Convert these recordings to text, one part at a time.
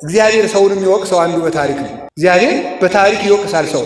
እግዚአብሔር ሰውንም የሚወቅሰው አንዱ በታሪክ ነው። እግዚአብሔር በታሪክ ይወቅሳል ሰው።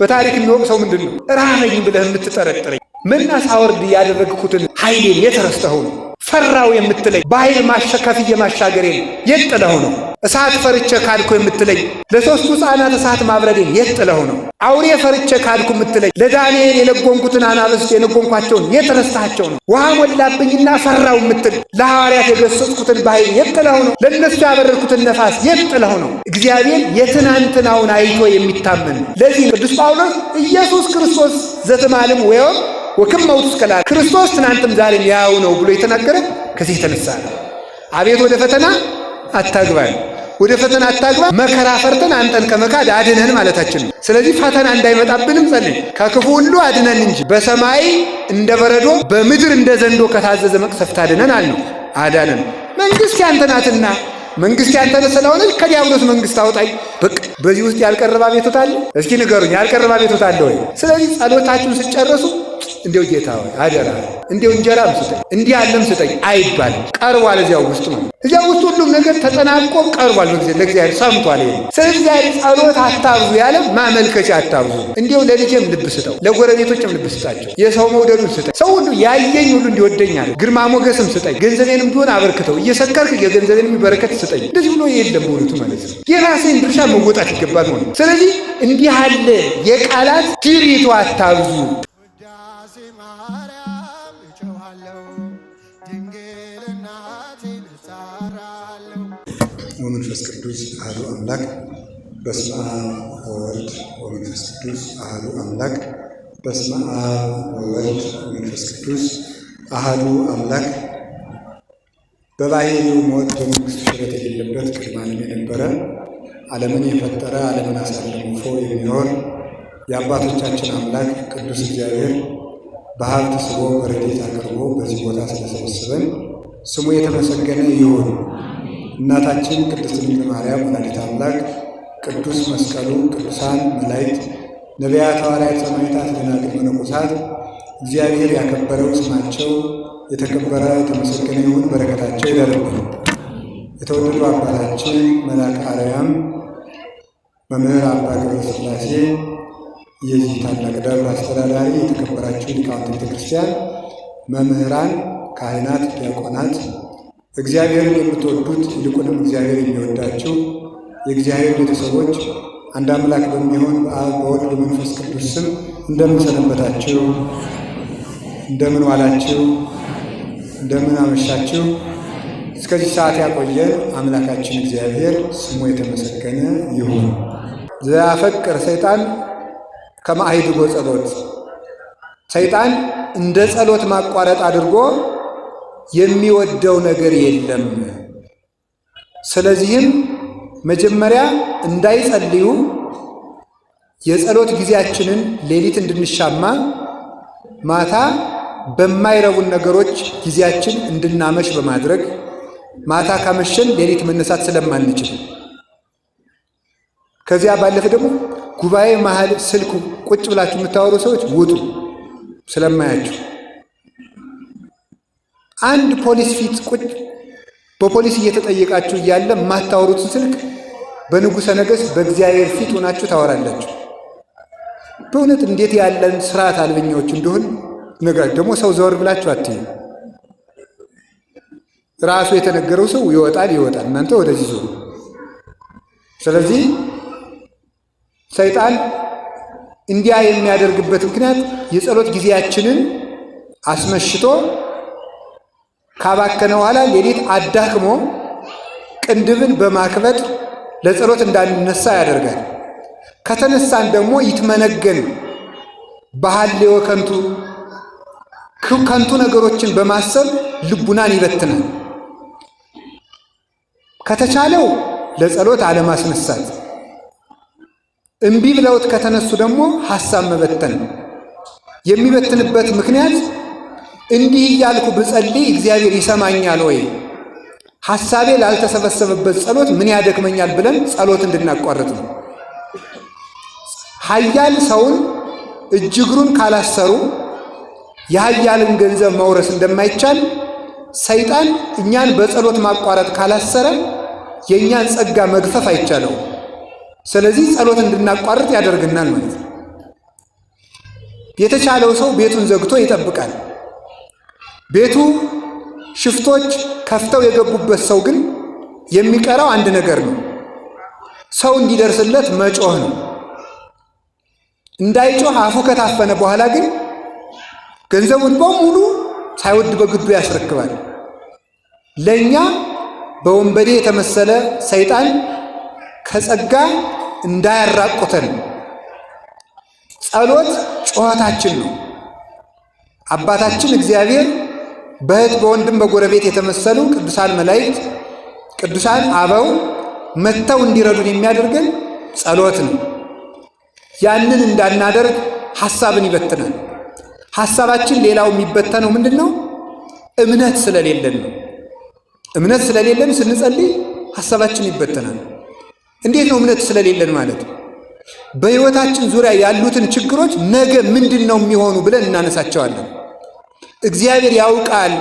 በታሪክ የሚወቅሰው ምንድን ነው? ራበኝ ብለህ የምትጠረጥረኝ መና ሳወርድ ያደረግኩትን ኃይሌን የት ረስተኸው ነው? ፈራው የምትለኝ በኃይል ከፍዬ ማሻገሬን የት ጥለኸው ነው? እሳት ፈርቼ ካድኩ የምትለኝ ለሦስቱ ሕፃናት እሳት ማብረዴን የት ጥለኸው ነው? አውሬ ፈርቼ ካድኩ የምትለኝ ለዳንኤል የለጎንኩትን አናብስት የለጎንኳቸውን የት ረስተሃቸው ነው? ውሃ ሞላብኝና ፈራው የምትል ለሐዋርያት የገሰጽኩትን በኃይል የት ጥለኸው ነው? ለእነሱ ያበረርኩትን ነፋስ የት ጥለኸው ነው? እግዚአብሔር የትናንትናውን አይቶ የሚታመን ነው። ለዚህ ቅዱስ ጳውሎስ ኢየሱስ ክርስቶስ ዘትማልም ወዮም ወክመውት እስከላ ክርስቶስ ትናንትም ዛሬም ያው ነው ብሎ የተናገረ ከዚህ የተነሳ ነው። አቤት ወደ ፈተና አታግባን፣ ወደ ፈተና አታግባን፣ መከራ ፈርተን አንተን ከመካድ አድነን ማለታችን ነው። ስለዚህ ፈተና እንዳይመጣብንም ጸልይ፣ ከክፉ ሁሉ አድነን እንጂ በሰማይ እንደ በረዶ በምድር እንደ ዘንዶ ከታዘዘ መቅሰፍት አድነን አልነው። አዳነን። መንግሥት ያንተ ናትና መንግሥት ያንተ ስለሆነ ከዲያብሎስ መንግሥት አውጣኝ። በቃ በዚህ ውስጥ ያልቀረበ አቤቱታ አለ? እስኪ ንገሩኝ፣ ያልቀረበ አቤቱታ አለ ወይ? ስለዚህ ጸሎታችሁን ስትጨርሱ እንዲው ጌታ ሆይ አደራ እንዲው እንጀራም ስጠኝ እንዲህ ያለም ስጠኝ አይባልም። ቀርቧል፣ እዚያው ውስጥ ነው። እዚያው ውስጥ ሁሉም ነገር ተጠናቆ ቀርቧል። ለእግዚአብሔር ሰምቷል። ስለዚህ ጸሎት አታብዙ ያለ ማመልከቻ አታብዙ። እንዲው ለልጄም ልብ ስጠው፣ ለጎረቤቶችም ልብ ስጣቸው፣ የሰው መውደዱን ስጠኝ፣ ሰው ሁሉ ያየኝ ሁሉ እንዲወደኛል፣ ግርማ ሞገስም ስጠኝ፣ ገንዘቤንም ቢሆን አበርክተው፣ እየሰከርክ የገንዘቤንም በረከት ስጠኝ። እንደዚህ ብሎ የለም በእውነቱ ማለት ነው። የራሴን ድርሻ መወጣት ይገባል ማለት ነው። ስለዚህ እንዲህ አለ የቃላት ትርኢቱ አታብዙ። ወመንፈስ ቅዱስ አሐዱ አምላክ በስመ አብ ወወልድ ወመንፈስ ቅዱስ አሐዱ አምላክ በስመ አብ ወወልድ ወመንፈስ ቅዱስ አሐዱ አምላክ። በባሕርዩ ሞት በመንግሥቱ ሽረት የሌለበት ቅድመ ዓለም የነበረ ዓለምን የፈጠረ ዓለምን አሳልፎ የሚኖር የአባቶቻችን አምላክ ቅዱስ እግዚአብሔር በሀብት ስቦ በረድኤት አቅርቦ በዚህ ቦታ ስለሰበሰበን ስሙ የተመሰገነ ይሁን። እናታችን ቅድስት ድንግል ማርያም ወላዲተ አምላክ፣ ቅዱስ መስቀሉ፣ ቅዱሳን መላእክት፣ ነቢያት፣ ሐዋርያት፣ ሰማዕታት፣ ደናግል፣ መነኮሳት እግዚአብሔር ያከበረው ስማቸው የተከበረ የተመሰገነ ይሁን። በረከታቸው ይደርብን። የተወደዱ አባታችን መልአከ አርያም መምህር አባ ገብረ ሥላሴ የዚህ ታላቅ ደብር አስተዳዳሪ፣ የተከበራችሁ ሊቃውንተ ቤተ ክርስቲያን፣ መምህራን፣ ካህናት፣ ዲያቆናት፣ እግዚአብሔርን የምትወዱት ይልቁንም እግዚአብሔር የሚወዳችሁ የእግዚአብሔር ቤተሰቦች አንድ አምላክ በሚሆን በአብ በወልድ በመንፈስ ቅዱስ ስም እንደምን ሰነበታችሁ? እንደምን ዋላችሁ? እንደምን አመሻችሁ? እስከዚህ ሰዓት ያቆየን አምላካችን እግዚአብሔር ስሙ የተመሰገነ ይሁን። ዘያፈቅር ሰይጣን ከመ አሕድጎ ጸሎት፣ ሰይጣን እንደ ጸሎት ማቋረጥ አድርጎ የሚወደው ነገር የለም። ስለዚህም መጀመሪያ እንዳይጸልዩ የጸሎት ጊዜያችንን ሌሊት እንድንሻማ ማታ በማይረቡን ነገሮች ጊዜያችን እንድናመሽ በማድረግ ማታ ካመሸን ሌሊት መነሳት ስለማንችል፣ ከዚያ ባለፈ ደግሞ ጉባኤ መሃል ስልክ ቁጭ ብላችሁ የምታወሩ ሰዎች ውጡ ስለማያችሁ፣ አንድ ፖሊስ ፊት ቁጭ በፖሊስ እየተጠየቃችሁ እያለ የማታወሩትን ስልክ በንጉሠ ነገሥት በእግዚአብሔር ፊት ሆናችሁ ታወራላችሁ። በእውነት እንዴት ያለን ስርዓት አልበኛዎች እንደሆን ነግራችሁ። ደግሞ ሰው ዘወር ብላችሁ አትዩ። ራሱ የተነገረው ሰው ይወጣል፣ እናንተ ወደዚህ ዞሩ። ስለዚህ ሰይጣን እንዲያ የሚያደርግበት ምክንያት የጸሎት ጊዜያችንን አስመሽቶ ካባከነ በኋላ ሌሊት አዳክሞ ቅንድብን በማክበድ ለጸሎት እንዳንነሳ ያደርጋል። ከተነሳን ደግሞ ይትመነገን በሐሌወ ከንቱ ከንቱ ነገሮችን በማሰብ ልቡናን ይበትናል። ከተቻለው ለጸሎት አለማስነሳት፣ እምቢ ብለውት ከተነሱ ደግሞ ሐሳብ መበተን። የሚበትንበት ምክንያት እንዲህ እያልኩ ብጸልይ እግዚአብሔር ይሰማኛል ወይ? ሐሳቤ ላልተሰበሰበበት ጸሎት ምን ያደክመኛል ብለን ጸሎት እንድናቋርጥ ነው። ኃያል ሰውን እጅ እግሩን ካላሰሩ የኃያልን ገንዘብ መውረስ እንደማይቻል ሰይጣን እኛን በጸሎት ማቋረጥ ካላሰረ የእኛን ጸጋ መግፈፍ አይቻለው። ስለዚህ ጸሎት እንድናቋርጥ ያደርግናል ማለት ነው። የተቻለው ሰው ቤቱን ዘግቶ ይጠብቃል። ቤቱ ሽፍቶች ከፍተው የገቡበት ሰው ግን የሚቀረው አንድ ነገር ነው። ሰው እንዲደርስለት መጮህ ነው። እንዳይጮህ አፉ ከታፈነ በኋላ ግን ገንዘቡን በሙሉ ሳይወድ በግዱ ያስረክባል። ለእኛ በወንበዴ የተመሰለ ሰይጣን ከጸጋ እንዳያራቁተን ጸሎት ጩኸታችን ነው። አባታችን እግዚአብሔር በእህት በወንድም በጎረቤት የተመሰሉ ቅዱሳን መላእክት፣ ቅዱሳን አበው መጥተው እንዲረዱን የሚያደርገን ጸሎት ነው። ያንን እንዳናደርግ ሐሳብን ይበትናል። ሐሳባችን ሌላው የሚበተነው ምንድን ነው? እምነት ስለሌለን ነው። እምነት ስለሌለን ስንጸልይ ሐሳባችን ይበተናል። እንዴት ነው እምነት ስለሌለን ማለት? በሕይወታችን ዙሪያ ያሉትን ችግሮች ነገ ምንድን ነው የሚሆኑ ብለን እናነሳቸዋለን። እግዚአብሔር ያውቃል።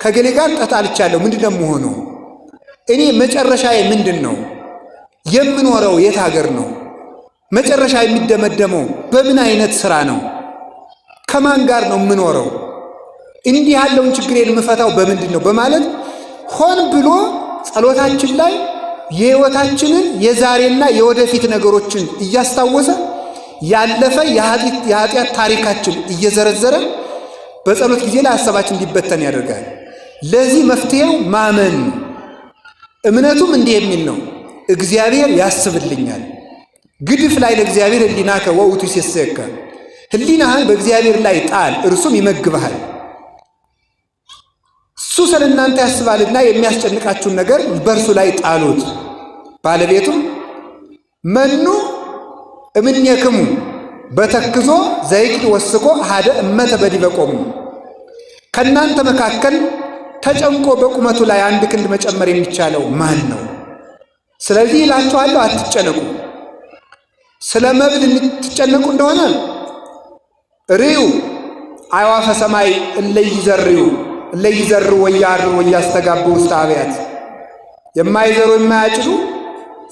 ከገሌ ጋር ተጣልቻለሁ፣ ምንድን ነው የምሆነው? እኔ መጨረሻዬ ምንድን ነው? የምኖረው የት ሀገር ነው? መጨረሻ የሚደመደመው በምን አይነት ሥራ ነው? ከማን ጋር ነው የምኖረው? እንዲህ ያለውን ችግሬን የምፈታው በምንድን ነው? በማለት ሆን ብሎ ጸሎታችን ላይ የሕይወታችንን የዛሬና የወደፊት ነገሮችን እያስታወሰ ያለፈ የኃጢአት ታሪካችን እየዘረዘረ በጸሎት ጊዜ ላይ ሐሳባችን እንዲበተን ያደርጋል። ለዚህ መፍትሄው ማመን። እምነቱም እንዲህ የሚል ነው፣ እግዚአብሔር ያስብልኛል። ግድፍ ላይ ለእግዚአብሔር ሕሊናከ ወውቱ ይሴሰከ፣ ሕሊናህን በእግዚአብሔር ላይ ጣል፣ እርሱም ይመግብሃል። እሱ ስለ እናንተ ያስባልና የሚያስጨንቃችሁን ነገር በእርሱ ላይ ጣሉት። ባለቤቱም መኑ እምኔክሙ በተክዞ ዘይክል ወስቆ አሐደ እመተ በዲበ ቆሙ፣ ከእናንተ መካከል ተጨንቆ በቁመቱ ላይ አንድ ክንድ መጨመር የሚቻለው ማን ነው? ስለዚህ እላችኋለሁ አትጨነቁ። ስለ መብል የምትጨነቁ እንደሆነ ርዩ አዕዋፈ ሰማይ እለይዘርኡ ወያርሩ ወያስተጋቡ ውስተ አብያት፣ የማይዘሩ የማያጭዱ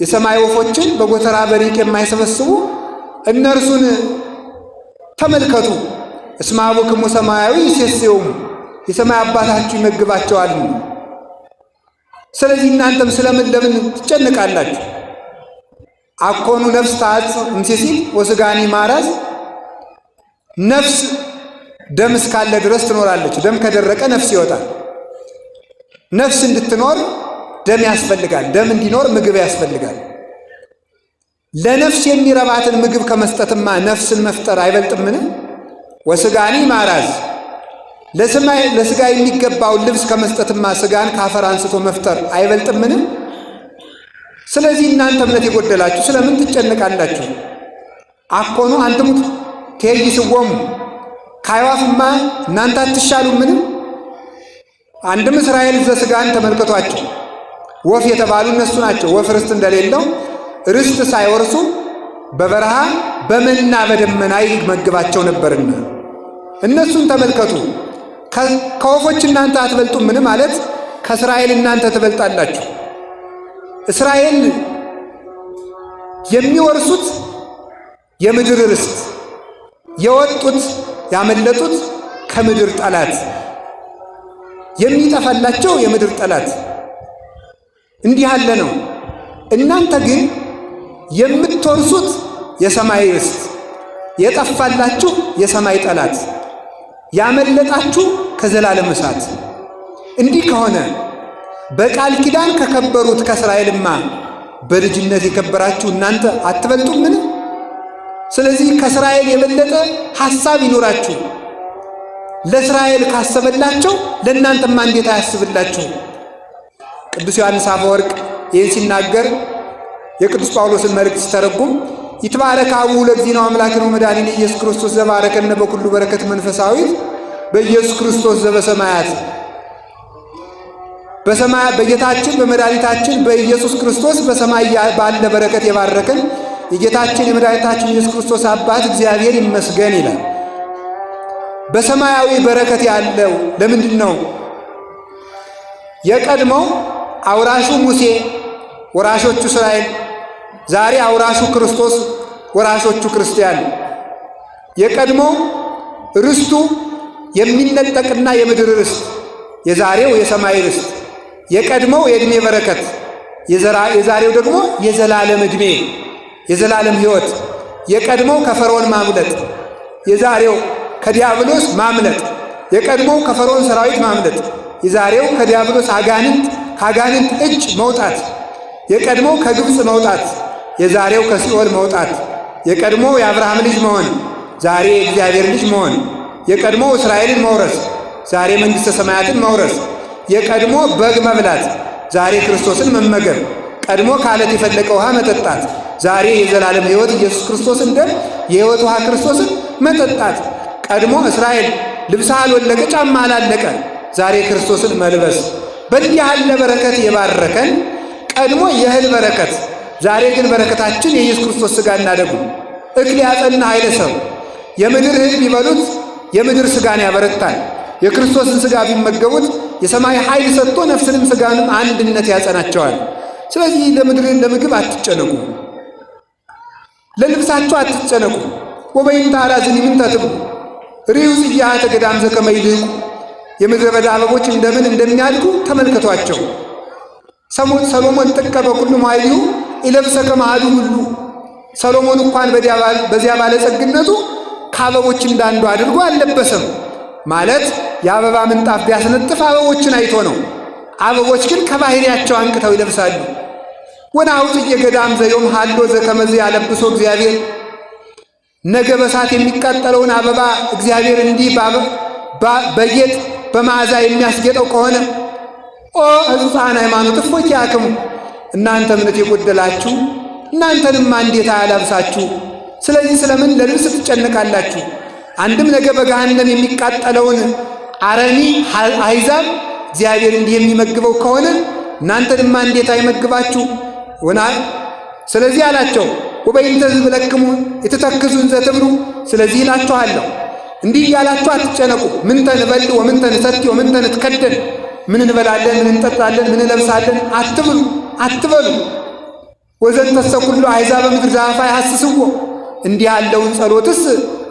የሰማይ ወፎችን በጎተራ በሪቅ የማይሰበስቡ እነርሱን ተመልከቱ። እስመ አቡክሙ ሰማያዊ ይሴስዮሙ፣ የሰማይ አባታችሁ ይመግባቸዋል። ስለዚህ እናንተም ስለምን ለምን ትጨነቃላችሁ? አኮኑ ነፍስ ታጽእ እምሴሲል ወሥጋኒ ማራዝ፣ ነፍስ ደም እስካለ ድረስ ትኖራለች። ደም ከደረቀ ነፍስ ይወጣል። ነፍስ እንድትኖር ደም ያስፈልጋል። ደም እንዲኖር ምግብ ያስፈልጋል። ለነፍስ የሚረባትን ምግብ ከመስጠትማ ነፍስን መፍጠር አይበልጥምን? ወሥጋኒ ማራዝ፣ ለሥጋ የሚገባውን ልብስ ከመስጠትማ ሥጋን ካፈር አንስቶ መፍጠር አይበልጥምን? ስለዚህ እናንተ እምነት የጎደላችሁ ስለምን ትጨነቃላችሁ? አኮኑ አንትሙ ትኄይስዎሙ፣ ከአዕዋፍማ እናንተ አትሻሉምን? አንድም እስራኤል ዘሥጋን ተመልከቷቸው። ወፍ የተባሉ እነሱ ናቸው። ወፍ ርስት እንደሌለው ርስት ሳይወርሱ በበረሃ በመና በደመና ይመግባቸው ነበርና እነሱን ተመልከቱ። ከወፎች እናንተ አትበልጡምን? ማለት ከእስራኤል እናንተ ትበልጣላችሁ። እስራኤል የሚወርሱት የምድር ርስት፣ የወጡት ያመለጡት ከምድር ጠላት፣ የሚጠፋላቸው የምድር ጠላት እንዲህ ያለ ነው። እናንተ ግን የምትወርሱት የሰማይ ርስት፣ የጠፋላችሁ የሰማይ ጠላት፣ ያመለጣችሁ ከዘላለም እሳት። እንዲህ ከሆነ በቃል ኪዳን ከከበሩት ከእስራኤልማ በልጅነት የከበራችሁ እናንተ አትበልጡምን? ስለዚህ ከእስራኤል የበለጠ ሐሳብ ይኖራችሁ። ለእስራኤል ካሰበላቸው ለእናንተማ እንዴት አያስብላችሁ? ቅዱስ ዮሐንስ አፈወርቅ ይህን ሲናገር የቅዱስ ጳውሎስን መልእክት ሲተረጉም ይትባረክ አቡሁ ለእግዚእነ አምላክነ ወመድኃኒነ ኢየሱስ ክርስቶስ ዘባረከነ በኩሉ በረከት መንፈሳዊት በኢየሱስ ክርስቶስ ዘበሰማያት፣ በሰማይ በጌታችን በመድኃኒታችን በኢየሱስ ክርስቶስ በሰማይ ባለ በረከት የባረከን የጌታችን የመድኃኒታችን ኢየሱስ ክርስቶስ አባት እግዚአብሔር ይመስገን ይላል። በሰማያዊ በረከት ያለው ለምንድን ነው? የቀድሞው አውራሹ ሙሴ ወራሾቹ እስራኤል፣ ዛሬ አውራሹ ክርስቶስ፣ ወራሾቹ ክርስቲያን። የቀድሞው ርስቱ የሚነጠቅና የምድር ርስት፣ የዛሬው የሰማይ ርስት። የቀድሞው የዕድሜ በረከት፣ የዛሬው ደግሞ የዘላለም ዕድሜ፣ የዘላለም ሕይወት። የቀድሞው ከፈርዖን ማምለጥ፣ የዛሬው ከዲያብሎስ ማምለጥ። የቀድሞው ከፈርዖን ሰራዊት ማምለጥ፣ የዛሬው ከዲያብሎስ ከአጋንንት እጅ መውጣት። የቀድሞው ከግብፅ መውጣት፣ የዛሬው ከሲኦል መውጣት። የቀድሞው የአብርሃም ልጅ መሆን፣ ዛሬ የእግዚአብሔር ልጅ መሆን። የቀድሞው እስራኤልን መውረስ፣ ዛሬ መንግሥተ ሰማያትን መውረስ። የቀድሞ በግ መብላት፣ ዛሬ ክርስቶስን መመገብ። ቀድሞ ከዓለት የፈለቀ ውሃ መጠጣት፣ ዛሬ የዘላለም ሕይወት ኢየሱስ ክርስቶስን ደም የሕይወት ውሃ ክርስቶስን መጠጣት። ቀድሞ እስራኤል ልብስ አልወለቀ ጫማ አላለቀ፣ ዛሬ ክርስቶስን መልበስ። በእንዲህ ያለ በረከት የባረከን ቀድሞ የእህል በረከት፣ ዛሬ ግን በረከታችን የኢየሱስ ክርስቶስ ሥጋና ደሙ። እክል ያጸና ኃይለ ሰብ፣ የምድር እህል ቢበሉት የምድር ሥጋን ያበረታል። የክርስቶስን ሥጋ ቢመገቡት የሰማይ ኃይል ሰጥቶ ነፍስንም ሥጋንም አንድነት ያጸናቸዋል። ስለዚህ ለምግብ አትጨነቁ፣ ለልብሳቸው አትጨነቁ። ወበይንተ አራዝኒ ምንተ ትብሉ ርዩ ጽጌሃተ ገዳም ዘከመ ይልህቁ። የምድረ በዳ አበቦች እንደምን እንደሚያድጉ ተመልከቷቸው። ሰሎሞን ጥቀ በኩሉ መኃይሊሁ ኢለብሰ ከመ አሐዱ ሁሉ። ሰሎሞን እንኳን በዚያ ባለጸግነቱ ከአበቦች እንዳንዱ አድርጎ አልለበሰም። ማለት የአበባ ምንጣፍ ቢያስነጥፍ አበቦችን አይቶ ነው። አበቦች ግን ከባህሪያቸው አንቅተው ይለብሳሉ። ወናሁ ጽጌ ገዳም ዘዮም ሀሎ ዘከመ ያለብሶ እግዚአብሔር። ነገ በሳት የሚቃጠለውን አበባ እግዚአብሔር እንዲህ በጌጥ በመዓዛ የሚያስጌጠው ከሆነ ኦ ሕጹፃን ሃይማኖት እፎኪያክሙ፣ እናንተ እምነት የጎደላችሁ እናንተንማ እንዴት አያላብሳችሁ? ስለዚህ ስለምን ለልብስ ትጨነቃላችሁ? አንድም ነገ በገሃነም የሚቃጠለውን አረኒ አሕዛብ እግዚአብሔር እንዲህ የሚመግበው ከሆነ እናንተንማ እንዴት አይመግባችሁ? ስለዚህ አላቸው ወበይንተ ዝብለክሙ የተተክዙን ዘትብሉ። ስለዚህ እላችኋለሁ እንዲህ እያላችሁ አትጨነቁ። ምንተ ንበልዕ ወምንተ ንሰቲ ወምንተ ንትከደን፣ ምን እንበላለን፣ ምን እንጠጣለን፣ ምን እንለብሳለን አትበሉ። ወዘንተሰ ኩሉ አሕዛበ ምድር ዘአፋ ያሐስስዎ፣ እንዲህ ያለውን ጸሎትስ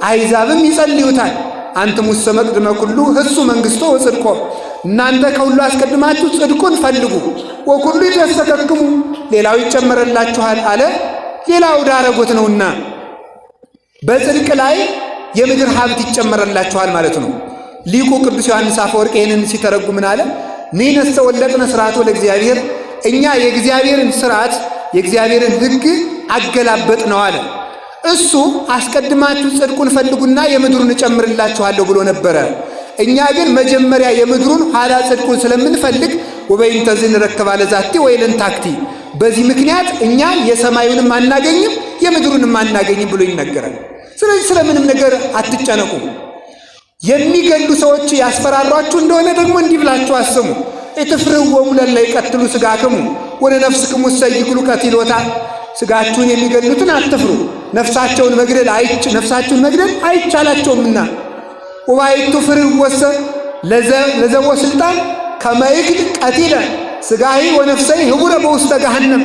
አሕዛብም ይጸልዩታል። አንትሙሰ መቅድመ ኩሉ ህሱ መንግሥቶ ወጽድቆ፣ እናንተ ከሁሉ አስቀድማችሁ ጽድቁን ፈልጉ። ወኩሉ ይትወሰከክሙ፣ ሌላው ይጨመረላችኋል አለ። ሌላው ዳረጎት ነውና በጽድቅ ላይ የምድር ሀብት ይጨመረላችኋል ማለት ነው። ሊቁ ቅዱስ ዮሐንስ አፈወርቅ ይህንን ሲተረጉም ምን አለ? ንሕነሰ ወለጥነ ሥርዓቶ ለእግዚአብሔር፣ እኛ የእግዚአብሔርን ሥርዓት የእግዚአብሔርን ሕግ አገላበጥ ነው አለ። እሱ አስቀድማችሁ ጽድቁን ፈልጉና የምድሩን እጨምርላችኋለሁ ብሎ ነበረ። እኛ ግን መጀመሪያ የምድሩን ኋላ ጽድቁን ስለምንፈልግ ወበይንተ ዝንረክባ ለዛቲ ወይለንታክቲ፣ በዚህ ምክንያት እኛ የሰማዩንም አናገኝም የምድሩንም አናገኝም ብሎ ይነገራል። ስለዚህ ስለምንም ነገር አትጨነቁ። የሚገሉ ሰዎች ያስፈራሯችሁ እንደሆነ ደግሞ እንዲህ ብላችሁ አስሙ። ኢትፍርህዎሙ ለእለ ይቀትሉ ሥጋክሙ ወለነፍስክሙ እሰይክሉ ቀቲሎታ። ሥጋችሁን የሚገሉትን አትፍሩ፣ ነፍሳችሁን መግደል አይቻላቸውምና። ወባሕቱ ፍርህዎሰ ለዘቦ ሥልጣን ከመ ይግል ቀቲለ ሥጋሂ ወነፍሰሂ ህቡረ በውስተ ገሃነም።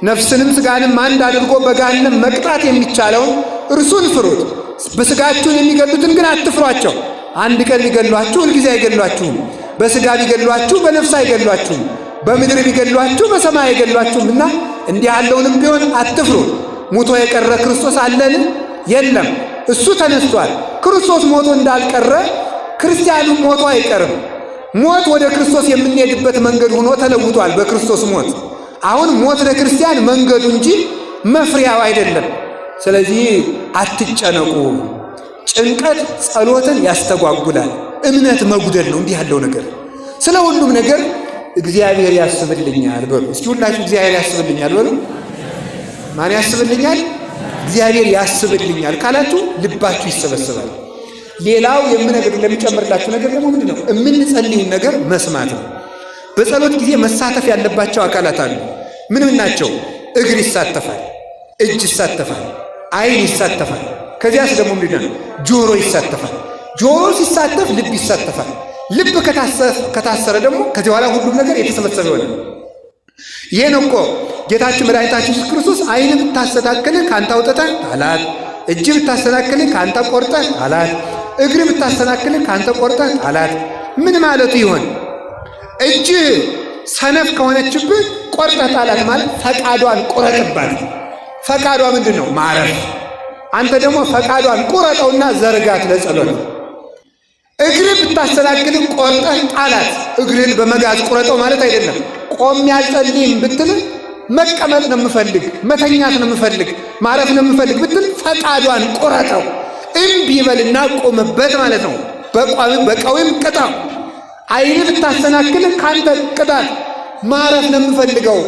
ነፍስንም ሥጋንም አንድ አድርጎ በገሃነም መቅጣት የሚቻለውን እርሱን ፍሩት። በሥጋችሁን የሚገሉትን ግን አትፍሯቸው። አንድ ቀን ቢገሏችሁ ሁልጊዜ አይገሏችሁም። በሥጋ ቢገሏችሁ በነፍስ አይገሏችሁም። በምድር ቢገሏችሁ በሰማይ አይገሏችሁምና እንዲህ ያለውንም ቢሆን አትፍሩ። ሙቶ የቀረ ክርስቶስ አለን? የለም፣ እሱ ተነስቷል። ክርስቶስ ሞቶ እንዳልቀረ ክርስቲያኑ ሞቶ አይቀርም። ሞት ወደ ክርስቶስ የምንሄድበት መንገድ ሆኖ ተለውጧል በክርስቶስ ሞት። አሁን ሞት ለክርስቲያን መንገዱ እንጂ መፍሪያው አይደለም። ስለዚህ አትጨነቁ። ጭንቀት ጸሎትን ያስተጓጉላል፣ እምነት መጉደል ነው እንዲህ ያለው ነገር። ስለ ሁሉም ነገር እግዚአብሔር ያስብልኛል በሉ። እስኪ ሁላችሁ እግዚአብሔር ያስብልኛል በሉ። ማን ያስብልኛል? እግዚአብሔር ያስብልኛል ካላችሁ ልባችሁ ይሰበሰባል። ሌላው ለሚጨምርላችሁ ነገር ደግሞ ምንድን ነው? የምንጸልዩን ነገር መስማት ነው። በጸሎት ጊዜ መሳተፍ ያለባቸው አካላት አሉ። ምን ናቸው? እግር ይሳተፋል፣ እጅ ይሳተፋል፣ ዓይን ይሳተፋል። ከዚያስ ደግሞ ምንድን ነው? ጆሮ ይሳተፋል። ጆሮ ሲሳተፍ ልብ ይሳተፋል። ልብ ከታሰረ ደግሞ ከዚህ በኋላ ሁሉም ነገር የተሰበሰበ ይሆናል። ይሄን እኮ ጌታችን መድኃኒታችን ኢየሱስ ክርስቶስ ዓይን ብታሰናክልህ ከአንተ አውጥተህ ጣላት፣ እጅ ብታሰናክልህ ከአንተ ቆርጠህ ጣላት፣ እግር ብታሰናክልህ ከአንተ ቆርጠህ ጣላት። ምን ማለቱ ይሆን? እጅ ሰነፍ ከሆነችብህ ቆርጠህ ጣላት ማለት ፈቃዷን ቁረጥባት። ፈቃዷ ምንድን ነው? ማረፍ። አንተ ደግሞ ፈቃዷን ቁረጠውና ዘርጋት ለጸሎት። እግር ብታሰናክልህ ቆርጠህ ጣላት። እግርህን በመጋዝ ቁረጠው ማለት አይደለም። ቆሜ አልጸልይም ብትል መቀመጥ ነው የምፈልግ፣ መተኛት ነው የምፈልግ፣ ማረፍ ነው የምፈልግ ብትል ፈቃዷን ቁረጠው። እምቢ በልና ቆምበት ማለት ነው። በቀዊም ቅጣው። ዓይን ብታሰናክልህ ካንተ ቅጣት። ማረፍ ነው የምፈልገው፣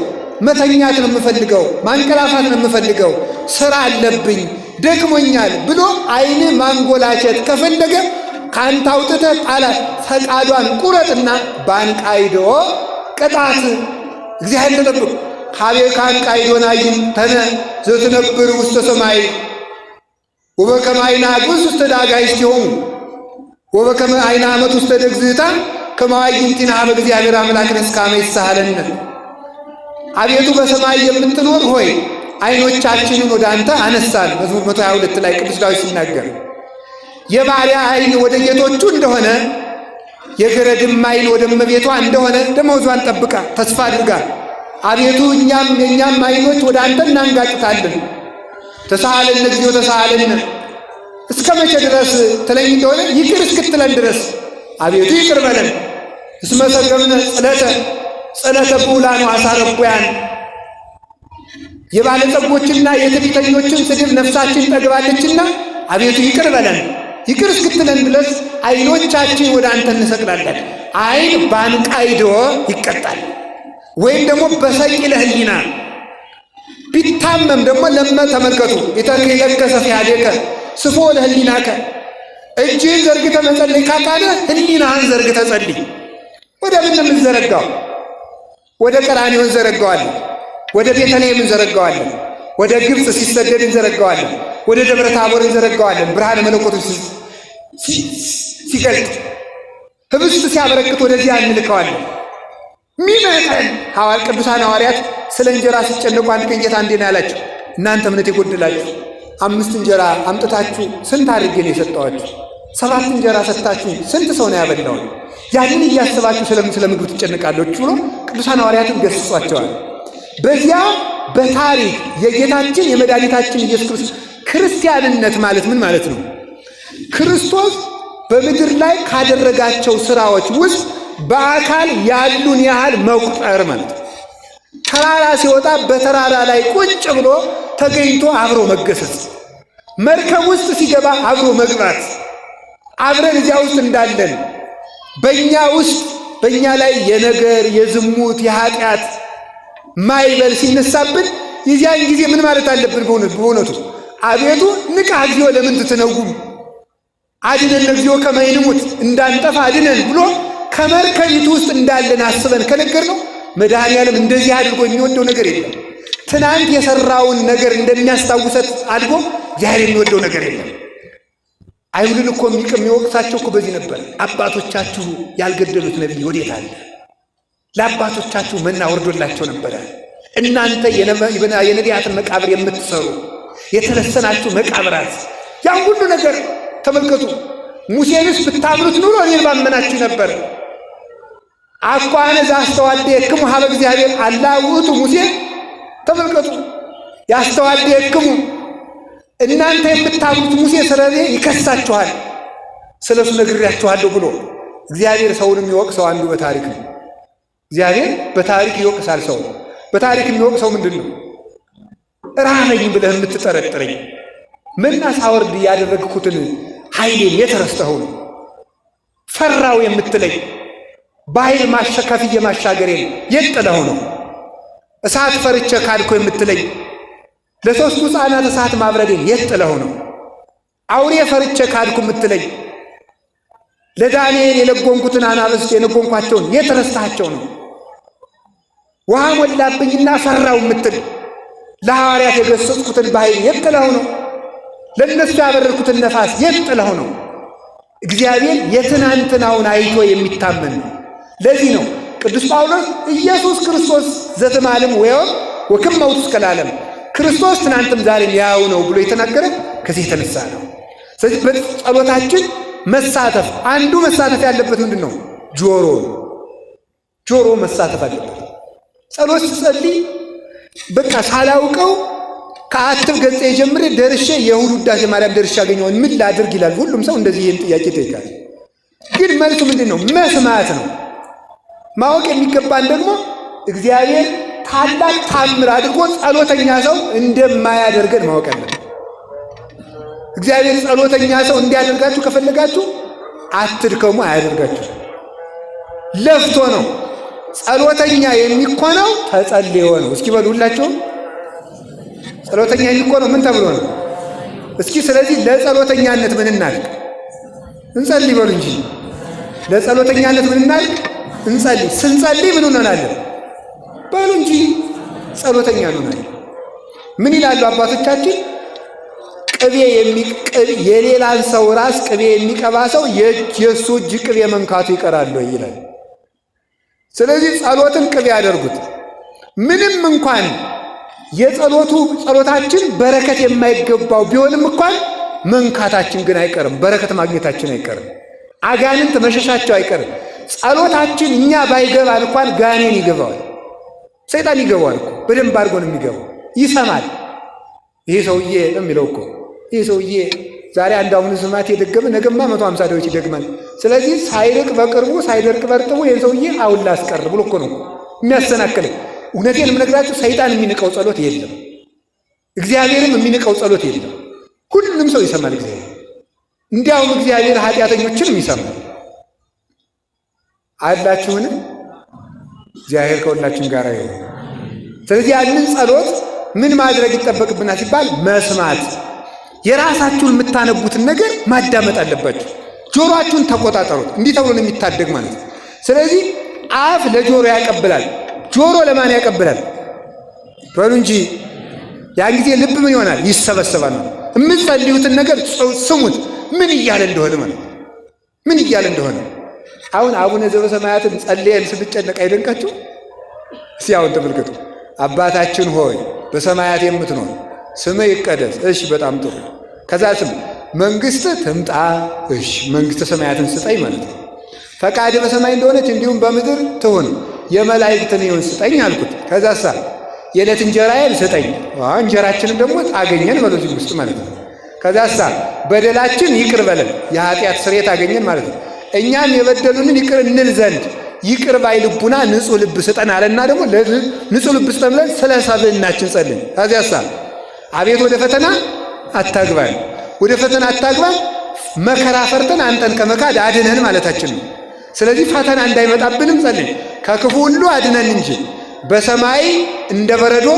መተኛት ነው የምፈልገው፣ ማንቀላፋት ነው የምፈልገው፣ ስራ አለብኝ፣ ደክሞኛል ብሎ ዓይን ማንጎላቸት ከፈለገ ካንተ አውጥተህ ጣላት። ፈቃዷን ቁረጥና ባንቃይዶ ቅጣት። እግዚአብሔር ተጠብቅ። ሀቤ ካንቃይዶን አይን ተነ ዘትነብር ውስተ ሰማይ ወበከመ ዓይነ አግብስ ውስተ ዳጋይስቲሆሙ ወበከመ ዓይነ ዓመት ውስተ ደግዝታ ከማይንቲና በእግዚአብሔር አምላክን እስካመ ይሳሃለነ። አቤቱ በሰማይ የምትኖር ሆይ ዓይኖቻችንን ወደ አንተ አነሳን። መዝሙር 122 ላይ ቅዱስ ዳዊት ሲናገር የባሪያ ዓይን ወደ ጌቶቹ እንደሆነ የገረድም ዓይን ወደ እመቤቷ እንደሆነ ደመወዟን ጠብቃ ተስፋ አድርጋ አቤቱ የእኛም ዓይኖች ወደ አንተ እናንጋጥታለን። ተሳሃለነ እግዚኦ ተሳሃለነ። እስከ መቼ ድረስ ትለኝ እንደሆነ ይቅር እስክትለን ድረስ አቤቱ ይቅር በለን። እስመ ሰገብነ ጽለተ ብዑላን አሳረቁያን። የባለጸጎችና የትዕቢተኞችን ስድብ ነፍሳችን ጠግባለችና አቤቱ ይቅር በለን። ይቅር እስክትለን ድረስ ዓይኖቻችን ወደ አንተ እንሰቅላለን። ዓይን ባንቃይዶ ይቀጣል፣ ወይም ደግሞ በሰቂለ ሕሊና ቢታመም ደግሞ ተመልከቱ የተከለከ ሰፊያዴከ ስፎ ለሕሊናከ። እጅህን ዘርግተህ መጸለይ ካቃለ ሕሊናህን ዘርግተህ ጸልይ። ወደ ምን የምንዘረጋው? ወደ ቀራንዮ እንዘረጋዋለን፣ ወደ ቤተልሔም እንዘረጋዋለን፣ ወደ ግብፅ ሲሰደድ እንዘረጋዋለን፣ ወደ ደብረ ታቦር እንዘረጋዋለን። ብርሃነ መለኮቱ ሲገልጥ ህብስት ሲያበረክት ወደዚያ እንልከዋለን። ሚመጠን ቅዱሳን ሐዋርያት ስለ እንጀራ ሲጨነቁ አንድ ቀን ጌታ እንዲህ ነው ያላቸው፣ እናንተ እምነት የጎደላችሁ 5 እንጀራ አምጥታችሁ ስንት አድርጌ ነው የሰጠኋችሁ? 7 እንጀራ ሰጥታችሁ ስንት ሰው ነው ያበላው? ያንን እያሰባችሁ ስለምን ስለ ምግብ ትጨነቃላችሁ ብሎ ቅዱሳን ሐዋርያትን ገስጿቸዋል። በዚያ በታሪክ የጌታችን የመድኃኒታችን ኢየሱስ ክርስቶስ ክርስቲያንነት ማለት ምን ማለት ነው? ክርስቶስ በምድር ላይ ካደረጋቸው ስራዎች ውስጥ በአካል ያሉን ያህል መቁጠር ማለት ነው። ተራራ ሲወጣ በተራራ ላይ ቁጭ ብሎ ተገኝቶ አብሮ መገሰጽ፣ መርከብ ውስጥ ሲገባ አብሮ መግባት፣ አብረን እዚያ ውስጥ እንዳለን በእኛ ላይ የነገር የዝሙት የኃጢአት ማይበል ሲነሳብን የዚያን ጊዜ ምን ማለት አለብን? በእውነቱ አቤቱ ንቃ እግዚኦ ለምን ትትነጉም አድነን እግዚኦ ከመ ንሙት እንዳንጠፋ አድነን ብሎ ከመርከቢቱ ውስጥ እንዳለን አስበን ከነገር ነው። መድኃኔዓለም እንደዚህ አድርጎ የሚወደው ነገር የለም። ትናንት የሰራውን ነገር እንደሚያስታውሰት አድርጎ ዛሬ የሚወደው ነገር የለም። አይሁድን እኮ የሚወቅሳቸው እኮ በዚህ ነበር። አባቶቻችሁ ያልገደሉት ነቢይ ወዴት አለ? ለአባቶቻችሁ መና ወርዶላቸው ነበረ። እናንተ የነቢያትን መቃብር የምትሰሩ የተለሰናችሁ መቃብራት፣ ያን ሁሉ ነገር ተመልከቱ። ሙሴንስ ብታምኑት ኑሮ እኔን ባመናችሁ ነበር። አኳነ ዘአስተዋድየክሙ ሀበ እግዚአብሔር አላ ውእቱ ሙሴ። ተመልከቱ፣ ያስተዋድየክሙ እናንተ የምታምኑት ሙሴ ስለኔ ይከሳችኋል፣ ስለሱ ነግሬያችኋለሁ ብሎ እግዚአብሔር ሰውን የሚወቅሰው አንዱ በታሪክ ነው። እግዚአብሔር በታሪክ ይወቅሳል። ሰው በታሪክ የሚወቅሰው ምንድን ነው? ራበኝ ብለህ የምትጠረጥረኝ መና ሳወርድ ያደረግኩትን ኃይሌን የተረስተኸው ነው። ፈራው የምትለኝ በኃይል ከፍዬ ማሻገሬን የጥለኸው ነው። እሳት ፈርቼ ካድኮ የምትለኝ ለሦስቱ ሕፃናት እሳት ማብረዴን የጥለኸው ነው። አውሬ ፈርቼ ካድኩ የምትለኝ ለዳንኤል የለጎንኩትን አናብስት የለጎንኳቸውን የተረሳቸው ነው። ውሃ ሞላብኝና ፈራው የምትል ለሐዋርያት የገሰጽኩትን በኃይል የጥለኸው ነው። ለእነሱ ያበረርኩትን ነፋስ የጥለኸው ነው። እግዚአብሔር የትናንትናውን አይቶ የሚታመን ነው። ለዚህ ነው ቅዱስ ጳውሎስ ኢየሱስ ክርስቶስ ዘተማለም ወይም ወከመ ውእቱ እስከ ለዓለም ክርስቶስ ትናንትም ዛሬም ያው ነው ብሎ የተናገረ ከዚህ የተነሳ ነው። ስለዚህ በጸሎታችን መሳተፍ አንዱ መሳተፍ ያለበት ምንድን ነው? ጆሮ መሳተፍ አለበት። ጸሎት ስጸልይ በቃ ሳላውቀው ከአትብ ገጽ ጀምሬ ደርሼ የእሑድ ውዳሴ ማርያም ደርሼ አገኘውን ምን ላድርግ ይላል። ሁሉም ሰው እንደዚህ ይህን ጥያቄ ይጠይቃል። ግን መልሱ ምንድን ነው? መስማት ነው። ማወቅ የሚገባን ደግሞ እግዚአብሔር ታላቅ ታምር አድርጎ ጸሎተኛ ሰው እንደማያደርገን ማወቅ አለብን። እግዚአብሔር ጸሎተኛ ሰው እንዲያደርጋችሁ ከፈለጋችሁ አትድከሙ፣ አያደርጋችሁ። ለፍቶ ነው። ጸሎተኛ የሚኮነው ተጸልዮ ነው። እስኪ በሉ ሁላችሁም ጸሎተኛ የሚኮነው ምን ተብሎ ነው? እስኪ ስለዚህ ለጸሎተኛነት ምን እናድርግ? እንጸልይ በሉ እንጂ። ለጸሎተኛነት ምን እናድርግ? እንጸልይ። ስንጸልይ ምን እንሆናለን? በሉ እንጂ ጸሎተኛ እንሆናለን። ምን ይላሉ አባቶቻችን? የሌላን ሰው ራስ ቅቤ የሚቀባ ሰው የእሱ እጅ ቅቤ መንካቱ ይቀራል ይላል። ስለዚህ ጸሎትን ቅቤ ያደርጉት። ምንም እንኳን ጸሎታችን በረከት የማይገባው ቢሆንም እንኳን መንካታችን ግን አይቀርም። በረከት ማግኘታችን አይቀርም። አጋንንት መሸሻቸው አይቀርም። ጸሎታችን እኛ ባይገባን እንኳን ጋኔን ይገባዋል፣ ሰይጣን ይገባዋል እኮ በደንብ አድርጎ ነው የሚገባው። ይሰማል። ይሄ ሰውዬ ነው የሚለው እኮ ይሄ ሰውዬ ዛሬ አንድ አሁን ስማት የደገመ ነገማ 150 ዳዊት ይደግማል። ስለዚህ ሳይርቅ በቅርቡ ሳይደርቅ በርጥቡ ይሄን ሰውዬ አሁን ላስቀር ብሎ እኮ ነው የሚያሰናክለኝ። እውነቴን የምነግራችሁ ሰይጣን የሚንቀው ጸሎት የለም፣ እግዚአብሔርም የሚንቀው ጸሎት የለም። ሁሉንም ሰው ይሰማል እግዚአብሔር። እንዲያውም እግዚአብሔር ኃጢአተኞችንም ይሰማል። አላችሁን? እግዚአብሔር ከሁላችን ጋር ይሁን። ስለዚህ ያንን ጸሎት ምን ማድረግ ይጠበቅብናል ሲባል መስማት። የራሳችሁን የምታነቡትን ነገር ማዳመጥ አለባችሁ። ጆሮአችሁን ተቆጣጠሩት። እንዲህ ተብሎ ነው የሚታደግ ማለት ነው። ስለዚህ አፍ ለጆሮ ያቀብላል። ጆሮ ለማን ያቀብላል? በሉ እንጂ። ያን ጊዜ ልብ ምን ይሆናል? ይሰበሰባል። የምትጸልዩትን ነገር ስሙት፣ ምን እያለ እንደሆነ ማለት ምን እያለ እንደሆነ። አሁን አቡነ ዘበሰማያትን ጸልየን ስንጨነቅ አይደንቃችሁ? እስኪ አሁን ተመልከቱ። አባታችን ሆይ በሰማያት የምትኖር ስምህ ይቀደስ። እሺ፣ በጣም ጥሩ። ከዛ ስም መንግሥትህ ትምጣ። እሺ፣ መንግሥተ ሰማያትን ስጠኝ ማለት ነው። ፈቃድህ በሰማይ እንደሆነች እንዲሁም በምድር ትሁን። የመላእክትን ይሁን ስጠኝ አልኩት። ከዛሳ የዕለት እንጀራዬን ስጠኝ። እንጀራችንን ደግሞ አገኘን በዚህ ውስጥ ማለት ነው። ከዛሳ በደላችን ይቅር በለን፣ የኃጢአት ስርየት አገኘን ማለት ነው። እኛም የበደሉንን ይቅር እንል ዘንድ ይቅር ባይ ልቡና ንጹሕ ልብ ስጠን አለና ደግሞ ንጹሕ ልብ ስጠን ብለን ስለ ሰብዕናችን ጸልን። ከዚያሳ አቤት ወደ ፈተና አታግባን፣ ወደ ፈተና አታግባን፣ መከራ ፈርተን አንተን ከመካድ አድነን ማለታችን ነው። ስለዚህ ፈተና እንዳይመጣብንም ጸልን፣ ከክፉ ሁሉ አድነን እንጂ በሰማይ እንደ በረዶ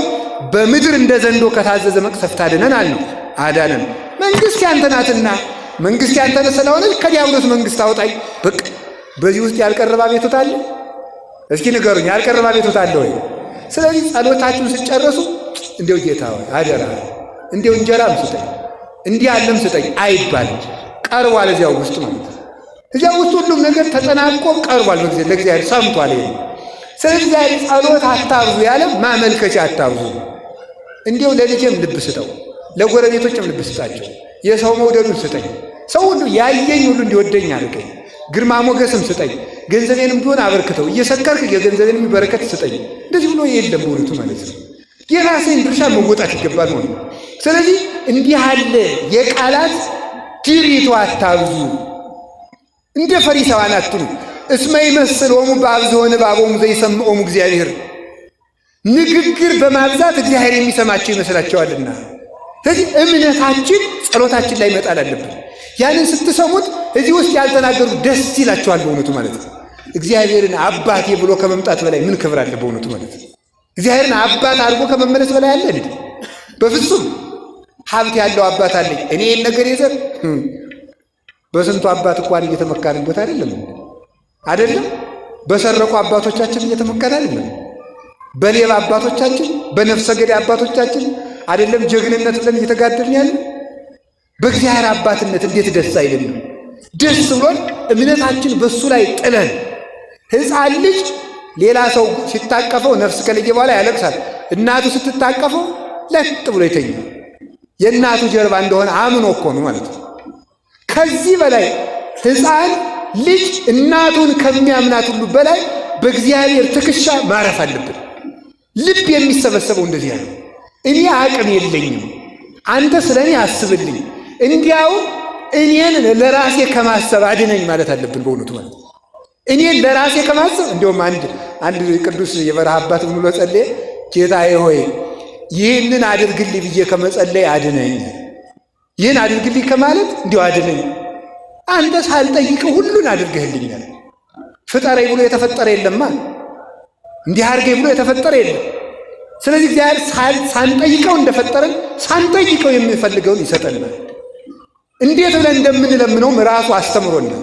በምድር እንደ ዘንዶ ከታዘዘ መቅሰፍት አድነን አልነው። አዳነን። መንግሥት ያንተ ናትና መንግሥት ያንተ ስለሆነች ከዲያብሎስ መንግሥት አውጣኝ። በቃ በዚህ ውስጥ ያልቀረበ አቤቱታ አለ? እስኪ ንገሩኝ፣ ያልቀረበ አቤቱታ አለ ወይ? ስለዚህ ጸሎታችሁን ስጨርሱ እንዲው ጌታ ሆይ አደራ እንዲው እንጀራም ስጠኝ እንዲህ ያለም ስጠኝ አይባልም። ቀርቧል እዚያው ውስጥ ማለት ነው። እዚያው ውስጥ ሁሉም ነገር ተጠናቆ ቀርቧል። ለእግዚአብሔር ሰምቷል። ይሄ ስለዚህ ዛሬ ጸሎት አታብዙ ያለ ማመልከቻ አታብዙ። እንዲው ለልጄም ልብ ስጠው፣ ለጎረቤቶችም ልብ ስጣቸው፣ የሰው መውደዱን ስጠኝ፣ ሰው ሁሉ ያየኝ ሁሉ እንዲወደኝ አድርገኝ፣ ግርማ ሞገስም ስጠኝ፣ ገንዘቤንም ቢሆን አበርክተው፣ እየሰከርክ የገንዘቤንም በረከት ስጠኝ። እንደዚህ ብሎ የለም በእውነቱ ማለት ነው። የራሴን ድርሻ መወጣት ይገባል ማለት ነው። ስለዚህ እንዲህ ያለ የቃላት ድሪቶ አታብዙ። እንደ ፈሪሳውያን አትኑ። እስመ ይመስሎሙ በአብዝሖነ እባቦሙ ዘይሰምዖሙ እግዚአብሔር። ንግግር በማብዛት እግዚአብሔር የሚሰማቸው ይመስላቸዋልና። ስለዚህ እምነታችን ጸሎታችን ላይ መጣል አለብን። ያንን ስትሰሙት እዚህ ውስጥ ያልተናገሩ ደስ ይላቸዋል በእውነቱ ማለት ነው። እግዚአብሔርን አባቴ ብሎ ከመምጣት በላይ ምን ክብር አለ በእውነቱ ማለት ነው። እግዚአብሔርን አባት አድርጎ ከመመለስ በላይ አለ እንዴ? በፍጹም። ሀብት ያለው አባት አለኝ እኔ ይህን ነገር ይዘር በስንቱ አባት እንኳን እየተመካንበት አይደለም? በሰረቁ አባቶቻችን እየተመካን አይደለም? በሌባ አባቶቻችን፣ በነፍሰ ገዳይ አባቶቻችን አይደለም ጀግንነት ብለን እየተጋደልን ያለ? በእግዚአብሔር አባትነት እንዴት ደስ አይለንም? ደስ ብሎን እምነታችን በሱ ላይ ጥለን ሕፃን ልጅ ሌላ ሰው ሲታቀፈው ነፍስ ከለየ በኋላ ያለቅሳል። እናቱ ስትታቀፈው ለጥ ብሎ ይተኛል። የእናቱ ጀርባ እንደሆነ አምኖ እኮ ነው ማለት ነው። ከዚህ በላይ ሕፃን ልጅ እናቱን ከሚያምናት ሁሉ በላይ በእግዚአብሔር ትከሻ ማረፍ አለብን። ልብ የሚሰበሰበው እንደዚህ ነው። እኔ አቅም የለኝም፣ አንተ ስለ እኔ አስብልኝ፣ እንዲያው እኔን ለራሴ ከማሰብ አድነኝ ማለት አለብን። በእውነቱ ማለት እኔን ለራሴ ከማሰብ እንዲሁም አንድ ቅዱስ የበረሃ አባት ብሎ ጸለየ፣ ጌታዬ ሆይ ይህንን አድርግልኝ ብዬ ከመጸለይ አድነኝ፣ ይህን አድርግልኝ ከማለት እንዲሁ አድነኝ። አንተ ሳልጠይቀው ሁሉን አድርገህልኛል። ፍጠረኝ ብሎ የተፈጠረ የለማ፣ እንዲህ አድርገኝ ብሎ የተፈጠረ የለም። ስለዚህ እግዚአብሔር ሳንጠይቀው እንደፈጠረን ሳንጠይቀው የሚፈልገውን ይሰጠናል። እንዴት ብለን እንደምንለምነውም ራሱ አስተምሮናል።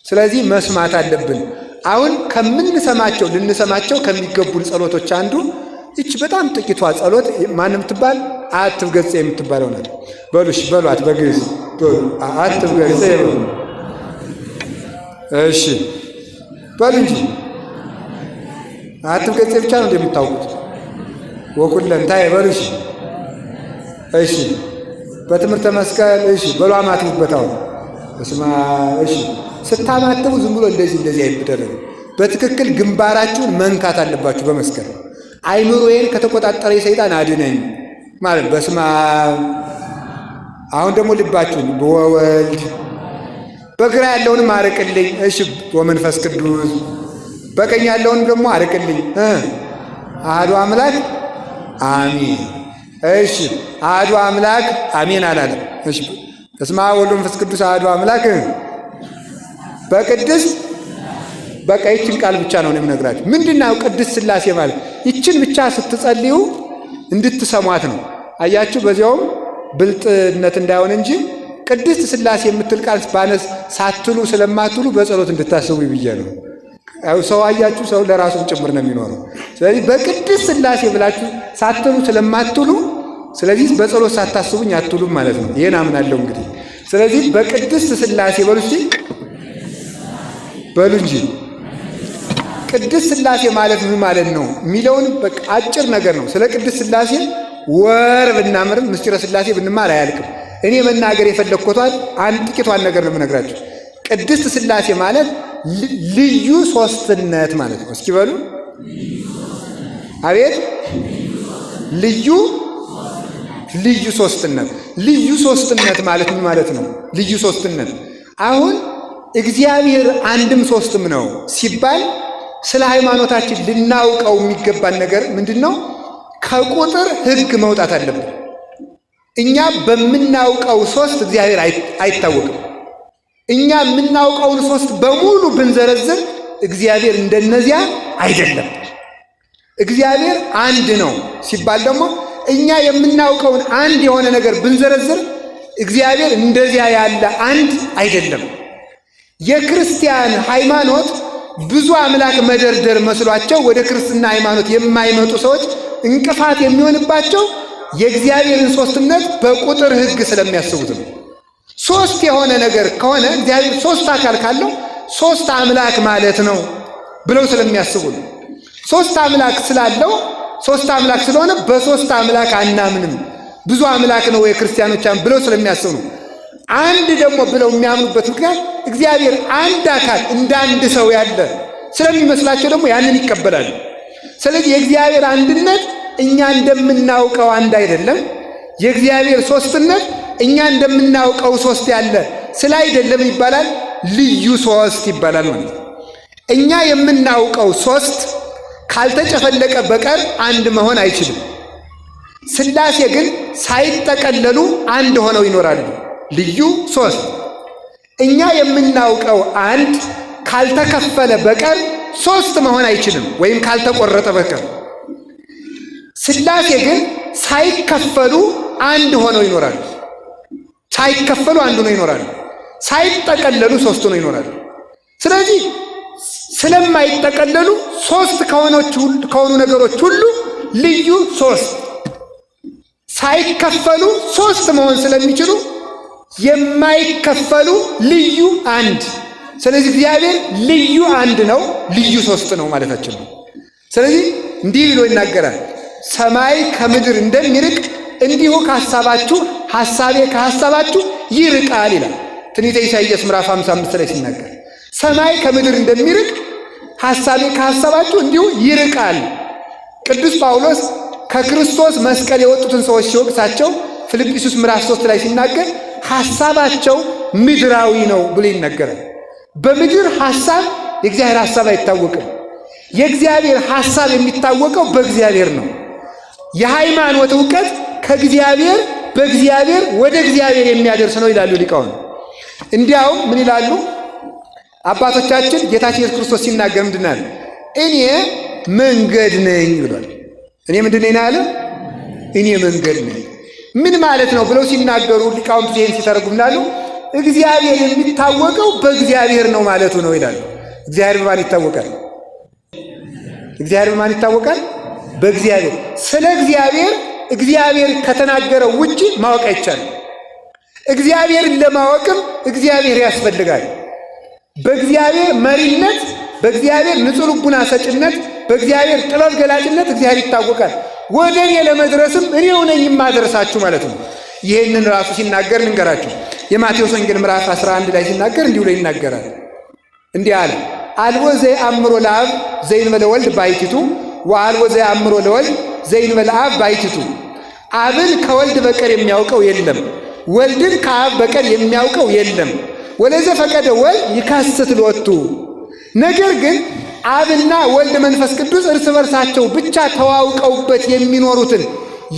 ስለዚህ መስማት አለብን። አሁን ከምንሰማቸው ልንሰማቸው ከሚገቡን ጸሎቶች አንዱ ይች በጣም ጥቂቷ ጸሎት ማንም ትባል አትብ ገጽ የምትባለው ናት። በሉሽ በሏት በግዕዝ አትብ ገጽ በሉ። እሺ በሉ እንጂ አትብ ገጽ ብቻ ነው እንደምታውቁት። ወኩለንታይ በሉሽ። እሺ በትምህርተ መስቀል እሺ በሉ አማትቡበት። አሁን እስማ እሺ ስታማትቡ ዝም ብሎ እንደዚህ አይደረግ። በትክክል ግንባራችሁን መንካት አለባችሁ በመስቀል። አይምሮዬን ከተቆጣጠረ ሰይጣን አድነኝ ማለት በስመ አብ። አሁን ደግሞ ልባችሁን በወልድ በግራ ያለውንም አርቅልኝ። እሺ ወመንፈስ ቅዱስ በቀኝ ያለውን ደግሞ አርቅልኝ። አሐዱ አምላክ አሜን። እሺ አሐዱ አምላክ አሜን አላለም። እሺ በስመ አብ ወወልድ ወመንፈስ ቅዱስ አሐዱ አምላክ በቅድስት በቃ ይችን ቃል ብቻ ነው የምነግራችሁ። ምንድነው ቅድስት ሥላሴ ማለት? ይችን ብቻ ስትጸልዩ እንድትሰሟት ነው። አያችሁ፣ በዚያውም ብልጥነት እንዳይሆን እንጂ ቅድስት ሥላሴ የምትል ቃል ባነስ ሳትሉ ስለማትሉ በጸሎት እንድታስቡ ብዬ ነው። ሰው አያችሁ፣ ሰው ለራሱም ጭምር ነው የሚኖረው። ስለዚህ በቅድስት ሥላሴ ብላችሁ ሳትሉ ስለማትሉ፣ ስለዚህ በጸሎት ሳታስቡኝ አትሉም ማለት ነው። ይሄን አምናለሁ እንግዲህ። ስለዚህ በቅድስት ሥላሴ በሉ እስቲ በሉ እንጂ ቅድስት ሥላሴ ማለት ምን ማለት ነው የሚለውን በቃ አጭር ነገር ነው። ስለ ቅድስት ሥላሴ ወር ብናምርም ምስጢረ ሥላሴ ብንማር አያልቅም። እኔ መናገር የፈለግኩት አንድ ጥቂቷን ነገር ነው የምነግራችሁ። ቅድስት ሥላሴ ማለት ልዩ ሶስትነት ማለት ነው። እስኪ በሉ አቤት። ልዩ ሶስትነት። ልዩ ሶስትነት ማለት ምን ማለት ነው? ልዩ ሶስትነት አሁን እግዚአብሔር አንድም ሶስትም ነው ሲባል ስለ ሃይማኖታችን ልናውቀው የሚገባን ነገር ምንድን ነው? ከቁጥር ሕግ መውጣት አለብን። እኛ በምናውቀው ሶስት እግዚአብሔር አይታወቅም። እኛ የምናውቀውን ሶስት በሙሉ ብንዘረዝር እግዚአብሔር እንደነዚያ አይደለም። እግዚአብሔር አንድ ነው ሲባል ደግሞ እኛ የምናውቀውን አንድ የሆነ ነገር ብንዘረዝር እግዚአብሔር እንደዚያ ያለ አንድ አይደለም። የክርስቲያን ሃይማኖት ብዙ አምላክ መደርደር መስሏቸው ወደ ክርስትና ሃይማኖት የማይመጡ ሰዎች እንቅፋት የሚሆንባቸው የእግዚአብሔርን ሶስትነት በቁጥር ሕግ ስለሚያስቡት ነው። ሶስት የሆነ ነገር ከሆነ እግዚአብሔር ሶስት አካል ካለው ሶስት አምላክ ማለት ነው ብለው ስለሚያስቡ ነው። ሶስት አምላክ ስላለው ሶስት አምላክ ስለሆነ በሶስት አምላክ አናምንም፣ ብዙ አምላክ ነው የክርስቲያኖች ብለው ስለሚያስቡ ነው። አንድ ደግሞ ብለው የሚያምኑበት ምክንያት እግዚአብሔር አንድ አካል እንደ አንድ ሰው ያለ ስለሚመስላቸው ደግሞ ያንን ይቀበላሉ። ስለዚህ የእግዚአብሔር አንድነት እኛ እንደምናውቀው አንድ አይደለም። የእግዚአብሔር ሶስትነት እኛ እንደምናውቀው ሶስት ያለ ስለ አይደለም ይባላል፣ ልዩ ሶስት ይባላል ማለት ነው። እኛ የምናውቀው ሶስት ካልተጨፈለቀ በቀር አንድ መሆን አይችልም። ሥላሴ ግን ሳይጠቀለሉ አንድ ሆነው ይኖራሉ። ልዩ ሶስት። እኛ የምናውቀው አንድ ካልተከፈለ በቀር ሶስት መሆን አይችልም፣ ወይም ካልተቆረጠ በቀር። ሥላሴ ግን ሳይከፈሉ አንድ ሆነው ይኖራሉ። ሳይከፈሉ አንድ ሆነው ይኖራሉ። ሳይጠቀለሉ ሶስት ሆነው ይኖራሉ። ስለዚህ ስለማይጠቀለሉ ሶስት ከሆኑ ነገሮች ሁሉ ልዩ ሶስት፣ ሳይከፈሉ ሶስት መሆን ስለሚችሉ የማይከፈሉ ልዩ አንድ ስለዚህ እግዚአብሔር ልዩ አንድ ነው፣ ልዩ ሶስት ነው ማለታችን ነው። ስለዚህ እንዲህ ብሎ ይናገራል፣ ሰማይ ከምድር እንደሚርቅ እንዲሁ ከሐሳባችሁ ሐሳቤ ከሐሳባችሁ ይርቃል ይላል ትንቢተ ኢሳይያስ ምዕራፍ 55 ላይ ሲናገር፣ ሰማይ ከምድር እንደሚርቅ ሐሳቤ ከሐሳባችሁ እንዲሁ ይርቃል። ቅዱስ ጳውሎስ ከክርስቶስ መስቀል የወጡትን ሰዎች ሲወቅሳቸው ፊልጵስዩስ ምዕራፍ 3 ላይ ሲናገር ሐሳባቸው ምድራዊ ነው ብሎ ይናገራል። በምድር ሐሳብ የእግዚአብሔር ሐሳብ አይታወቅም። የእግዚአብሔር ሐሳብ የሚታወቀው በእግዚአብሔር ነው። የሃይማኖት ዕውቀት ከእግዚአብሔር በእግዚአብሔር ወደ እግዚአብሔር የሚያደርስ ነው ይላሉ ሊቃውንት። እንዲያውም ምን ይላሉ አባቶቻችን? ጌታችን ኢየሱስ ክርስቶስ ሲናገር ምንድን ነው ያለ? እኔ መንገድ ነኝ ብሏል። እኔ ምንድን ነኝ ያለ? እኔ መንገድ ነኝ። ምን ማለት ነው ብለው ሲናገሩ ሊቃውንት ይህን ሲተረጉም ይላሉ እግዚአብሔር የሚታወቀው በእግዚአብሔር ነው ማለቱ ነው ይላሉ። እግዚአብሔር በማን ይታወቃል? እግዚአብሔር በማን ይታወቃል? በእግዚአብሔር። ስለ እግዚአብሔር ከተናገረው ውጪ ማወቅ አይቻልም። እግዚአብሔርን ለማወቅም እግዚአብሔር ያስፈልጋል። በእግዚአብሔር መሪነት፣ በእግዚአብሔር ንጹሕ ልቡና ሰጭነት፣ በእግዚአብሔር ጥበብ ገላጭነት እግዚአብሔር ይታወቃል። ወደ እኔ ለመድረስም እኔው ነኝ የማደርሳችሁ ማለት ነው። ይህንን ራሱ ሲናገር ልንገራችሁ። የማቴዎስ ወንጌል ምዕራፍ 11 ላይ ሲናገር እንዲሁ ላይ ይናገራል። እንዲህ አለ፣ አልቦ ዘየአምሮ ለአብ ዘእንበለ ወልድ ባሕቲቱ ወአልቦ ዘየአምሮ ለወልድ ዘእንበለ አብ ባሕቲቱ። አብን ከወልድ በቀር የሚያውቀው የለም፣ ወልድን ከአብ በቀር የሚያውቀው የለም። ወለዘፈቀደ ወልድ ይካስት ሎቱ። ነገር ግን አብና ወልድ መንፈስ ቅዱስ እርስ በርሳቸው ብቻ ተዋውቀውበት የሚኖሩትን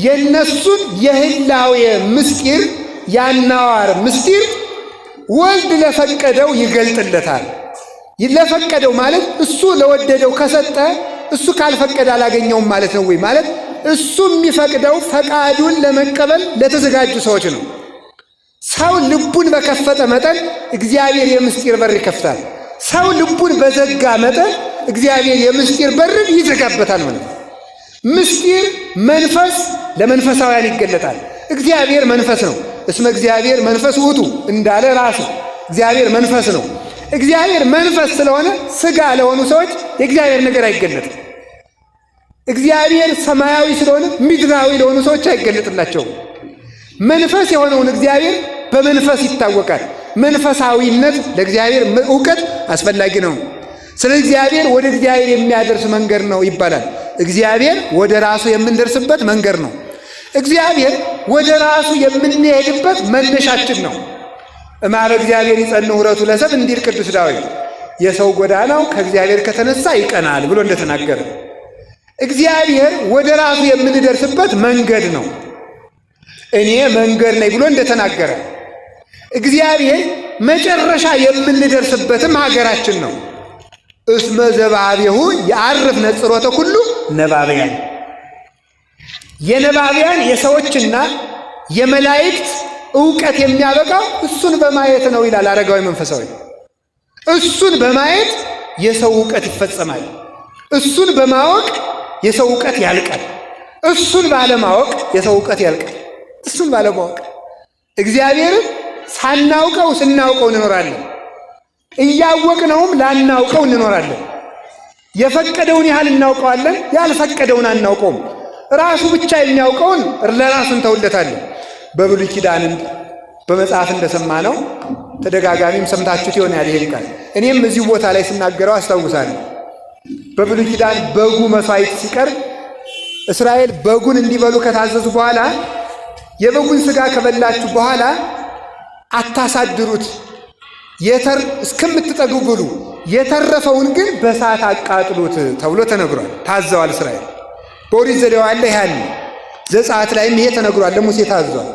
የነሱን የህላዌ ምስጢር ያናዋር ምስጢር ወልድ ለፈቀደው ይገልጥለታል። ለፈቀደው ማለት እሱ ለወደደው ከሰጠ እሱ ካልፈቀደ አላገኘውም ማለት ነው ወይ? ማለት እሱ የሚፈቅደው ፈቃዱን ለመቀበል ለተዘጋጁ ሰዎች ነው። ሰው ልቡን በከፈተ መጠን እግዚአብሔር የምስጢር በር ይከፍታል። ሰው ልቡን በዘጋ መጠን እግዚአብሔር የምስጢር በርን ይዘጋበታል ማለት ነው። ምስጢር መንፈስ ለመንፈሳውያን ይገለጣል። እግዚአብሔር መንፈስ ነው። እስመ እግዚአብሔር መንፈስ ውእቱ እንዳለ ራሱ እግዚአብሔር መንፈስ ነው። እግዚአብሔር መንፈስ ስለሆነ ሥጋ ለሆኑ ሰዎች የእግዚአብሔር ነገር አይገለጥም። እግዚአብሔር ሰማያዊ ስለሆነ ምድራዊ ለሆኑ ሰዎች አይገለጥላቸውም። መንፈስ የሆነውን እግዚአብሔር በመንፈስ ይታወቃል። መንፈሳዊነት ለእግዚአብሔር ዕውቀት አስፈላጊ ነው። ስለዚህ እግዚአብሔር ወደ እግዚአብሔር የሚያደርስ መንገድ ነው ይባላል። እግዚአብሔር ወደ ራሱ የምንደርስበት መንገድ ነው። እግዚአብሔር ወደ ራሱ የምንሄድበት መነሻችን ነው። እምኀበ እግዚአብሔር ይጸንዕ ኅብረቱ ለሰብእ እንዲል ቅዱስ ዳዊት የሰው ጎዳናው ከእግዚአብሔር ከተነሳ ይቀናል ብሎ እንደተናገረ እግዚአብሔር ወደ ራሱ የምንደርስበት መንገድ ነው። እኔ መንገድ ነኝ ብሎ እንደተናገረ እግዚአብሔር መጨረሻ የምንደርስበትም ሀገራችን ነው። እስመ ዘባቤሁ የዐርፍ ነጽሮተ ኩሉ ነባብያን። የነባብያን የሰዎችና የመላእክት ዕውቀት የሚያበቃው እሱን በማየት ነው ይላል አረጋዊ መንፈሳዊ። እሱን በማየት የሰው ዕውቀት ይፈጸማል። እሱን በማወቅ የሰው ዕውቀት ያልቃል። እሱን ባለማወቅ የሰው ዕውቀት ያልቃል። እሱን ባለማወቅ እግዚአብሔርን ሳናውቀው ስናውቀው እንኖራለን። እያወቅነውም ላናውቀው እንኖራለን። የፈቀደውን ያህል እናውቀዋለን፣ ያልፈቀደውን አናውቀውም። ራሱ ብቻ የሚያውቀውን ለራሱ እንተውለታለን። በብሉይ ኪዳን በመጽሐፍ እንደሰማነው ተደጋጋሚም ሰምታችሁት ይሆናል ይሄን ቃል። እኔም እዚሁ ቦታ ላይ ስናገረው አስታውሳለሁ። በብሉይ ኪዳን በጉ መሥዋዕት ሲቀርብ እስራኤል በጉን እንዲበሉ ከታዘዙ በኋላ የበጉን ሥጋ ከበላችሁ በኋላ አታሳድሩት፣ እስከምትጠግቡ ብሉ፣ የተረፈውን ግን በእሳት አቃጥሉት ተብሎ ተነግሯል። ታዘዋል እስራኤል። በኦሪት ዘሌዋውያን ላይ ያለ ዘጸአት ላይም ይሄ ተነግሯል። ለሙሴ ታዟል።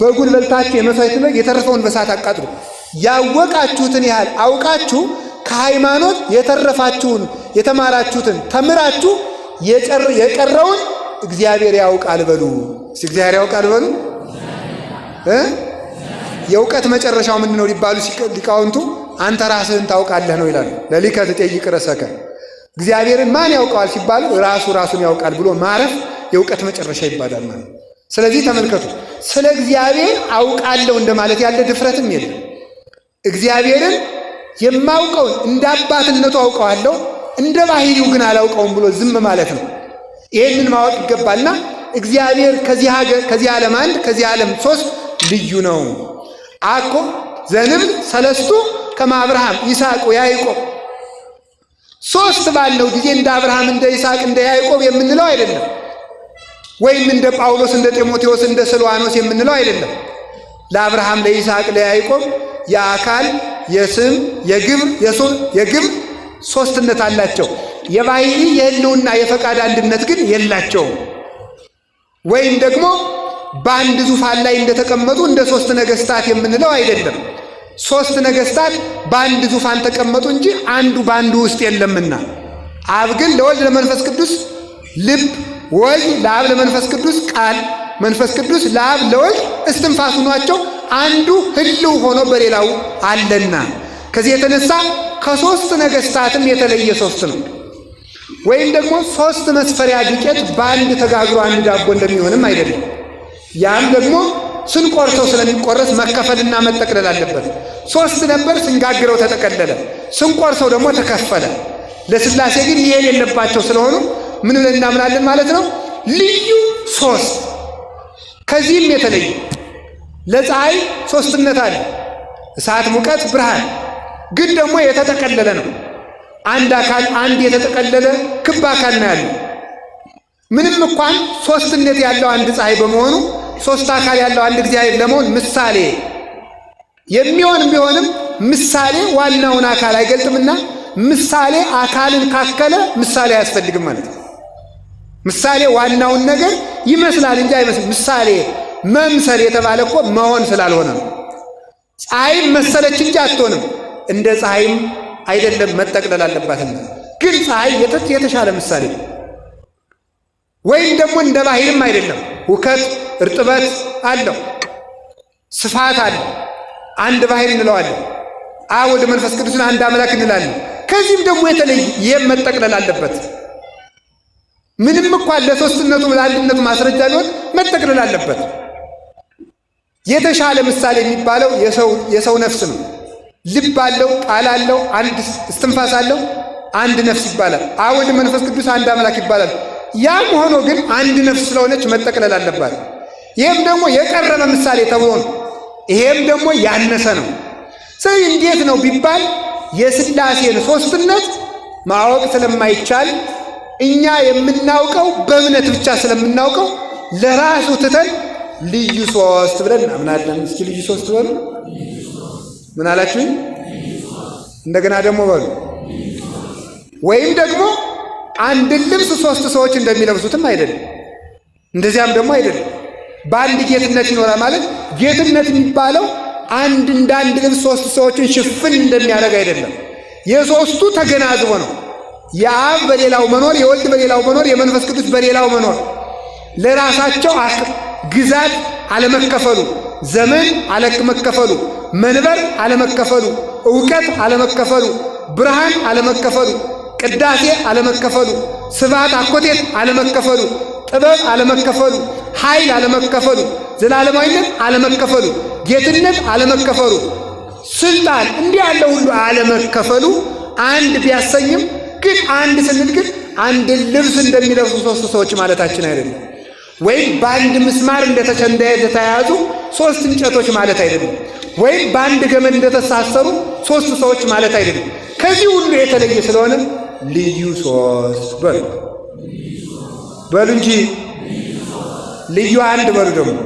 በጉን በልታችሁ የመሥዋዕት በግ የተረፈውን በእሳት አቃጥሉ። ያወቃችሁትን ያህል አውቃችሁ ከሃይማኖት የተረፋችሁን የተማራችሁትን ተምራችሁ የቀረውን እግዚአብሔር ያውቃል በሉ። እግዚአብሔር ያውቃል በሉ። የእውቀት መጨረሻው ምንድን ነው ሊባሉ ሊቃውንቱ አንተ ራስህን ታውቃለህ ነው ይላሉ። ለሊከ ትጠይቅ ርእሰከ። እግዚአብሔርን ማን ያውቀዋል ሲባሉ ራሱን ያውቃል ብሎ ማረፍ የእውቀት መጨረሻ ይባላል ማለት። ስለዚህ ተመልከቱ፣ ስለ እግዚአብሔር አውቃለሁ እንደማለት ያለ ድፍረትም የለም። እግዚአብሔርን የማውቀውን እንደ አባትነቱ አውቀዋለሁ፣ እንደ ባህሪው ግን አላውቀውም ብሎ ዝም ማለት ነው። ይህንን ማወቅ ይገባልና እግዚአብሔር ከዚህ ዓለም አንድ ከዚህ ዓለም ሶስት ልዩ ነው። አኮ ዘንብል ሰለስቱ ከመ አብርሃም ይስሐቅ ወያዕቆብ ሶስት ባለው ጊዜ እንደ አብርሃም እንደ ይስሐቅ እንደ ያዕቆብ የምንለው አይደለም። ወይም እንደ ጳውሎስ እንደ ጢሞቴዎስ እንደ ስልዋኖስ የምንለው አይደለም። ለአብርሃም ለይስሐቅ ለያዕቆብ የአካል የስም የግብር ሶስትነት አላቸው። የባህሪ የህልውና የፈቃድ አንድነት ግን የላቸውም። ወይም ደግሞ በአንድ ዙፋን ላይ እንደተቀመጡ እንደ ሶስት ነገስታት የምንለው አይደለም። ሶስት ነገስታት በአንድ ዙፋን ተቀመጡ እንጂ አንዱ በአንዱ ውስጥ የለምና አብ ግን ለወልድ ለመንፈስ ቅዱስ ልብ፣ ወልድ ለአብ ለመንፈስ ቅዱስ ቃል፣ መንፈስ ቅዱስ ለአብ ለወልድ እስትንፋስ ሆኗቸው አንዱ ህልው ሆኖ በሌላው አለና ከዚህ የተነሳ ከሶስት ነገስታትም የተለየ ሶስት ነው። ወይም ደግሞ ሶስት መስፈሪያ ዱቄት በአንድ ተጋግሮ አንድ ዳቦ እንደሚሆንም አይደለም። ያም ደግሞ ስንቆርሰው ስለሚቆረስ መከፈልና መጠቅለል አለበት። ሶስት ነበር፣ ስንጋግረው ተጠቀለለ፣ ስንቆርሰው ደግሞ ተከፈለ። ለሥላሴ ግን ይሄ የሌለባቸው ስለሆኑ ምን ብለን እናምናለን ማለት ነው? ልዩ ሶስት። ከዚህም የተለየ ለፀሐይ ሶስትነት አለ፣ እሳት፣ ሙቀት፣ ብርሃን። ግን ደግሞ የተጠቀለለ ነው። አንድ አካል አንድ የተጠቀለለ ክብ አካል ነው ያለው። ምንም እንኳን ሶስትነት ያለው አንድ ፀሐይ በመሆኑ ሶስት አካል ያለው አንድ እግዚአብሔር ለመሆን ምሳሌ የሚሆን ቢሆንም ምሳሌ ዋናውን አካል አይገልጥምና ምሳሌ አካልን ካከለ ምሳሌ አያስፈልግም ማለት ነው። ምሳሌ ዋናውን ነገር ይመስላል እንጂ አይመስልም። ምሳሌ መምሰል የተባለ እኮ መሆን ስላልሆነ ነው። ፀሐይም መሰለች እንጂ አትሆንም። እንደ ፀሐይም አይደለም፣ መጠቅለል አለባትና። ግን ፀሐይ የተሻለ ምሳሌ ወይም ደግሞ እንደ ባህርም አይደለም። ውከት እርጥበት አለው፣ ስፋት አለው። አንድ ባህር እንለዋለን። አብ ወልድ መንፈስ ቅዱስን አንድ አምላክ እንላለን። ከዚህም ደግሞ የተለየ ይህም መጠቅለል አለበት። ምንም እንኳን ለሶስትነቱ ለአንድነቱ ማስረጃ ቢሆን መጠቅለል አለበት። የተሻለ ምሳሌ የሚባለው የሰው ነፍስ ነው። ልብ አለው፣ ቃል አለው፣ አንድ እስትንፋስ አለው፣ አንድ ነፍስ ይባላል። አብ ወልድ መንፈስ ቅዱስ አንድ አምላክ ይባላል። ያም ሆኖ ግን አንድ ነፍስ ስለሆነች መጠቅለል አለባት። ይህም ደግሞ የቀረበ ምሳሌ ተብሎ ነው። ይሄም ደግሞ ያነሰ ነው። ስለዚህ እንዴት ነው ቢባል የሥላሴን ሶስትነት ማወቅ ስለማይቻል እኛ የምናውቀው በእምነት ብቻ ስለምናውቀው ለራሱ ትተን ልዩ ሶስት ብለን እናምናለን። እስኪ ልዩ ሶስት በሉ። ምን አላችሁ? እንደገና ደግሞ በሉ። ወይም ደግሞ አንድን ልብስ ሶስት ሰዎች እንደሚለብሱትም አይደለም፣ እንደዚያም ደግሞ አይደለም። በአንድ ጌትነት ይኖራል ማለት ጌትነት የሚባለው አንድ እንደ አንድ ልብስ ሶስት ሰዎችን ሽፍን እንደሚያደርግ አይደለም። የሶስቱ ተገናዝቦ ነው። የአብ በሌላው መኖር፣ የወልድ በሌላው መኖር፣ የመንፈስ ቅዱስ በሌላው መኖር፣ ለራሳቸው ግዛት አለመከፈሉ፣ ዘመን አለመከፈሉ፣ መንበር አለመከፈሉ፣ ዕውቀት አለመከፈሉ፣ ብርሃን አለመከፈሉ፣ ቅዳሴ አለመከፈሉ፣ ስብሐት አኮቴት አለመከፈሉ፣ ጥበብ አለመከፈሉ፣ ኃይል አለመከፈሉ፣ ዘላለማዊነት አለመከፈሉ፣ ጌትነት አለመከፈሉ፣ ስልጣን እንዲህ ያለ ሁሉ አለመከፈሉ አንድ ቢያሰኝም ግን አንድ ስንል ግን አንድ ልብስ እንደሚለብሱ ሶስት ሰዎች ማለታችን አይደለም። ወይም በአንድ ምስማር እንደተያያዙ ሶስት እንጨቶች ማለት አይደለም። ወይም በአንድ ገመድ እንደተሳሰሩ ሶስት ሰዎች ማለት አይደለም። ከዚህ ሁሉ የተለየ ስለሆነ ልዩ ሶስት በሉ በሉ እንጂ ልዩ አንድ በሉ። ደግሞ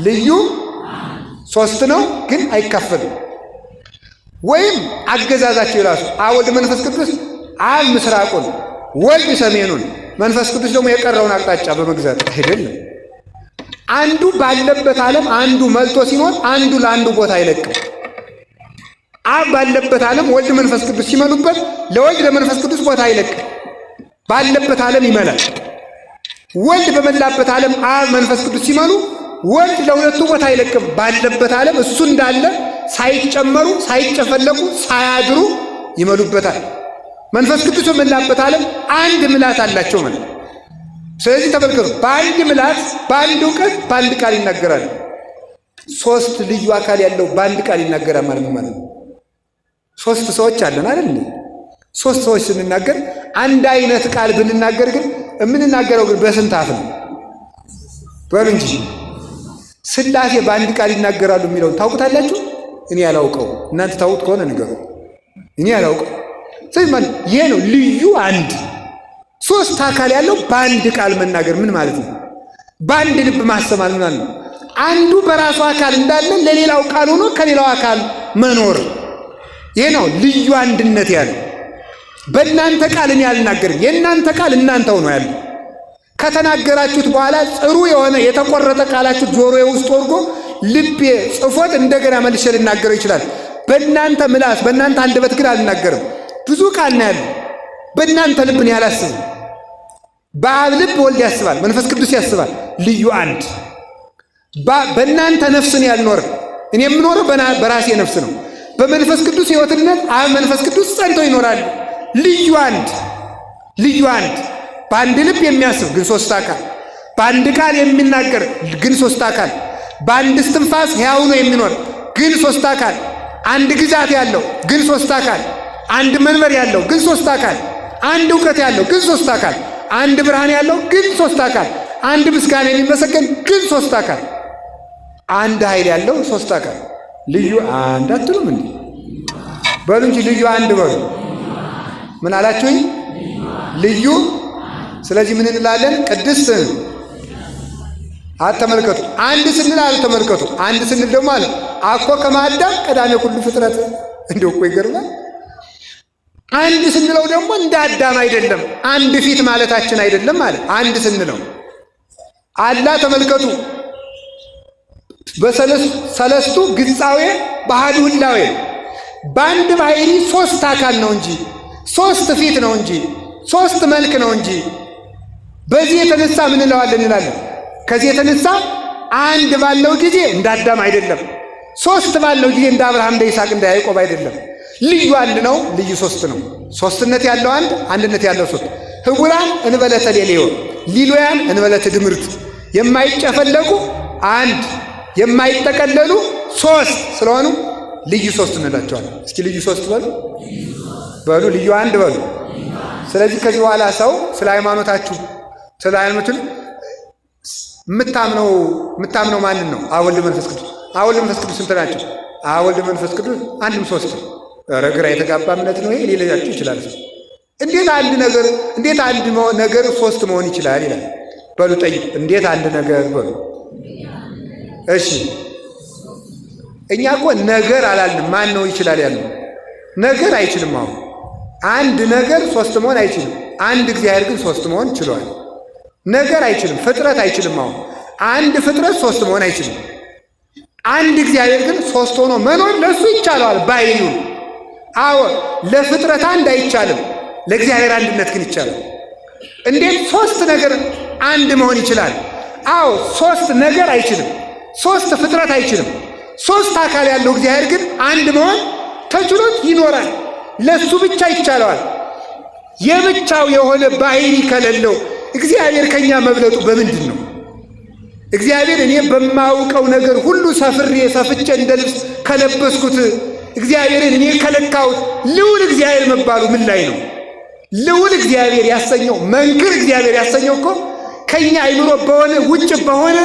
ልዩ ሶስት ነው ግን አይካፈልም። ወይም አገዛዛቸው የራሱ አብ ወልድ መንፈስ ቅዱስ አብ ምስራቁን፣ ወልድ ሰሜኑን፣ መንፈስ ቅዱስ ደግሞ የቀረውን አቅጣጫ በመግዛት አይደለም። አንዱ ባለበት ዓለም አንዱ መልቶ ሲኖር አንዱ ለአንዱ ቦታ አይለቅም። አብ ባለበት ዓለም ወልድ መንፈስ ቅዱስ ሲመሉበት ለወልድ ለመንፈስ ቅዱስ ቦታ አይለቅም። ባለበት ዓለም ይመላል። ወልድ በመላበት ዓለም አብ መንፈስ ቅዱስ ሲመሉ ወልድ ለሁለቱ ቦታ አይለቅም። ባለበት ዓለም እሱ እንዳለ ሳይጨመሩ ሳይጨፈለቁ ሳያድሩ ይመሉበታል። መንፈስ ቅዱስ በመላበት ዓለም አንድ ምላት አላቸው ማለት። ስለዚህ ተመልከቱ፣ በአንድ ምላት፣ በአንድ እውቀት፣ በአንድ ቃል ይናገራል። ሶስት ልዩ አካል ያለው በአንድ ቃል ይናገራል ማለት ነው። ሶስት ሰዎች አለን አይደል? ሶስት ሰዎች ስንናገር አንድ አይነት ቃል ብንናገር ግን የምንናገረው ግን በስንት አፍ ነው? በሉ እንጂ ሥላሴ በአንድ ቃል ይናገራሉ የሚለውን ታውቁታላችሁ? እኔ ያላውቀው፣ እናንተ ታውቁት ከሆነ ንገሩ። እኔ ያላውቀው። ስለዚህ ይሄ ነው ልዩ አንድ። ሶስት አካል ያለው በአንድ ቃል መናገር ምን ማለት ነው? በአንድ ልብ ማሰማል ምን ማለት ነው? አንዱ በራሱ አካል እንዳለ ለሌላው ቃል ሆኖ ከሌላው አካል መኖር። ይሄ ነው ልዩ አንድነት ያለው። በእናንተ ቃል እኔ አልናገርም፣ የእናንተ ቃል እናንተው ነው ያለው። ከተናገራችሁት በኋላ ጽሩ የሆነ የተቆረጠ ቃላችሁ ጆሮዬ ውስጥ ወርጎ ልቤ ጽፎት እንደገና መልሼ ልናገረው ይችላል። በእናንተ ምላስ በእናንተ አንደበት ግን አልናገርም። ብዙ ቃል ነው ያለው። በእናንተ ልብ እኔ አላስብም። በአብ ልብ ወልድ ያስባል፣ መንፈስ ቅዱስ ያስባል። ልዩ አንድ። በእናንተ ነፍስ እኔ አልኖርም። እኔ የምኖረው በራሴ ነፍስ ነው። በመንፈስ ቅዱስ ሕይወትነት አብ መንፈስ ቅዱስ ጸንቶ ይኖራሉ። ልዩ አንድ። ልዩ አንድ። በአንድ ልብ የሚያስብ ግን ሶስት አካል፣ በአንድ ቃል የሚናገር ግን ሶስት አካል፣ በአንድ እስትንፋስ ሕያው ነው የሚኖር ግን ሶስት አካል፣ አንድ ግዛት ያለው ግን ሶስት አካል፣ አንድ መንበር ያለው ግን ሶስት አካል፣ አንድ እውቀት ያለው ግን ሶስት አካል፣ አንድ ብርሃን ያለው ግን ሶስት አካል፣ አንድ ምስጋና የሚመሰገን ግን ሶስት አካል፣ አንድ ኃይል ያለው ሶስት አካል። ልዩ አንድ አትሉም እንዴ? በሉ እንጂ ልዩ አንድ በሉ። ምን አላችሁኝ? ልዩ። ስለዚህ ምን እንላለን? ቅድስት አትመልከቱ። አንድ ስንል አልተመልከቱ። አንድ ስንል ደግሞ አለ አኮ ከማዳም ቀዳሜ ሁሉ ፍጥረት። እንደው እኮ ይገርማል። አንድ ስንለው ደግሞ እንደ አዳም አይደለም፣ አንድ ፊት ማለታችን አይደለም ማለት አንድ ስንለው አላ ተመልከቱ በሰለስቱ ግጻዌ ባህዱ ህላዌ በአንድ ባህሪ ሶስት አካል ነው እንጂ ሶስት ፊት ነው እንጂ ሶስት መልክ ነው እንጂ። በዚህ የተነሳ ምን እንላለን? ከዚህ የተነሳ አንድ ባለው ጊዜ እንደ አዳም አይደለም፣ ሶስት ባለው ጊዜ እንደ አብርሃም፣ እንደ ይስሐቅ፣ እንደ ያዕቆብ አይደለም። ልዩ አንድ ነው፣ ልዩ ሶስት ነው። ሶስትነት ያለው አንድ፣ አንድነት ያለው ሶስት። ህቡራን እንበለተ ሌሌዮ ሊሎያን እንበለተ ድምርት የማይጨፈለቁ አንድ የማይጠቀለሉ ሶስት ስለሆኑ ልዩ ሶስት እንላቸዋለን። እስኪ ልዩ ሶስት በሉ በሉ፣ ልዩ አንድ በሉ። ስለዚህ ከዚህ በኋላ ሰው ስለ ሃይማኖታችሁ ስለ ሃይማኖትን የምታምነው ማንን ነው? አብ ወልድ መንፈስ ቅዱስ። አብ ወልድ መንፈስ ቅዱስ ስንት ናቸው? አብ ወልድ መንፈስ ቅዱስ አንድም ሶስት። ኧረ ግራ የተጋባ እምነት ነው ይሄ ሊላችሁ ይችላል። እንዴት አንድ ነገር ሶስት መሆን ይችላል ይላል። በሉ ጠይቁ። እንዴት አንድ ነገር በሉ። እሺ እኛ እኮ ነገር አላልንም። ማን ነው ይችላል ያለው? ነገር አይችልም። አሁን አንድ ነገር ሶስት መሆን አይችልም። አንድ እግዚአብሔር ግን ሶስት መሆን ችሏል። ነገር አይችልም። ፍጥረት አይችልም። አሁን አንድ ፍጥረት ሶስት መሆን አይችልም። አንድ እግዚአብሔር ግን ሶስት ሆኖ መኖር ለሱ ይቻለዋል ባይኑ። አዎ ለፍጥረት አንድ አይቻልም፣ ለእግዚአብሔር አንድነት ግን ይቻላል። እንዴት ሶስት ነገር አንድ መሆን ይችላል? አዎ ሶስት ነገር አይችልም፣ ሶስት ፍጥረት አይችልም። ሶስት አካል ያለው እግዚአብሔር ግን አንድ መሆን ተችሎት ይኖራል። ለሱ ብቻ ይቻለዋል። የብቻው የሆነ ባህሪ ከሌለው እግዚአብሔር ከኛ መብለጡ በምንድን ነው? እግዚአብሔር እኔ በማውቀው ነገር ሁሉ ሰፍቼ እንደ ልብስ ከለበስኩት እግዚአብሔርን እኔ ከለካሁት ልዑል እግዚአብሔር መባሉ ምን ላይ ነው? ልዑል እግዚአብሔር ያሰኘው መንክር እግዚአብሔር ያሰኘው እኮ ከኛ አይምሮ በሆነ ውጭ በሆነ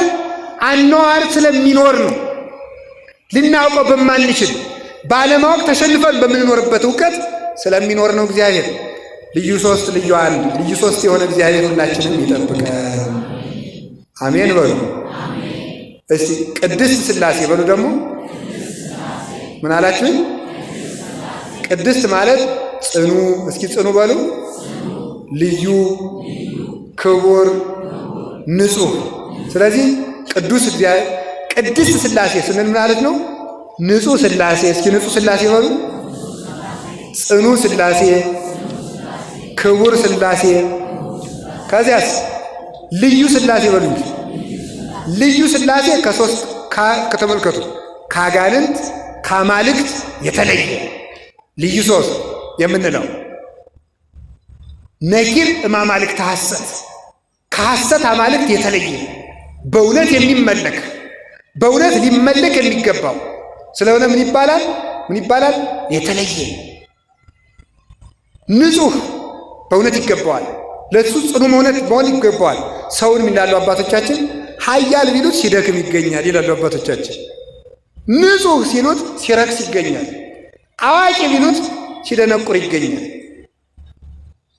አኗዋር ስለሚኖር ነው። ልናውቀው በማንችል ባለማወቅ ተሸንፈን በምንኖርበት እውቀት ስለሚኖር ነው እግዚአብሔር። ልዩ ሶስት ልዩ አንድ ልዩ ሶስት የሆነ እግዚአብሔር ሁላችንም ይጠብቀን። አሜን በሉ። እስቲ ቅድስት ሥላሴ በሉ። ደግሞ ምን አላችሁኝ? ቅድስት ማለት ጽኑ። እስኪ ጽኑ በሉ። ልዩ፣ ክቡር፣ ንጹሕ። ስለዚህ ቅዱስ እግዚአብሔር ቅድስት ሥላሴ ስንል ማለት ነው ንጹሕ ሥላሴ። እስኪ ንጹሕ ሥላሴ በሉ። ጽኑ ሥላሴ፣ ክቡር ሥላሴ፣ ከዚያስ ልዩ ሥላሴ በሉ እንጂ። ልዩ ሥላሴ ከሶስት ከተመልከቱ ከአጋንንት ከአማልክት የተለየ ልዩ ሶስት የምንለው ነኪር እማማልክት ሐሰት ከሐሰት አማልክት የተለየ በእውነት የሚመለክ በእውነት ሊመለክ የሚገባው ስለሆነ ምን ይባላል? ምን ይባላል? የተለየ ንጹሕ በእውነት ይገባዋል። ለሱ ጽኑ መሆን ይገባዋል። ሰውን ይላሉ አባቶቻችን ኃያል ቢሉት ሲደክም ይገኛል ይላሉ አባቶቻችን። ንጹሕ ሲሉት ሲረክስ ይገኛል። አዋቂ ቢሉት ሲደነቁር ይገኛል።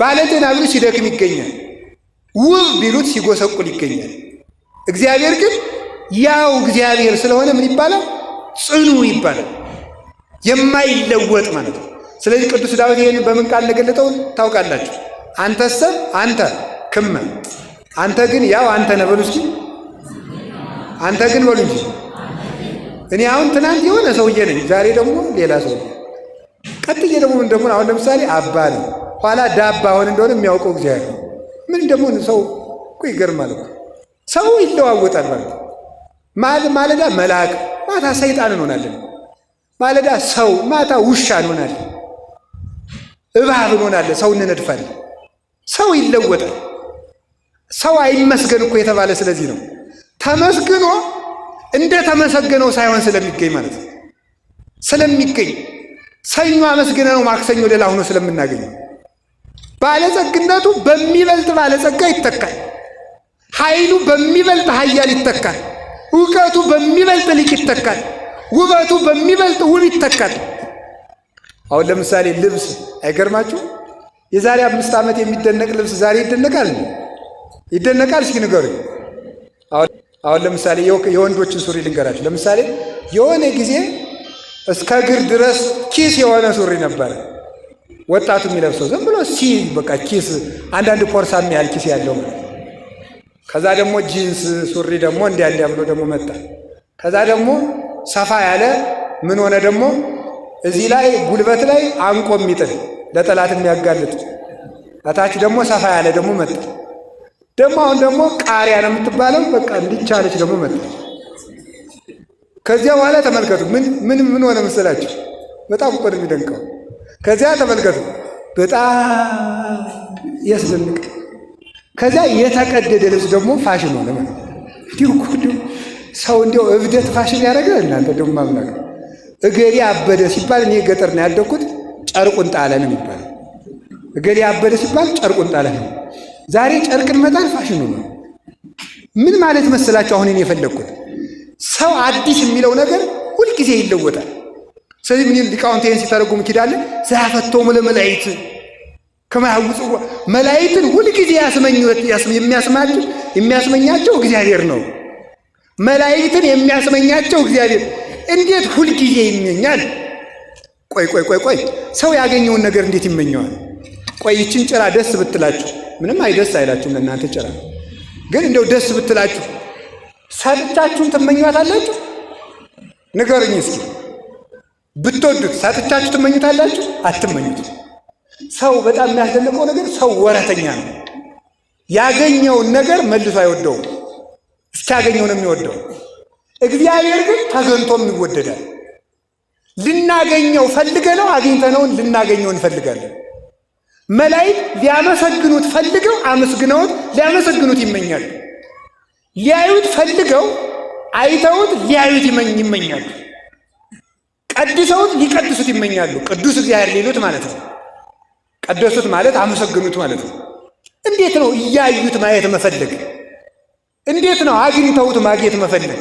ባለጤና ቢሉት ሲደክም ይገኛል። ውብ ቢሉት ሲጎሰቁል ይገኛል። እግዚአብሔር ግን ያው እግዚአብሔር ስለሆነ ምን ይባላል? ጽኑ ይባላል። የማይለወጥ ማለት ነው። ስለዚህ ቅዱስ ዳዊት ይህን በምን ቃል እንደገለጠው ታውቃላችሁ? አንተሰ አንተ ክመ፣ አንተ ግን ያው አንተ ነህ በሉ እስኪ። አንተ ግን በሉ እንጂ። እኔ አሁን ትናንት የሆነ ሰውዬ ነኝ፣ ዛሬ ደግሞ ሌላ ሰው ነኝ። ቀጥዬ ደግሞ ምን ደግሞ አሁን ለምሳሌ አባ ነው፣ ኋላ ዳባ ሆን እንደሆነ የሚያውቀው እግዚአብሔር ነው። ምን ደግሞ ሰው እኮ ይገርማል እኮ ሰው ይለዋወጣል ማለት ነው። ማለዳ መልአክ ማታ ሰይጣን እንሆናለን። ማለዳ ሰው ማታ ውሻ እንሆናለን። እባብ እንሆናለን። ሰው እንነድፋለን። ሰው ይለወጣል። ሰው አይመስገን እኮ የተባለ ስለዚህ ነው። ተመስግኖ እንደ ተመሰገነው ሳይሆን ስለሚገኝ ማለት ነው። ስለሚገኝ ሰኞ አመስግነ ነው ማክሰኞ ሌላ ሆኖ ስለምናገኘው ባለጸግነቱ በሚበልጥ ባለጸጋ ይተካል። ኃይሉ በሚበልጥ ኃያል ይተካል። እውቀቱ በሚበልጥ ሊቅ ይተካል። ውበቱ በሚበልጥ ውብ ይተካል። አሁን ለምሳሌ ልብስ አይገርማችሁ? የዛሬ 5 ዓመት የሚደነቅ ልብስ ዛሬ ይደነቃል? ይደነቃል? እስኪ ንገሩኝ። አሁን ለምሳሌ የወንዶችን ሱሪ ልንገራችሁ። ለምሳሌ የሆነ ጊዜ እስከ እግር ድረስ ኪስ የሆነ ሱሪ ነበረ ወጣቱ የሚለብሰው፣ ዝም ብሎ በቃ ኪስ፣ አንዳንድ ፖርሳ ያህል ኪስ ያለው። ከዛ ደግሞ ጂንስ ሱሪ ደግሞ እንዲያ ብሎ ደግሞ መጣ። ከዛ ደግሞ ሰፋ ያለ ምን ሆነ ደግሞ እዚህ ላይ ጉልበት ላይ አንቆ የሚጥል ለጠላት የሚያጋልጥ፣ አታች ደግሞ ሰፋ ያለ ደግሞ መጣ። ደግሞ አሁን ደግሞ ቃሪያ ነው የምትባለው፣ በቃ እንዲቻለች ደግሞ መጣ። ከዚያ በኋላ ተመልከቱ ምን ሆነ መሰላችሁ? በጣም እኮ ነው የሚደንቀው። ከዚያ ተመልከቱ በጣም ያስደንቅ። ከዚያ የተቀደደ ልብስ ደግሞ ፋሽን ሆነ ማለት እንዲሁ ሰው እንዲያው እብደት ፋሽን ያደርጋል። እናንተ ደግሞ ማምናቅ እገሌ አበደ ሲባል እኔ ገጠር ነው ያደግኩት፣ ጨርቁን ጣለ ነው የሚባለው። እገሌ አበደ ሲባል ጨርቁን ጣለ ነው። ዛሬ ጨርቅን መጣል ፋሽኑ ነው። ምን ማለት መስላችሁ? አሁን እኔ የፈለግኩት ሰው አዲስ የሚለው ነገር ሁልጊዜ ይለወጣል። ስለዚህ ምን ሊቃውንት ይህን ሲተረጉም ኪዳለ ዘያፈቶሙ ለመላእክት ከመ ያውጽዋ፣ መላእክትን ሁልጊዜ የሚያስመኛቸው እግዚአብሔር ነው። መላእክትን የሚያስመኛቸው እግዚአብሔር እንዴት ሁልጊዜ ይመኛል? ቆይ ሰው ያገኘውን ነገር እንዴት ይመኘዋል? ቆይ ይችን ጭራ ደስ ብትላችሁ ምንም አይደስ አይላችሁም ለእናንተ ጭራ፣ ግን እንደው ደስ ብትላችሁ ሳጥቻችሁን ትመኟታላችሁ? ንገሩኝ እስኪ። ብትወዱት ሳጥቻችሁ ትመኙታላችሁ? አትመኙት። ሰው በጣም የሚያስደንቀው ነገር ሰው ወረተኛ ነው። ያገኘውን ነገር መልሶ አይወደውም። እስኪያገኘው ነው የሚወደው። እግዚአብሔር ግን ተገንቶም ይወደዳል። ልናገኘው ፈልገነው አግኝተነውን ልናገኘው እንፈልጋለን። መላእክት ሊያመሰግኑት ፈልገው አመስግነውት ሊያመሰግኑት ይመኛሉ። ሊያዩት ፈልገው አይተውት ሊያዩት ይመኛሉ። ቀድሰውት ሊቀድሱት ይመኛሉ። ቅዱስ እግዚአብሔር ሊሉት ማለት ነው። ቀደሱት ማለት አመሰግኑት ማለት ነው። እንዴት ነው እያዩት ማየት መፈለግ? እንዴት ነው አግኝተውት ማግኘት መፈለግ?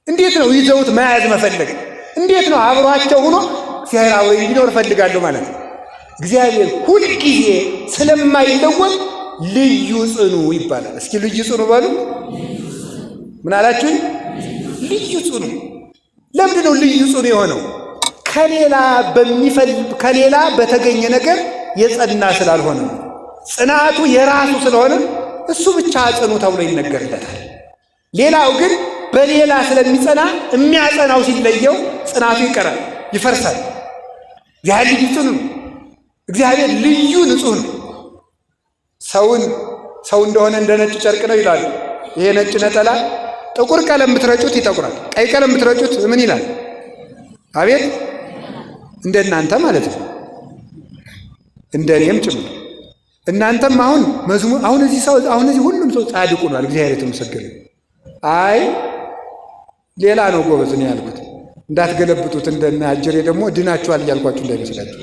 እንዴት ነው ይዘውት መያዝ መፈለግ? እንዴት ነው አብሯቸው ሆኖ እግዚአብሔር አብሮ እንዲኖር እፈልጋለሁ ማለት ነው። እግዚአብሔር ሁልጊዜ ስለማይለወጥ ልዩ ጽኑ ይባላል። እስኪ ልዩ ጽኑ በሉ። ምን አላችሁኝ? ልዩ ጽኑ። ለምንድን ነው ልዩ ጽኑ የሆነው? ከሌላ በተገኘ ነገር የጸና ስላልሆነ፣ ጽናቱ የራሱ ስለሆነ እሱ ብቻ ጽኑ ተብሎ ይነገርለታል። ሌላው ግን በሌላ ስለሚጸና የሚያጸናው ሲለየው ጽናቱ ይቀራል፣ ይፈርሳል። እግዚአብሔር ልዩ ጽኑ ነው። እግዚአብሔር ልዩ ንጹሕ ነው። ሰው እንደሆነ እንደ ነጭ ጨርቅ ነው ይላሉ። ይሄ ነጭ ነጠላ ጥቁር ቀለም ብትረጩት ይጠቁራል፣ ቀይ ቀለም ብትረጩት ምን ይላል? አቤት እንደ እናንተ ማለት ነው፣ እንደ እኔም ጭምር። እናንተም አሁን እዚህ ሁሉም ሰው ጻድቅ ሆኗል። እግዚአብሔር የተመሰገነ። አይ ሌላ ነው ጎበዝ ነው ያልኩት። እንዳትገለብጡት። እንደና አጀሬ ደግሞ ድናችኋል እያልኳችሁ እንዳይመስላችሁ።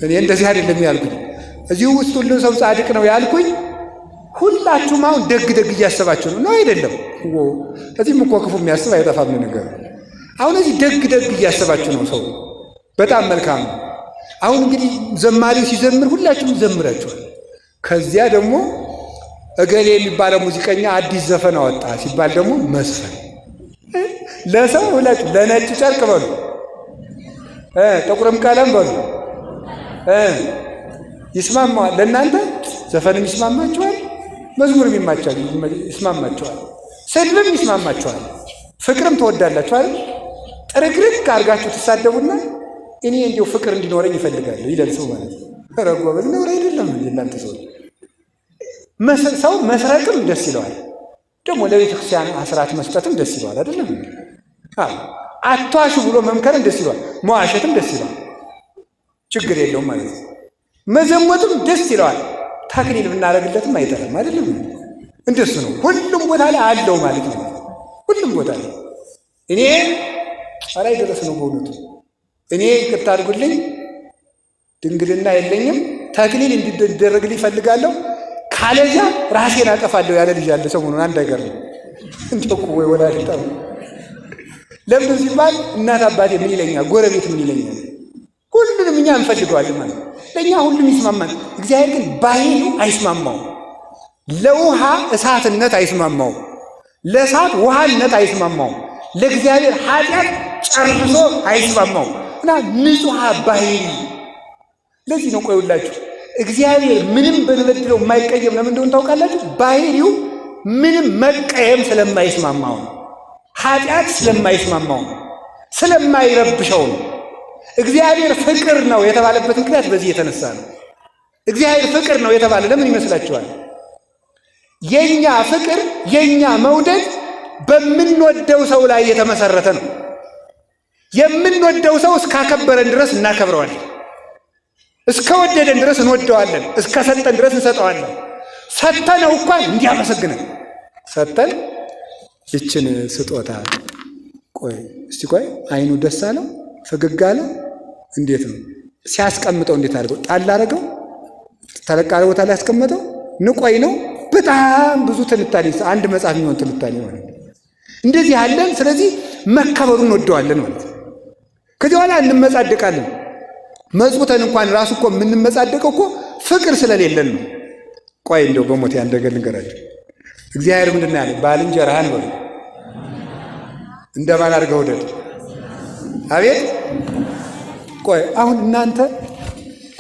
እኔ እንደዚህ አይደለም ያልኩኝ። እዚሁ ውስጥ ሁሉ ሰው ጻድቅ ነው ያልኩኝ። ሁላችሁም አሁን ደግ ደግ እያሰባችሁ ነው አይደለም? እዚህም እኮ ክፉ የሚያስብ አይጠፋም ነገር። አሁን እዚህ ደግ ደግ እያሰባችሁ ነው ሰው። በጣም መልካም ነው። አሁን እንግዲህ ዘማሪው ሲዘምር ሁላችሁም ዘምራችኋል። ከዚያ ደግሞ እገሌ የሚባለው ሙዚቀኛ አዲስ ዘፈን አወጣ ሲባል ደግሞ መስፈን ለሰው ሁላችሁ ለነጭ ጨርቅ በሉ፣ ጥቁርም ቀለም በሉ ይስማማዋል። ለእናንተ ዘፈንም ይስማማችኋል፣ መዝሙርም ይስማማችኋል፣ ስድብም ይስማማችኋል፣ ፍቅርም ትወዳላችኋል። ጥርግርግ አድርጋችሁ ትሳደቡና እኔ እንዲሁ ፍቅር እንዲኖረኝ ይፈልጋለሁ ይላል ሰው ማለት ነው። ረጎ በልነው አይደለም እናንተ ሰው። ሰው መስረቅም ደስ ይለዋል፣ ደግሞ ለቤተ ክርስቲያን አስራት መስጠትም ደስ ይለዋል አይደለም? አትዋሹ ብሎ መምከርም ደስ ይለዋል፣ መዋሸትም ደስ ይለዋል። ችግር የለውም ማለት ነው። መዘሞትም ደስ ይለዋል፣ ተክሊል ብናደርግለትም አይጠላም አይደለም? እንደሱ ነው። ሁሉም ቦታ ላይ አለው ማለት ነው። ሁሉም ቦታ ላይ እኔ አላይ ደረስ ነው በእውነቱ። እኔ ይቅርታ አድርጉልኝ፣ ድንግልና የለኝም፣ ተክሊል እንዲደረግልኝ እፈልጋለሁ፣ ካለዚያ ራሴን አጠፋለሁ ያለ ልጅ አለ ሰሞኑን። አንድ ነገር ነው እንደው ወይ ወላዲታ ለምን ሲባል እናት አባቴ ምን ይለኛል፣ ጎረቤት ምን ይለኛል፣ ሁሉንም እኛ እንፈልገዋለን ማለት ነው። ለእኛ ሁሉም ይስማማል። እግዚአብሔር ግን ባህሪው አይስማማው። ለውሃ እሳትነት አይስማማው፣ ለእሳት ውሃነት አይስማማው፣ ለእግዚአብሔር ኃጢአት ጨርሶ አይስማማው እና ንጹሕ ባህሪ። ለዚህ ነው ቆይውላችሁ እግዚአብሔር ምንም በንበድለው የማይቀየም ለምን እንደሆነ ታውቃላችሁ? ባህሪው ምንም መቀየም ስለማይስማማው ነው። ኃጢአት ስለማይስማማው ነው፣ ስለማይረብሸው ነው። እግዚአብሔር ፍቅር ነው የተባለበት ምክንያት በዚህ የተነሳ ነው። እግዚአብሔር ፍቅር ነው የተባለ ለምን ይመስላችኋል? የኛ ፍቅር የኛ መውደድ በምንወደው ሰው ላይ የተመሰረተ ነው። የምንወደው ሰው እስካከበረን ድረስ እናከብረዋለን፣ እስከወደደን ድረስ እንወደዋለን፣ እስከሰጠን ድረስ እንሰጠዋለን። ሰጠነው እንኳን እንዲያመሰግነን ሰጠን። ይችን ስጦታ እስቲ ቆይ አይኑ ደስ አለው፣ ፈገግ አለው። እንዴት ነው ሲያስቀምጠው? እንዴት አድርገው ጣል አደረገው? ተለቃለ ቦታ ላይ ያስቀመጠው ንቆይ ነው። በጣም ብዙ ትንታኔ፣ አንድ መጽሐፍ የሚሆን ትንታኔ ማለት እንደዚህ ያለን። ስለዚህ መከበሩን እንወደዋለን ማለት ነው። ከዚህ በኋላ እንመጻደቃለን። መጽውተን እንኳን ራሱ እኮ የምንመጻደቀው እኮ ፍቅር ስለሌለን ነው። ቆይ እንደው በሞት ያን ነገር ልንገራችሁ። እግዚአብሔር ምንድን ነው ያለ? ባልንጀራህን በሉ እንደማን አድርገህ ውደድ። አቤት ቆይ አሁን እናንተ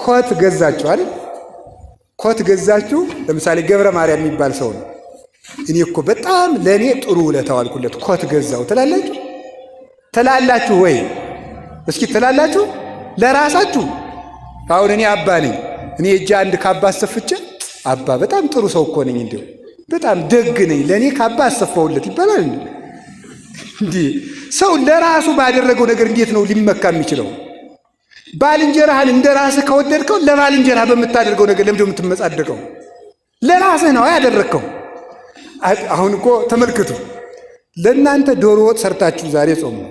ኮት ገዛችሁ አይደል? ኮት ገዛችሁ። ለምሳሌ ገብረ ማርያም የሚባል ሰው ነው። እኔ እኮ በጣም ለእኔ ጥሩ ውለታ ዋልኩለት ኮት ገዛው ትላላችሁ ወይ? እስኪ ትላላችሁ ለራሳችሁ? አሁን እኔ አባ ነኝ። እኔ እጄ አንድ ካባ አሰፍቼ አባ በጣም ጥሩ ሰው እኮ ነኝ፣ እንዲሁ በጣም ደግ ነኝ፣ ለእኔ ካባ አሰፋውለት ይባላል እንዲህ? ሰው ለራሱ ባደረገው ነገር እንዴት ነው ሊመካ የሚችለው? ባልንጀራህን እንደ ራስህ ከወደድከው ለባልንጀራህ በምታደርገው ነገር ለምንድነው የምትመጻደቀው? ለራስህ ነው ያደረግከው። አሁን እኮ ተመልክቱ፣ ለእናንተ ዶሮ ወጥ ሰርታችሁ ዛሬ ጾም ነው፣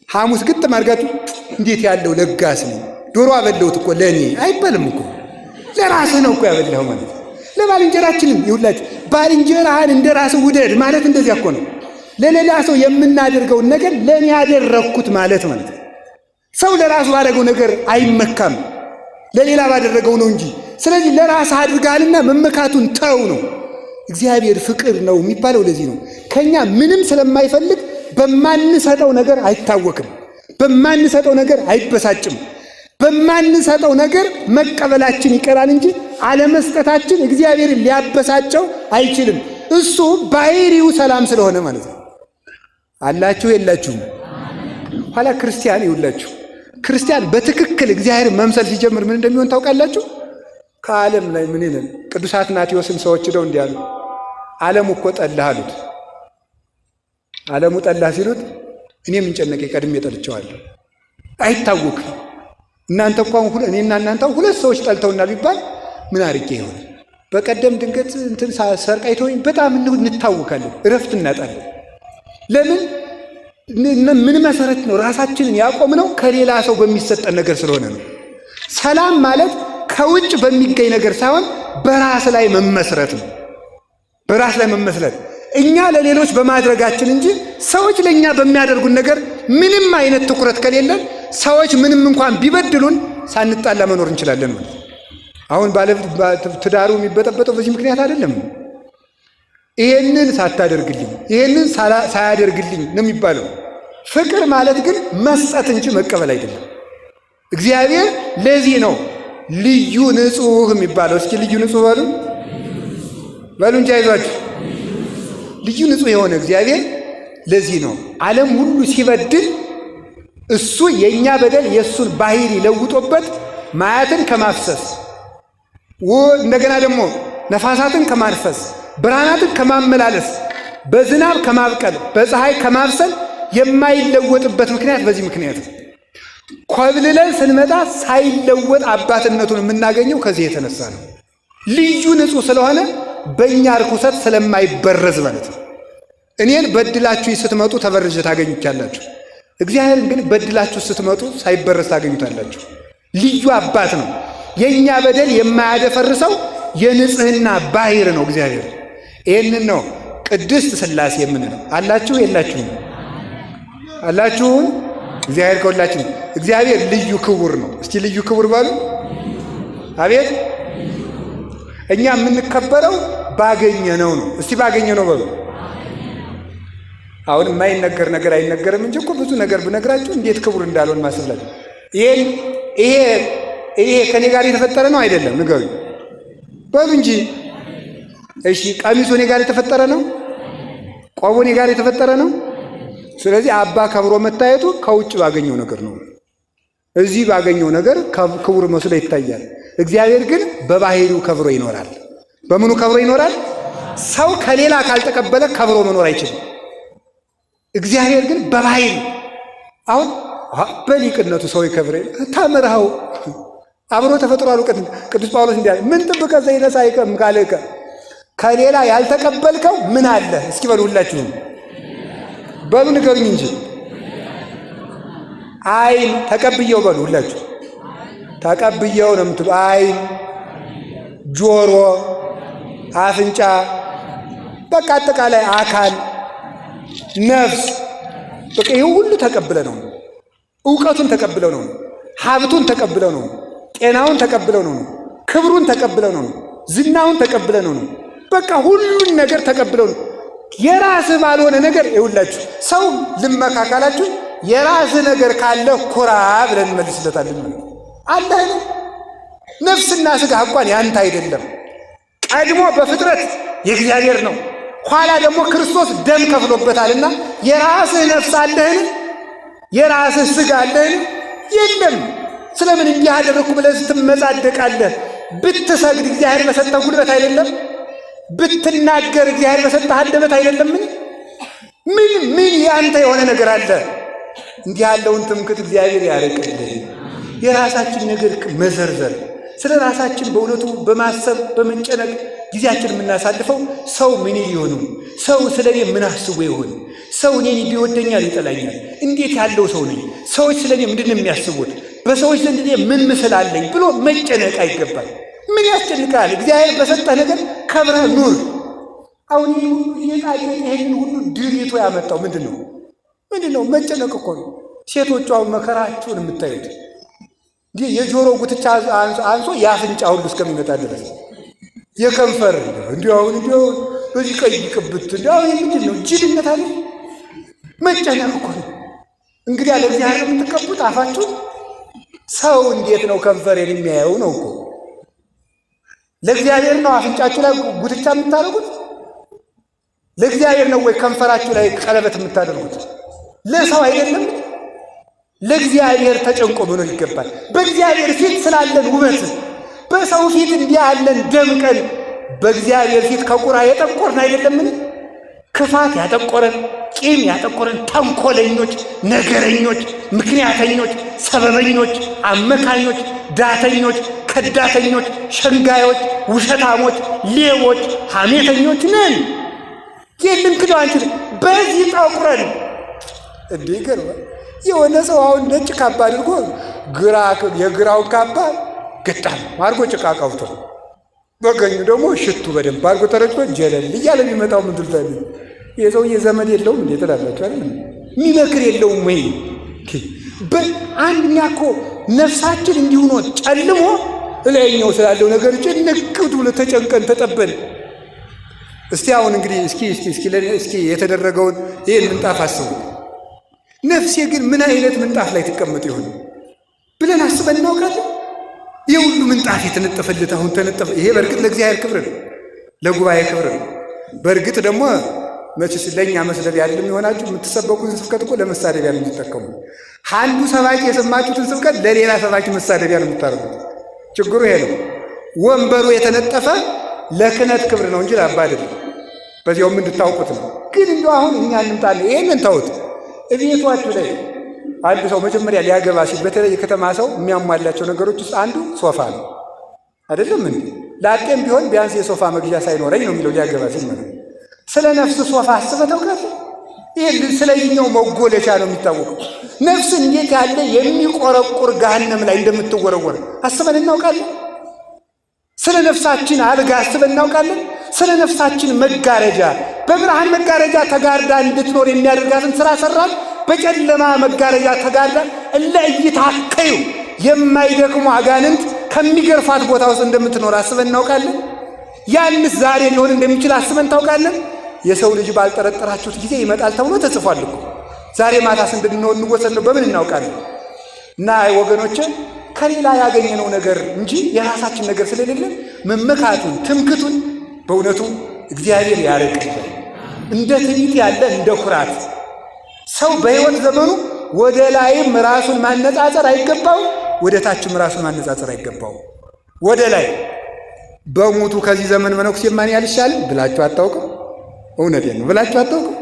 ሐሙስ ግጥም አድርጋችሁ እንዴት ያለው ለጋስ ነው ዶሮ አበላሁት እኮ ለእኔ አይባልም እኮ። ለራስህ ነው እኮ ያበላኸው ማለት። ለባልንጀራችንም ይሁላችሁ ባልንጀራህን እንደ ራስህ ውደድ ማለት እንደዚያ እኮ ነው። ለሌላ ሰው የምናደርገውን ነገር ለእኔ ያደረግኩት ማለት ማለት። ሰው ለራሱ ባደረገው ነገር አይመካም፣ ለሌላ ባደረገው ነው እንጂ። ስለዚህ ለራስህ አድርጋልና መመካቱን ተው ነው። እግዚአብሔር ፍቅር ነው የሚባለው ለዚህ ነው። ከኛ ምንም ስለማይፈልግ በማንሰጠው ነገር አይታወክም፣ በማንሰጠው ነገር አይበሳጭም። በማንሰጠው ነገር መቀበላችን ይቀራል እንጂ አለመስጠታችን እግዚአብሔርን ሊያበሳጨው አይችልም። እሱ ባህሪው ሰላም ስለሆነ ማለት ነው። አላችሁ የላችሁም? ኋላ ክርስቲያን ይውላችሁ፣ ክርስቲያን በትክክል እግዚአብሔር መምሰል ሲጀምር ምን እንደሚሆን ታውቃላችሁ? ከዓለም ላይ ምን ይላል? ቅዱስ አትናቴዎስን ሰዎች ሄደው እንዲህ አሉ፣ ዓለሙ እኮ ጠላህ አሉት። ዓለሙ ጠላህ ሲሉት እኔ ምን ጨነቀኝ ቀድሜ ጠልቼዋለሁ። አይታወቅም። እናንተ እንኳን እኔና እናንተ ሁለት ሰዎች ጠልተውናል ቢባል ምን አድርጌ ይሆን? በቀደም ድንገት እንትን ሰርቃይቶኝ በጣም እንታወካለን፣ እረፍት እናጣለን። ለምን? ምን መሰረት ነው? ራሳችንን ያቆምነው ከሌላ ሰው በሚሰጠን ነገር ስለሆነ ነው። ሰላም ማለት ከውጭ በሚገኝ ነገር ሳይሆን በራስ ላይ መመስረት ነው። በራስ ላይ መመስረት እኛ ለሌሎች በማድረጋችን እንጂ ሰዎች ለኛ በሚያደርጉን ነገር ምንም አይነት ትኩረት ከሌለን ሰዎች ምንም እንኳን ቢበድሉን ሳንጣላ መኖር እንችላለን ማለት። አሁን ትዳሩ የሚበጠበጠው በዚህ ምክንያት አይደለም። ይሄንን ሳታደርግልኝ ይሄንን ሳያደርግልኝ ነው የሚባለው። ፍቅር ማለት ግን መስጠት እንጂ መቀበል አይደለም። እግዚአብሔር ለዚህ ነው ልዩ ንጹሕ የሚባለው። እስኪ ልዩ ንጹሕ በሉ እንጂ አይዟችሁ። ልዩ ንጹሕ የሆነ እግዚአብሔር ለዚህ ነው ዓለም ሁሉ ሲበድል እሱ የኛ በደል የሱን ባህሪ ለውጦበት ማያትን ከማፍሰስ እንደገና ደግሞ ነፋሳትን ከማርፈስ ብርሃናትን ከማመላለስ በዝናብ ከማብቀል በፀሐይ ከማብሰል የማይለወጥበት ምክንያት በዚህ ምክንያት ነው። ኮብልለን ስንመጣ ሳይለወጥ አባትነቱን የምናገኘው ከዚህ የተነሳ ነው። ልዩ ንጹሕ ስለሆነ በእኛ ርኩሰት ስለማይበረዝ ማለት ነው። እኔን በድላችሁ ስትመጡ ተበርዤ ታገኙቻላችሁ። እግዚአብሔርን ግን በድላችሁ ስትመጡ ሳይበረዝ ታገኙታላችሁ። ልዩ አባት ነው። የእኛ በደል የማያደፈርሰው የንጽህና ባህር ነው እግዚአብሔር። ይህንን ነው ቅድስት ሥላሴ የምንለው። አላችሁ የላችሁም? አላችሁን? እግዚአብሔር ከሁላችን እግዚአብሔር ልዩ ክቡር ነው። እስቲ ልዩ ክቡር በሉ። አቤት! እኛ የምንከበረው ባገኘነው ነው። እስቲ ባገኘነው በሉ። አሁን የማይነገር ነገር አይነገርም እንጂ እኮ ብዙ ነገር ብነግራችሁ እንዴት ክቡር እንዳልሆን ማስብላችሁ። ይሄ ከኔ ጋር የተፈጠረ ነው አይደለም? ንገሩኝ በሉ እንጂ። እሺ ቀሚሱ እኔ ጋር የተፈጠረ ነው? ቆቡ እኔ ጋር የተፈጠረ ነው? ስለዚህ አባ ከብሮ መታየቱ ከውጭ ባገኘው ነገር ነው። እዚህ ባገኘው ነገር ክቡር መስሎ ይታያል። እግዚአብሔር ግን በባህሪው ከብሮ ይኖራል። በምኑ ከብሮ ይኖራል? ሰው ከሌላ ካልተቀበለ ከብሮ መኖር አይችልም። እግዚአብሔር ግን በባህሪው አሁን በሊቅነቱ ሰው ይከብረ ታምርሃው አብሮ ተፈጥሯል። እውቀት ቅዱስ ጳውሎስ እንዲያለ ምን ጥብቀ ዘይነሳይከም ካልከ ከሌላ ያልተቀበልከው ምን አለ? እስኪ በሉ ሁላችሁም በሉ ንገሩኝ እንጂ። አይን ተቀብየው በሉ ሁላችሁ ተቀብየው ነው የምትሉ። አይን፣ ጆሮ፣ አፍንጫ፣ በቃ አጠቃላይ አካል፣ ነፍስ፣ በቃ ይህ ሁሉ ተቀብለ ነው። እውቀቱን ተቀብለው ነው። ሀብቱን ተቀብለው ነው። ጤናውን ተቀብለው ነው። ክብሩን ተቀብለው ነው። ዝናውን ተቀብለው ነው። በቃ ሁሉን ነገር ተቀብለው ነው። የራስ ባልሆነ ነገር ይውላችሁ ሰው ልመካካላችሁ የራስ ነገር ካለ ኩራ ብለን መልስለታለን። አላህ ነው። ነፍስና ስጋ እንኳን ያንተ አይደለም። ቀድሞ በፍጥረት የእግዚአብሔር ነው። ኋላ ደግሞ ክርስቶስ ደም ከፍሎበታልና የራስህ ነፍስ አለህን? የራስህ ስጋ አለህን? የለም። ስለምን እንዲህ አደረኩ ብለህ ትመጻደቃለህ? ብትሰግድ እግዚአብሔር በሰጠህ ጉልበት አይደለም? ብትናገር እግዚአብሔር በሰጠህ አንደበት አይደለም? ምን ያንተ የሆነ ነገር አለ? እንዲህ ያለውን ትምክህት እግዚአብሔር ያርቅልህ። የራሳችን ነገር መዘርዘር፣ ስለ ራሳችን በእውነቱ በማሰብ በመጨነቅ ጊዜያችን የምናሳልፈው ሰው ምን ሊሆኑ፣ ሰው ስለ እኔ ምን አስቦ ይሆን፣ ሰው እኔን ቢወደኛል ይጠላኛል፣ እንዴት ያለው ሰው ነኝ፣ ሰዎች ስለ እኔ ምንድን ነው የሚያስቡት፣ በሰዎች ዘንድ እኔ ምን ምስል አለኝ ብሎ መጨነቅ አይገባል። ምን ያስጨንቃል? እግዚአብሔር በሰጠህ ነገር ከብረህ ኑር። አሁን ይህን ሁሉ ድሪቶ ያመጣው ምንድን ነው? መጨነቅ እኮ ነው። ሴቶቹ አሁን መከራቸውን የምታዩት እንዲህ የጆሮ ጉትቻ አንሶ የአፍንጫ ሁሉ እስከሚመጣ ድረስ የከንፈር እንዲሁ በዚህ ቀይ ቅብት ምንድን ነው? ጅልነት አለ። መጨነቅ እኮ ነው። እንግዲህ ያለ እግዚአብሔር የምትቀቡት አፋችሁን። ሰው እንዴት ነው ከንፈሬን የሚያየው ነው እኮ። ለእግዚአብሔር ነው አፍንጫችሁ ላይ ጉትቻ የምታደርጉት? ለእግዚአብሔር ነው ወይ ከንፈራችሁ ላይ ቀለበት የምታደርጉት? ለሰው አይደለም። ለእግዚአብሔር ተጨንቆ መኖር ይገባል። በእግዚአብሔር ፊት ስላለን ውበት፣ በሰው ፊት እንዲህ ያለን ደምቀን በእግዚአብሔር ፊት ከቁራ የጠቆርን አይደለምን? ክፋት ያጠቆረን፣ ቂም ያጠቆረን፣ ተንኮለኞች፣ ነገረኞች፣ ምክንያተኞች፣ ሰበበኞች፣ አመካኞች፣ ዳተኞች፣ ከዳተኞች፣ ሸንጋዮች፣ ውሸታሞች፣ ሌቦች፣ ሐሜተኞች ነን። ይህንን ክደው አንችልም። በዚህ ጠቁረን እንዴ ገርባ የሆነ ሰው አሁን ነጭ ካባ አድርጎ የግራውን ካባ ግጣም አድርጎ ጭቃ ቀብቶ በቀኙ ደግሞ ሽቱ በደንብ አድርጎ ተረጭቶ ጀለል እያለ የሚመጣው ምን ትልታለህ? የሰውዬ ዘመድ የለውም እንዴ ትላላችሁ አይደል? የሚመክር የለውም ወይ? በአንድኛ እኮ ነፍሳችን እንዲሁ ነው ጨልሞ እላይኛው ስላለው ነገር ጭንቅ ብሎ ተጨንቀን ተጠበን። እስቲ አሁን እንግዲህ እስኪ የተደረገውን ይሄን ምንጣፍ አስቡ። ነፍሴ ግን ምን አይነት ምንጣፍ ላይ ትቀመጥ ይሆን ብለን አስበን እናውቃለን? የሁሉ ምንጣፍ የተነጠፈለት አሁን ተነጠፈ። ይሄ በእርግጥ ለእግዚአብሔር ክብር ነው፣ ለጉባኤ ክብር ነው። በእርግጥ ደግሞ መቼስ ለእኛ መስደቢያ አይደለም የሆናችሁ። የምትሰበኩትን ስብከት እኮ ለመሳደቢያ ነው የምትጠቀሙ። አንዱ ሰባኪ የሰማችሁትን ስብከት ለሌላ ሰባኪ መሳደቢያ ነው የምታደርጉት። ችግሩ ይሄ ነው። ወንበሩ የተነጠፈ ለክህነት ክብር ነው እንጂ ለአባ አይደለም። በዚያውም እንድታውቁት ነው። ግን እንደው አሁን እኛ እንምጣለን። ይሄንን ተውት። እቤቷችሁ ላይ አንድ ሰው መጀመሪያ ሊያገባ ሲል በተለይ የከተማ ሰው የሚያሟላቸው ነገሮች ውስጥ አንዱ ሶፋ ነው። አይደለም እንዴ? ላጤም ቢሆን ቢያንስ የሶፋ መግዣ ሳይኖረኝ ነው የሚለው ሊያገባ ሲል ማለት ነው። ስለ ነፍስ ሶፋ አስበህ ታውቃለህ? ይሄ ስለኛው መጎለቻ ነው የሚታወቀው። ነፍስ እንዴት ያለ የሚቆረቁር ገሃነም ላይ እንደምትወረወር አስበን እናውቃለን? ስለ ነፍሳችን አልጋ አስበን እናውቃለን? ስለ ነፍሳችን መጋረጃ በብርሃን መጋረጃ ተጋርዳ እንድትኖር የሚያደርጋትን ስራ ሰራን። በጨለማ መጋረጃ ተጋርዳ እይታከዩ የማይደክሙ አጋንንት ከሚገርፋት ቦታ ውስጥ እንደምትኖር አስበን እናውቃለን? ያንስ ዛሬ ሊሆን እንደሚችል አስበን ታውቃለን? የሰው ልጅ ባልጠረጠራችሁት ጊዜ ይመጣል ተብሎ ተጽፏል እኮ። ዛሬ ማታስ እንድንሆን እንወሰን ነው በምን እናውቃለን? እና ወገኖቼ ከሌላ ያገኘነው ነገር እንጂ የራሳችን ነገር ስለሌለ መመካቱን ትምክቱን በእውነቱ እግዚአብሔር ያርቅልን። እንደ ትዕቢት ያለ እንደ ኩራት ሰው በሕይወት ዘመኑ ወደ ላይም ራሱን ማነጻጸር አይገባው፣ ወደ ታችም ራሱን ማነጻጸር አይገባው። ወደ ላይ በሞቱ ከዚህ ዘመን መነኩሴ ማን ያልሻል ብላችሁ አታውቁም? እውነቴን ነው ብላችሁ አታውቁም?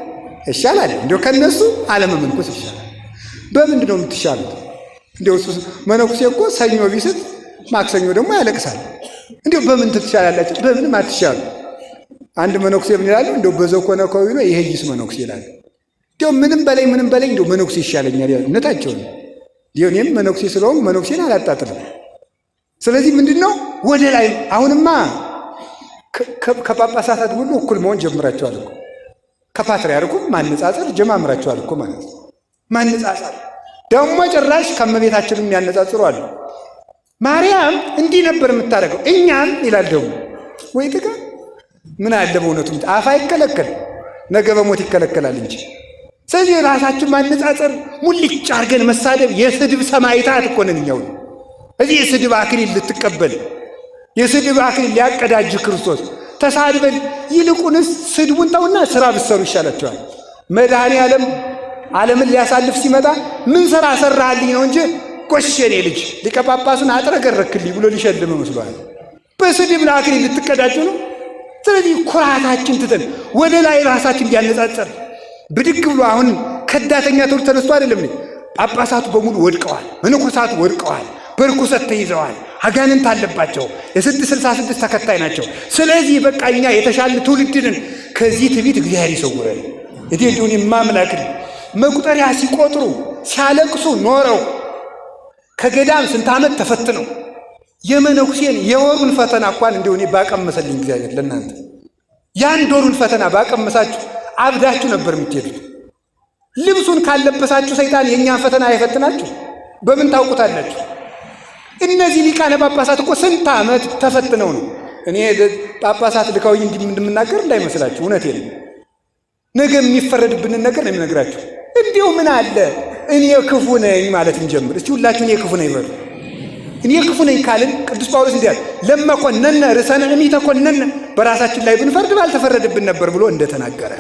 ይሻላል። እንዲያው ከነሱ አለመመንኮስ ይሻላል። በምንድን ነው የምትሻሉት? እንዲያው መነኩሴ እኮ ሰኞ ቢስት ማክሰኞ ደግሞ ያለቅሳል። እንዲያው በምን ትሻላላችሁ? በምንም አትሻሉ። አንድ መነኩሴ ምን ይላሉ? እንዲያው በዘኮነኮዊ ነው ይሄይስ መነኩሴ ይላል። እንዲያው ምንም በላይ እንዲያው መነኩሴ ይሻለኛል ያሉ እውነታቸው ነው። እንዲያው እኔም መነኩሴ ስለሆንኩ መነኩሴን አላጣጥልም። ስለዚህ ምንድን ነው ወደ ላይ አሁንማ ከጳጳሳት ሁሉ እኩል መሆን ጀምራቸዋል እኮ። ከፓትርያርኩም ማነጻጸር ጀማምራቸዋል እኮ ማለት ነው። ማነጻጸር ደግሞ ጭራሽ ከመቤታችንም ያነጻጽሩ አሉ። ማርያም እንዲህ ነበር የምታደርገው እኛም ይላል ደግሞ። ወይ ጥጋ ምን አለ በእውነቱ አፍ አይከለከል ነገ በሞት ይከለከላል እንጂ። ስለዚህ ራሳችን ማነጻጸር ሙልጭ አድርገን መሳደብ የስድብ ሰማዕታት እኮ ነን እኛው። እዚህ የስድብ አክሊል ልትቀበል የስድብ አክሊል ሊያቀዳጅ ክርስቶስ ተሳድበን ይልቁንስ ስድቡን ተውና ስራ ብትሰሩ ይሻላቸዋል። መድኃኔ ዓለምን ሊያሳልፍ ሲመጣ ምን ሥራ ሰራህልኝ ነው እንጂ ጎሸኔ ልጅ ሊቀ ጳጳሱን አጥረገረክልኝ ብሎ ሊሸልም መስሏል። በስድብ አክሊል ልትቀዳጁ ነው። ስለዚህ ኩራታችን ትተን ወደ ላይ ራሳችን እንዲያነጻጸር ብድግ ብሎ አሁን ከዳተኛ ትውልድ ተነስቶ አይደለም። ጳጳሳቱ በሙሉ ወድቀዋል፣ መነኮሳቱ ወድቀዋል፣ በርኩሰት ተይዘዋል፣ አጋንንት አለባቸው፣ የ666 ተከታይ ናቸው። ስለዚህ በቃ እኛ የተሻለ ትውልድንን ከዚህ ትዕቢት እግዚአብሔር ይሰውረን። እዲሁን የማምላክን መቁጠሪያ ሲቆጥሩ ሲያለቅሱ ኖረው ከገዳም ስንት ዓመት ተፈትነው የመነኩሴን የወሩን ፈተና እንኳን እንደሆነ ባቀመሰልኝ እግዚአብሔር ለእናንተ የአንድ ወሩን ፈተና ባቀመሳችሁ አብዳችሁ ነበር የምትሄዱት። ልብሱን ካለበሳችሁ ሰይጣን የእኛን ፈተና አይፈትናችሁ በምን ታውቁታላችሁ? እነዚህ ሊቃነ ጳጳሳት እኮ ስንት ዓመት ተፈትነው ነው። እኔ ጳጳሳት ልካውኝ እንደምናገር እንዳይመስላችሁ፣ እውነቴን ነው። ነገ የሚፈረድብንን ነገር ነው የሚነግራችሁ። እንዲሁ ምን አለ እኔ ክፉ ነኝ ማለት እንጀምር እስቲ። ሁላችሁ እኔ ክፉ ነኝ በሉ። እኔ ክፉ ነኝ ካልን ቅዱስ ጳውሎስ እንዲህ አለ፣ ለመኮነነ ርዕሰነ እምይተኮነነ፣ በራሳችን ላይ ብንፈርድ ባልተፈረድብን ነበር ብሎ እንደተናገረ።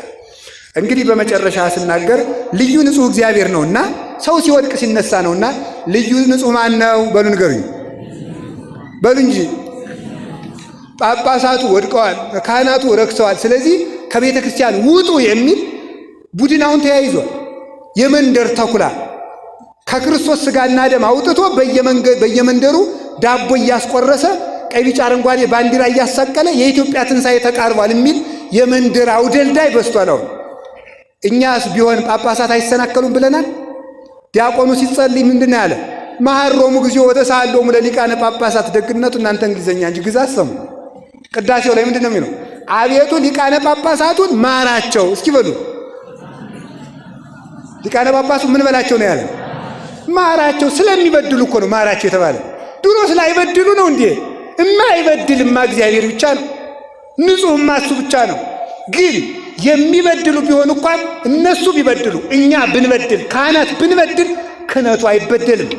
እንግዲህ በመጨረሻ ስናገር ልዩ ንጹሕ እግዚአብሔር ነውና ሰው ሲወድቅ ሲነሳ ነውና ልዩ ንጹሕ ማን ነው በሉ ንገሩኝ፣ በሉ እንጂ። ጳጳሳቱ ወድቀዋል፣ ካህናቱ ረክሰዋል። ስለዚህ ከቤተ ክርስቲያን ውጡ የሚል ቡድን አሁን ተያይዟል። የመንደር ተኩላ ከክርስቶስ ሥጋና ደም አውጥቶ በየመንደሩ ዳቦ እያስቆረሰ ቀይ ቢጫ አረንጓዴ ባንዲራ እያሳቀለ የኢትዮጵያ ትንሣኤ ተቃርቧል የሚል የመንደር አውደልዳይ በስቷል። አሁን እኛስ ቢሆን ጳጳሳት አይሰናከሉም ብለናል። ዲያቆኑ ሲጸልይ ምንድን ነው ያለ? መሐሮሙ ጊዜ ወተሳሎሙ ለሊቃነ ጳጳሳት። ደግነቱ እናንተ እንግሊዘኛ እንጂ ግዕዝ አሰሙ። ቅዳሴው ላይ ምንድን ነው የሚለው? አቤቱ ሊቃነ ጳጳሳቱን ማራቸው። እስኪ በሉ ሊቃነ ጳጳሱ ምን በላቸው ነው ያለ? ማራቸው። ስለሚበድሉ እኮ ነው ማራቸው የተባለ። ድሮ ስላይበድሉ ነው እንዴ? እማይበድልማ እግዚአብሔር ብቻ ነው። ንጹሕማ እሱ ብቻ ነው። ግን የሚበድሉ ቢሆን እንኳን እነሱ ቢበድሉ እኛ ብንበድል ካህናት ብንበድል ክህነቱ አይበደልም፣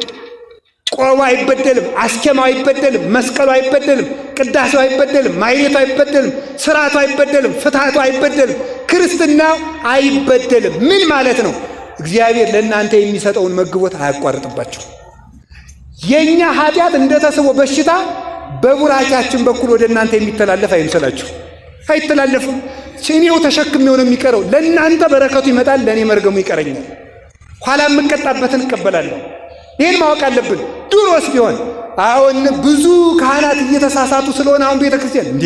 ቆቡ አይበደልም፣ አስኬማው አይበደልም፣ መስቀሉ አይበደልም፣ ቅዳሴው አይበደልም፣ ማኅሌቱ አይበደልም፣ ስርዓቱ አይበደልም፣ ፍትሐቱ አይበደልም፣ ክርስትናው አይበደልም። ምን ማለት ነው? እግዚአብሔር ለእናንተ የሚሰጠውን መግቦት አያቋርጥባችሁ። የእኛ ኃጢአት እንደተስቦ በሽታ በቡራቻችን በኩል ወደ እናንተ የሚተላለፍ አይምሰላችሁ። አይተላለፍም። እኔው ተሸክሜው ነው የሚቀረው። ለእናንተ በረከቱ ይመጣል፣ ለእኔ መርገሙ ይቀረኛል። ኋላ የምቀጣበትን እቀበላለሁ። ይህን ማወቅ አለብን። ድሮስ ቢሆን አሁን ብዙ ካህናት እየተሳሳቱ ስለሆነ አሁን ቤተ ክርስቲያን እንዴ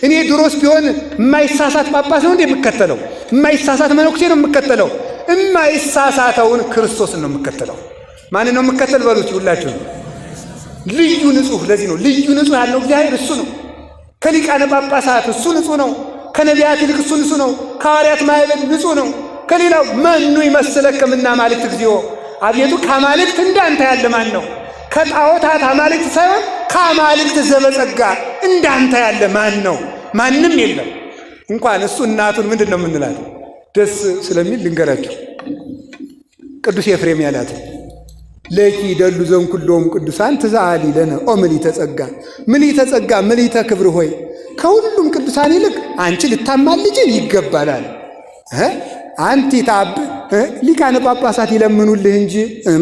እኔ ድሮስ ቢሆን የማይሳሳት ጳጳስ ነው እንዴ የምከተለው? የማይሳሳት መነኩሴ ነው የምከተለው? የማይሳሳተውን ክርስቶስን ነው የምከተለው። ማንን ነው የምከተል በሉት ሁላችሁ። ልዩ ንጹሕ። ለዚህ ነው ልዩ ንጹሕ ያለው እግዚአብሔር እሱ ነው። ከሊቃነ ጳጳሳት እሱ ንጹሕ ነው። ከነቢያት ይልቅ እሱ ንጹሕ ነው። ከሐዋርያት ማኅበር ንጹሕ ነው። ከሌላው መኑ ይመስለከ እምነ አማልክት እግዚኦ። አቤቱ ከአማልክት እንዳንተ ያለ ማን ነው? ከጣዖታት አማልክት ሳይሆን ከአማልክት ዘበጸጋ እንዳንተ ያለ ማን ነው? ማንም የለም። እንኳን እሱ እናቱን ምንድን ነው የምንላት? ደስ ስለሚል ልንገራችሁ። ቅዱስ ኤፍሬም ያላት ለኪ ደሉ ዘእምኩሎሙ ቅዱሳን ትዛሊ ለነ ኦ ምልዕተ ጸጋ። ምልዕተ ጸጋ ምልዕተ ክብር ሆይ ከሁሉም ቅዱሳን ይልቅ አንቺ ልታማልጅን ይገባላል። አንቲ ታብ ሊቃነ ጳጳሳት ይለምኑልህ እንጂ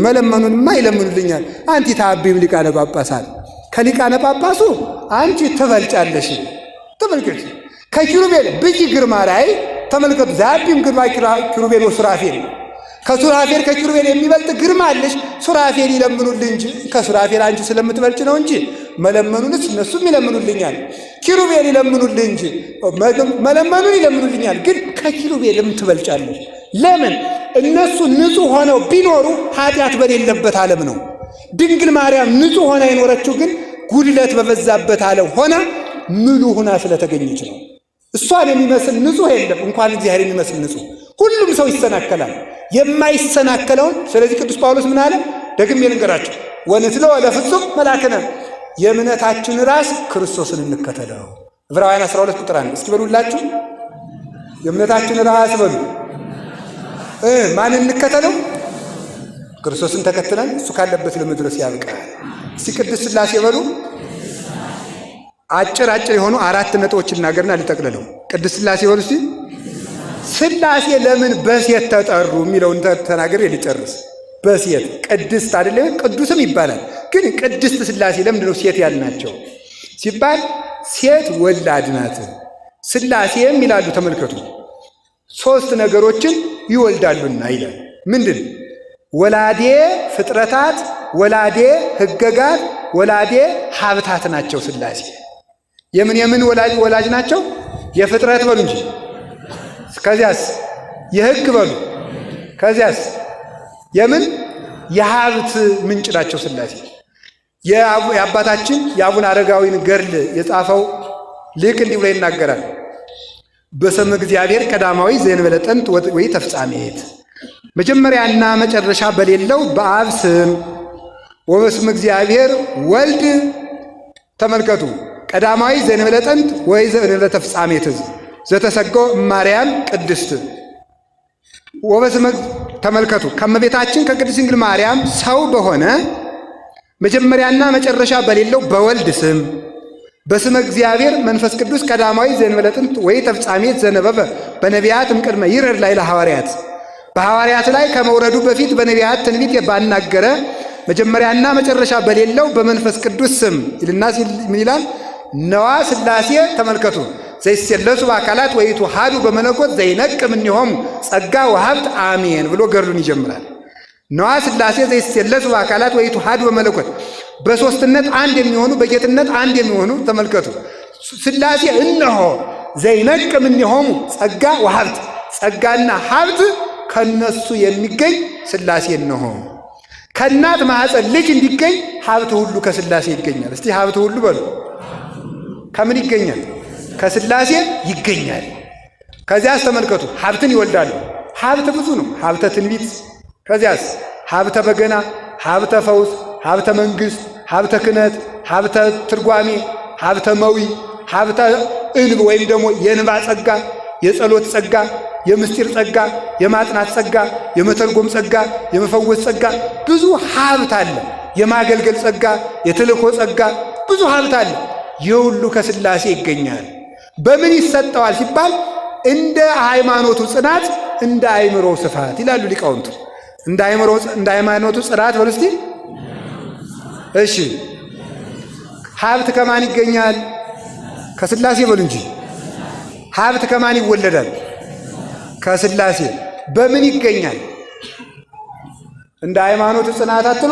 መለመኑንማ ይለምኑልኛል። አንቲ ታቢም ሊቃነ ጳጳሳት፣ ከሊቃነ ጳጳሱ አንቺ ትበልጫለሽ። ተመልከቱ። ከኪሩቤል ብይ ግርማ ላይ ተመልከቱ። ዛቢም ግርማ ኪሩቤል ወሱራፌል። ከሱራፌል ከኪሩቤል የሚበልጥ ግርማ አለሽ። ሱራፌል ይለምኑልህ እንጂ ከሱራፌል አንቺ ስለምትበልጭ ነው እንጂ መለመኑንስ እነሱም ይለምኑልኛል። ኪሩቤል ይለምኑልህ እንጂ መለመኑን ይለምኑልኛል። ግን ከኪሩቤልም ትበልጫለሽ። ለምን? እነሱ ንጹሕ ሆነው ቢኖሩ ኃጢአት በሌለበት ዓለም ነው። ድንግል ማርያም ንጹሕ ሆና የኖረችው ግን ጉድለት በበዛበት ዓለም ሆና ምሉ ሆና ስለተገኘች ነው። እሷን የሚመስል ንጹሕ የለም። እንኳን እግዚአብሔር የሚመስል ንጹሕ ሁሉም ሰው ይሰናከላል። የማይሰናከለውን ስለዚህ ቅዱስ ጳውሎስ ምን አለ? ደግሜ ልንገራችሁ። ወንትለው ለፍጹም መላክነ የእምነታችን ራስ ክርስቶስን እንከተለው። ዕብራውያን 12 ቁጥር 1 እስኪ በሉላችሁ። የእምነታችን ራስ በሉ ማን እንከተለው? ክርስቶስን ተከትለን እሱ ካለበት ለመድረስ ያብቃል። እስቲ ቅድስት ሥላሴ በሉ። አጭር የሆኑ 4 ነጥቦች እናገርና ልጠቅልለው። ቅድስት ሥላሴ በሉ እስቲ። ሥላሴ ለምን በሴት ተጠሩ የሚለውን ተናገር ልጨርስ። በሴት ቅድስት አይደለ? ቅዱስም ይባላል። ግን ቅድስት ሥላሴ ለምንድን ነው ሴት ያልናቸው ሲባል ሴት ወላድ ናት። ሥላሴም ይላሉ ተመልከቱ 3 ነገሮችን ይወልዳሉና ይላል። ምንድን? ወላዴ ፍጥረታት፣ ወላዴ ሕገጋት፣ ወላዴ ሀብታት ናቸው። ሥላሴ የምን ወላጅ ናቸው? የፍጥረት በሉ እንጂ። ከዚያስ የሕግ በሉ። ከዚያስ የምን የሀብት ምንጭ ናቸው ሥላሴ። የአባታችን የአቡነ አረጋዊን ገድል የጻፈው ሊቅ እንዲህ ብሎ ይናገራል። በስመ እግዚአብሔር ቀዳማዊ ዘእንበለ ጥንት ወይ ተፍጻሜት፣ መጀመሪያና መጨረሻ በሌለው በአብ ስም ወበስመ እግዚአብሔር ወልድ። ተመልከቱ። ቀዳማዊ ዘእንበለ ጥንት ወይ ዘእንበለ ተፍጻሜት ዘተሰገው ማርያም ቅድስት ወበስመ ተመልከቱ። ከመቤታችን ከቅድስት ድንግል ማርያም ሰው በሆነ መጀመሪያና መጨረሻ በሌለው በወልድ ስም በስመ እግዚአብሔር መንፈስ ቅዱስ ቀዳማዊ ዘእንበለ ጥንት ወይ ተፍጻሜት ዘነበበ በነቢያት እምቅድመ ይረድ ላይ ለሐዋርያት፣ በሐዋርያት ላይ ከመውረዱ በፊት በነቢያት ትንቢት ባናገረ መጀመሪያና መጨረሻ በሌለው በመንፈስ ቅዱስ ስም ይልና ምን ይላል? ነዋ ሥላሴ ተመልከቱ ዘይሴለሱ በአካላት ወይትወሃዱ በመለኮት ዘይነቅም እምኔሆሙ ጸጋ ወሀብት አሜን ብሎ ገድሉን ይጀምራል። ነዋ ሥላሴ ዘይሴለሱ በአካላት ወይትወሃዱ በመለኮት በሦስትነት አንድ የሚሆኑ በጌትነት አንድ የሚሆኑ ተመልከቱ። ሥላሴ እነሆ ዘይነቅም እምኔሆሙ ጸጋ ወሀብት ጸጋና ሀብት ከነሱ የሚገኝ ሥላሴ ነው። ከእናት ማኅፀን ልጅ እንዲገኝ ሀብት ሁሉ ከሥላሴ ይገኛል። እስቲ ሀብት ሁሉ በሉ። ከምን ይገኛል? ከሥላሴ ይገኛል። ከዚያስ ተመልከቱ፣ ሀብትን ይወልዳሉ። ሀብት ብዙ ነው። ሀብተ ትንቢት፣ ከዚያስ ሀብተ በገና፣ ሀብተ ፈውስ፣ ሀብተ መንግሥት፣ ሀብተ ክህነት፣ ሀብተ ትርጓሜ፣ ሀብተ መዊ፣ ሀብተ እንብ ወይም ደግሞ የእንባ ጸጋ፣ የጸሎት ጸጋ፣ የምስጢር ጸጋ፣ የማጥናት ጸጋ፣ የመተርጎም ጸጋ፣ የመፈወስ ጸጋ፣ ብዙ ሀብት አለ። የማገልገል ጸጋ፣ የተልእኮ ጸጋ፣ ብዙ ሀብት አለ። የሁሉ ከሥላሴ ይገኛል። በምን ይሰጠዋል ሲባል እንደ ሃይማኖቱ ጽናት፣ እንደ አእምሮ ስፋት ይላሉ ሊቃውንቱ። እንደ ሃይማኖቱ ጽናት በሉ እስቲ። እሺ ሀብት ከማን ይገኛል? ከሥላሴ በሉ እንጂ። ሀብት ከማን ይወለዳል? ከሥላሴ። በምን ይገኛል? እንደ ሃይማኖቱ ጽናት አትሉ?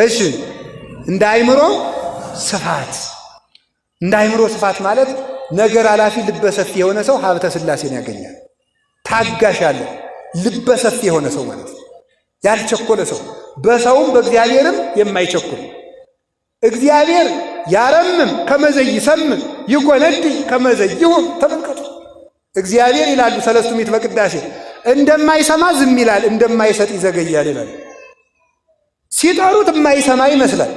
እሺ እንደ አእምሮ ስፋት። እንደ አእምሮ ስፋት ማለት ነገር ኃላፊ ልበሰፊ የሆነ ሰው ሀብተ ሥላሴን ያገኛል። ታጋሽ ያለ ልበሰፊ የሆነ ሰው ማለት ነው። ያልቸኮለ ሰው፣ በሰውም በእግዚአብሔርም የማይቸኩል እግዚአብሔር ያረምም ከመዘይ ሰምም ይጎነድ ከመዘይሁም። ተመልከቱ እግዚአብሔር ይላሉ ሰለስቱ ምዕት በቅዳሴ እንደማይሰማ ዝም ይላል፣ እንደማይሰጥ ይዘገያል ይላል። ሲጠሩት የማይሰማ ይመስላል፣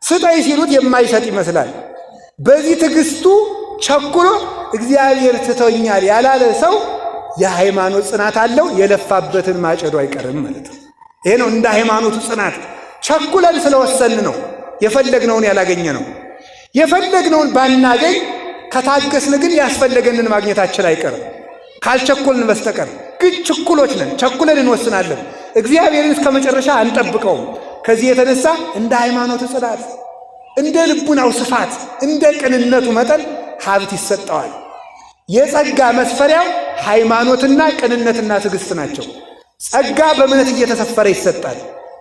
ስጠይ ሲሉት የማይሰጥ ይመስላል። በዚህ ትዕግስቱ ቸኩሎ እግዚአብሔር ትቶኛል ያላለ ሰው የሃይማኖት ጽናት አለው። የለፋበትን ማጨዱ አይቀርም ማለት ነው። ይሄ ነው እንደ ሃይማኖቱ ጽናት። ቸኩለን ስለወሰን ነው የፈለግነውን ያላገኘ ነው። የፈለግነውን ባናገኝ ከታገስን ግን ያስፈለገንን ማግኘታችን አይቀርም ካልቸኮልን በስተቀር። ግን ችኩሎች ነን፣ ቸኩለን እንወስናለን። እግዚአብሔርን እስከ መጨረሻ አንጠብቀውም። ከዚህ የተነሳ እንደ ሃይማኖቱ ጽናት፣ እንደ ልቡናው ስፋት፣ እንደ ቅንነቱ መጠን ሀብት ይሰጠዋል። የጸጋ መስፈሪያው ሃይማኖትና ቅንነትና ትዕግስት ናቸው። ጸጋ በእምነት እየተሰፈረ ይሰጣል።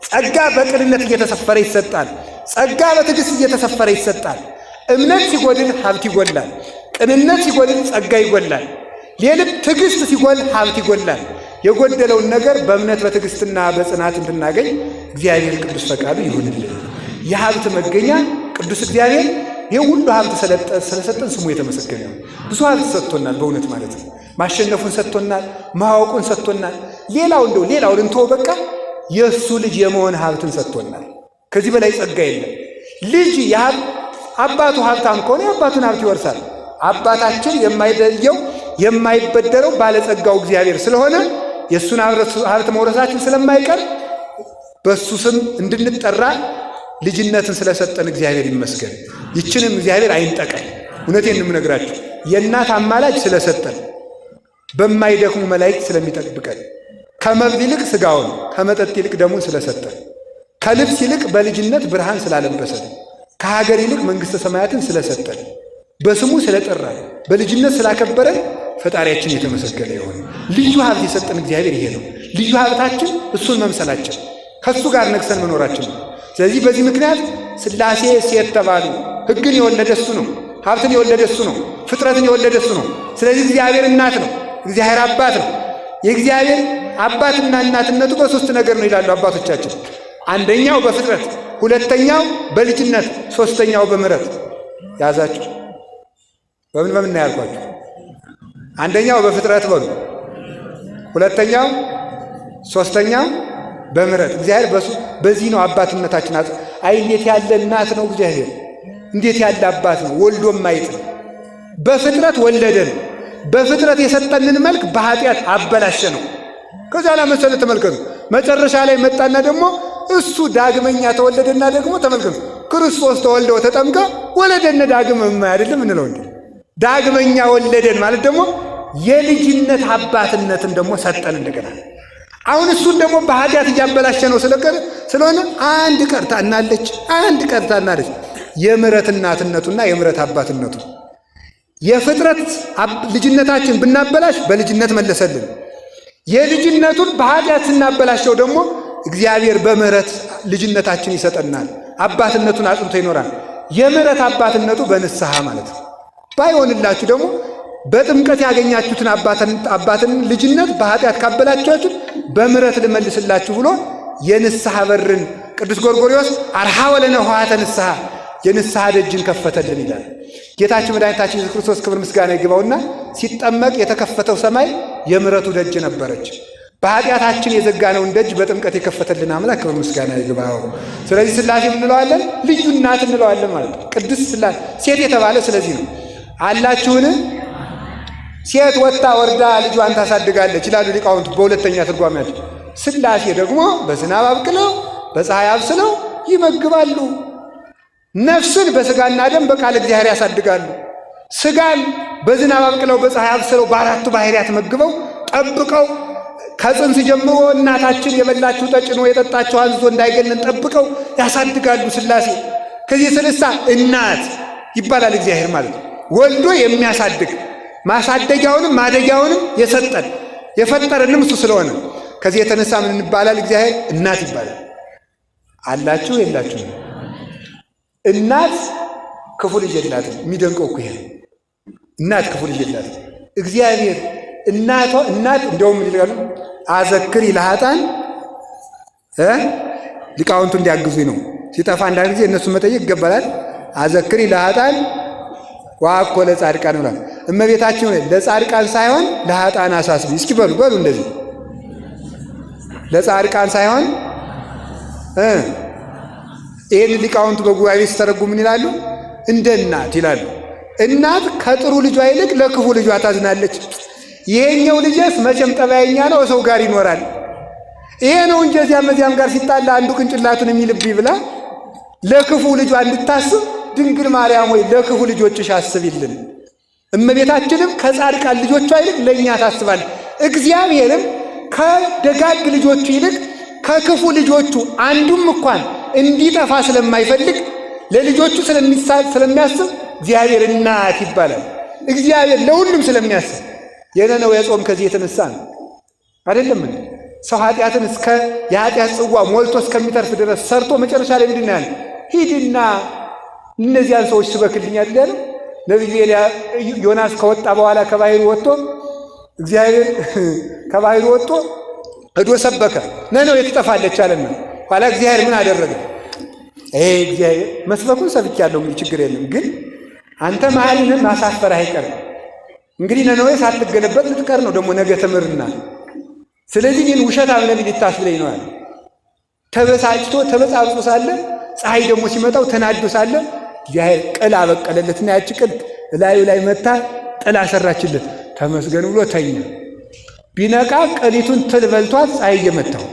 ጸጋ በቅንነት እየተሰፈረ ይሰጣል። ጸጋ በትዕግስት እየተሰፈረ ይሰጣል። እምነት ሲጎድል ሀብት ይጎላል። ቅንነት ሲጎድል ጸጋ ይጎላል። የልብ ትዕግስት ሲጎል ሀብት ይጎላል። የጎደለውን ነገር በእምነት በትዕግስትና በጽናት እንድናገኝ እግዚአብሔር ቅዱስ ፈቃዱ ይሁንልን። የሀብት መገኛ ቅዱስ እግዚአብሔር ይህ ሁሉ ሀብት ስለሰጠን ስሙ የተመሰገነ ነው። ብዙ ሀብት ሰጥቶናል በእውነት ማለት ነው። ማሸነፉን ሰጥቶናል፣ ማወቁን ሰጥቶናል። ሌላውን እንተወው በቃ የእሱ ልጅ የመሆን ሀብትን ሰጥቶናል። ከዚህ በላይ ጸጋ የለም። ልጅ አባቱ ሀብታም ከሆነ የአባቱን ሀብት ይወርሳል። አባታችን የማይደልየው የማይበደረው ባለጸጋው እግዚአብሔር ስለሆነ የእሱን ሀብት መውረሳችን ስለማይቀር በእሱ ስም እንድንጠራ ልጅነትን ስለሰጠን እግዚአብሔር ይመስገን። ይችንም እግዚአብሔር አይንጠቀን። እውነቴን የምነግራችሁ የእናት አማላጅ ስለሰጠን፣ በማይደክሙ መላእክት ስለሚጠብቀን፣ ከመብል ይልቅ ሥጋውን ከመጠጥ ይልቅ ደሙን ስለሰጠን፣ ከልብስ ይልቅ በልጅነት ብርሃን ስላለበሰን፣ ከሀገር ይልቅ መንግሥተ ሰማያትን ስለሰጠን፣ በስሙ ስለጠራን፣ በልጅነት ስላከበረን ፈጣሪያችን የተመሰገነ ይሁን። ልዩ ሀብት የሰጠን እግዚአብሔር ይሄ ነው። ልዩ ሀብታችን እሱን መምሰላችን፣ ከእሱ ጋር ነግሰን መኖራችን ነው። ስለዚህ በዚህ ምክንያት ሥላሴ ሴት ተባሉ። ሕግን የወለደ እሱ ነው። ሀብትን የወለደ እሱ ነው። ፍጥረትን የወለደ እሱ ነው። ስለዚህ እግዚአብሔር እናት ነው፣ እግዚአብሔር አባት ነው። የእግዚአብሔር አባትና እናትነቱ በሶስት ነገር ነው ይላሉ አባቶቻችን። አንደኛው በፍጥረት፣ ሁለተኛው በልጅነት፣ ሶስተኛው በምሕረት። ያዛችሁ በምን ነው ያልኳችሁ? አንደኛው በፍጥረት በሉ፣ ሁለተኛው፣ ሶስተኛው በምሕረት። እግዚአብሔር በዚህ ነው አባትነታችን። አይ እንዴት ያለ እናት ነው እግዚአብሔር! እንዴት ያለ አባት ነው! ወልዶ ማይጥል በፍጥረት ወለደን። በፍጥረት የሰጠንን መልክ በኃጢአት አበላሸ ነው። ከዛ ለመሰለ ተመልከቱ። መጨረሻ ላይ መጣና ደግሞ እሱ ዳግመኛ ተወለደና ደግሞ ተመልከቱ፣ ክርስቶስ ተወልደ ተጠምቀ ወለደነ ዳግም አይደለም እንለው እንዴ? ዳግመኛ ወለደን ማለት ደግሞ የልጅነት አባትነትን ደግሞ ሰጠን እንደገና። አሁን እሱን ደግሞ በኃጢአት እያበላሸ ነው ስለሆነ አንድ ቀርታናለች። የምሕረት እናትነቱና የምሕረት አባትነቱ። የፍጥረት ልጅነታችን ብናበላሽ በልጅነት መለሰልን። የልጅነቱን በኃጢአት ስናበላሸው ደግሞ እግዚአብሔር በምሕረት ልጅነታችን ይሰጠናል። አባትነቱን አጽንቶ ይኖራል። የምሕረት አባትነቱ በንስሐ ማለት ነው። ባይሆንላችሁ ደግሞ በጥምቀት ያገኛችሁትን አባትን ልጅነት በኃጢአት ካበላችኋችሁ በምሕረት ልመልስላችሁ ብሎ የንስሐ በርን ቅዱስ ጎርጎርዮስ አርኀወ ለነ ኆኃተ ንስሐ የንስሐ ደጅን ከፈተልን ይላል። ጌታችን መድኃኒታችን ኢየሱስ ክርስቶስ ክብር ምስጋና ይግባውና ሲጠመቅ የተከፈተው ሰማይ የምሕረቱ ደጅ ነበረች። በኃጢአታችን የዘጋነውን ደጅ በጥምቀት የከፈተልን አምላክ ክብር ምስጋና ይግባው። ስለዚህ ሥላሴ እንለዋለን፣ ልዩ እናት እንለዋለን ማለት ነው። ቅድስት ሥላሴ ሴት የተባለ ስለዚህ ነው። አላችሁን? ሴት ወጥታ ወርዳ ልጇን ታሳድጋለች ይላሉ ሊቃውንቱ በሁለተኛ ትርጓሜያቸው። ሥላሴ ደግሞ በዝናብ አብቅለው በፀሐይ አብስለው ይመግባሉ። ነፍስን በሥጋና ደም በቃለ እግዚአብሔር ያሳድጋሉ። ሥጋን በዝናብ አብቅለው በፀሐይ አብስለው በአራቱ ባሕርያት መግበው ጠብቀው ከጽንስ ጀምሮ እናታችን የበላችሁ ተጭኖ የጠጣችሁ አንዝዞ እንዳይገለን ጠብቀው ያሳድጋሉ ሥላሴ። ከዚህ የተነሳ እናት ይባላል እግዚአብሔር ማለት ነው። ወልዶ የሚያሳድግ ማሳደጊያውንም ማደጊያውንም የሰጠን የፈጠረንም እሱ ስለሆነ ከዚህ የተነሳ ምን እንባላል? እግዚአብሔር እናት ይባላል። አላችሁ የላችሁ? እናት ክፉ ልጅ የላትም። የሚደንቀው እኮ ይሄ እናት ክፉ ልጅ የላትም። እግዚአብሔር እናት እንደውም ይላሉ አዘክሪ ለኃጥአን ሊቃውንቱ እንዲያግዙኝ ነው። ሲጠፋ አንዳንድ ጊዜ እነሱን መጠየቅ ይገባላል። አዘክሪ ለኃጥአን ወአኮ ለጻድቃን ብሏል እመቤታችን። ለጻድቃን ሳይሆን ለኃጥአን አሳስቢ። እስኪ በሉ እንደዚህ ለጻድቃን ሳይሆን ይህን ሊቃውንቱ በጉባኤ ሲተረጉሙ ምን ይላሉ? እንደ እናት ይላሉ። እናት ከጥሩ ልጇ ይልቅ ለክፉ ልጇ ታዝናለች። ይሄኛው ልጅስ መቼም ጠባየኛ ነው፣ ሰው ጋር ይኖራል። ይሄ ነው እንጂ እዚያም ጋር ሲጣላ አንዱ ቅንጭላቱን የሚልብኝ ብላ ለክፉ ልጇ እንድታስብ ድንግል ማርያም ወይ ለክፉ ልጆችሽ አስቢልን። እመቤታችንም ከጻድቃን ልጆቿ ይልቅ ለእኛ ታስባል። እግዚአብሔርም ከደጋግ ልጆቹ ይልቅ ከክፉ ልጆቹ አንዱም እንኳን እንዲጠፋ ስለማይፈልግ ለልጆቹ ስለሚያስብ እግዚአብሔር እናት ይባላል። እግዚአብሔር ለሁሉም ስለሚያስብ የነነዌ ጾም ከዚህ የተነሳ ነው አይደለም? ሰው ኃጢአትን እስከ የኃጢአት ጽዋ ሞልቶ እስከሚተርፍ ድረስ ሰርቶ መጨረሻ ላይ ምንድን ነው ያለው? ሂድና እነዚያን ሰዎች ስበክልኝ አይደል? ነቢዩ ዮናስ ከወጣ በኋላ ከባሕሩ ወጥቶ እግዚአብሔር ከባሕሩ ወጥቶ ሄዶ ሰበከ። ነነዌ ትጠፋለች አለና ኋላ እግዚአብሔር ምን አደረገ? እግዚአብሔር መስበኩን ሰብቻለሁ፣ እንግዲህ ችግር የለም፣ ግን አንተ መሐሪንም ማሳፈር አይቀርም። እንግዲህ ነነዌ ሳትገለበጥ ልትቀር ነው ደግሞ ነገ ትምርና። ስለዚህ ይህን ውሸት አምነን ልታስብለኝ ነው አለ። ተበሳጭቶ ተበጻብጾ ሳለ ፀሐይ ደግሞ ሲመጣው ተናዶ ሳለ እግዚአብሔር ቅል አበቀለለትና ያቺ ቅል እላዩ ላይ መታ ጥላ ሰራችለት። ተመስገን ብሎ ተኛ። ቢነቃ ቅሊቱን ትል በልቷት ፀሐይ እየመታው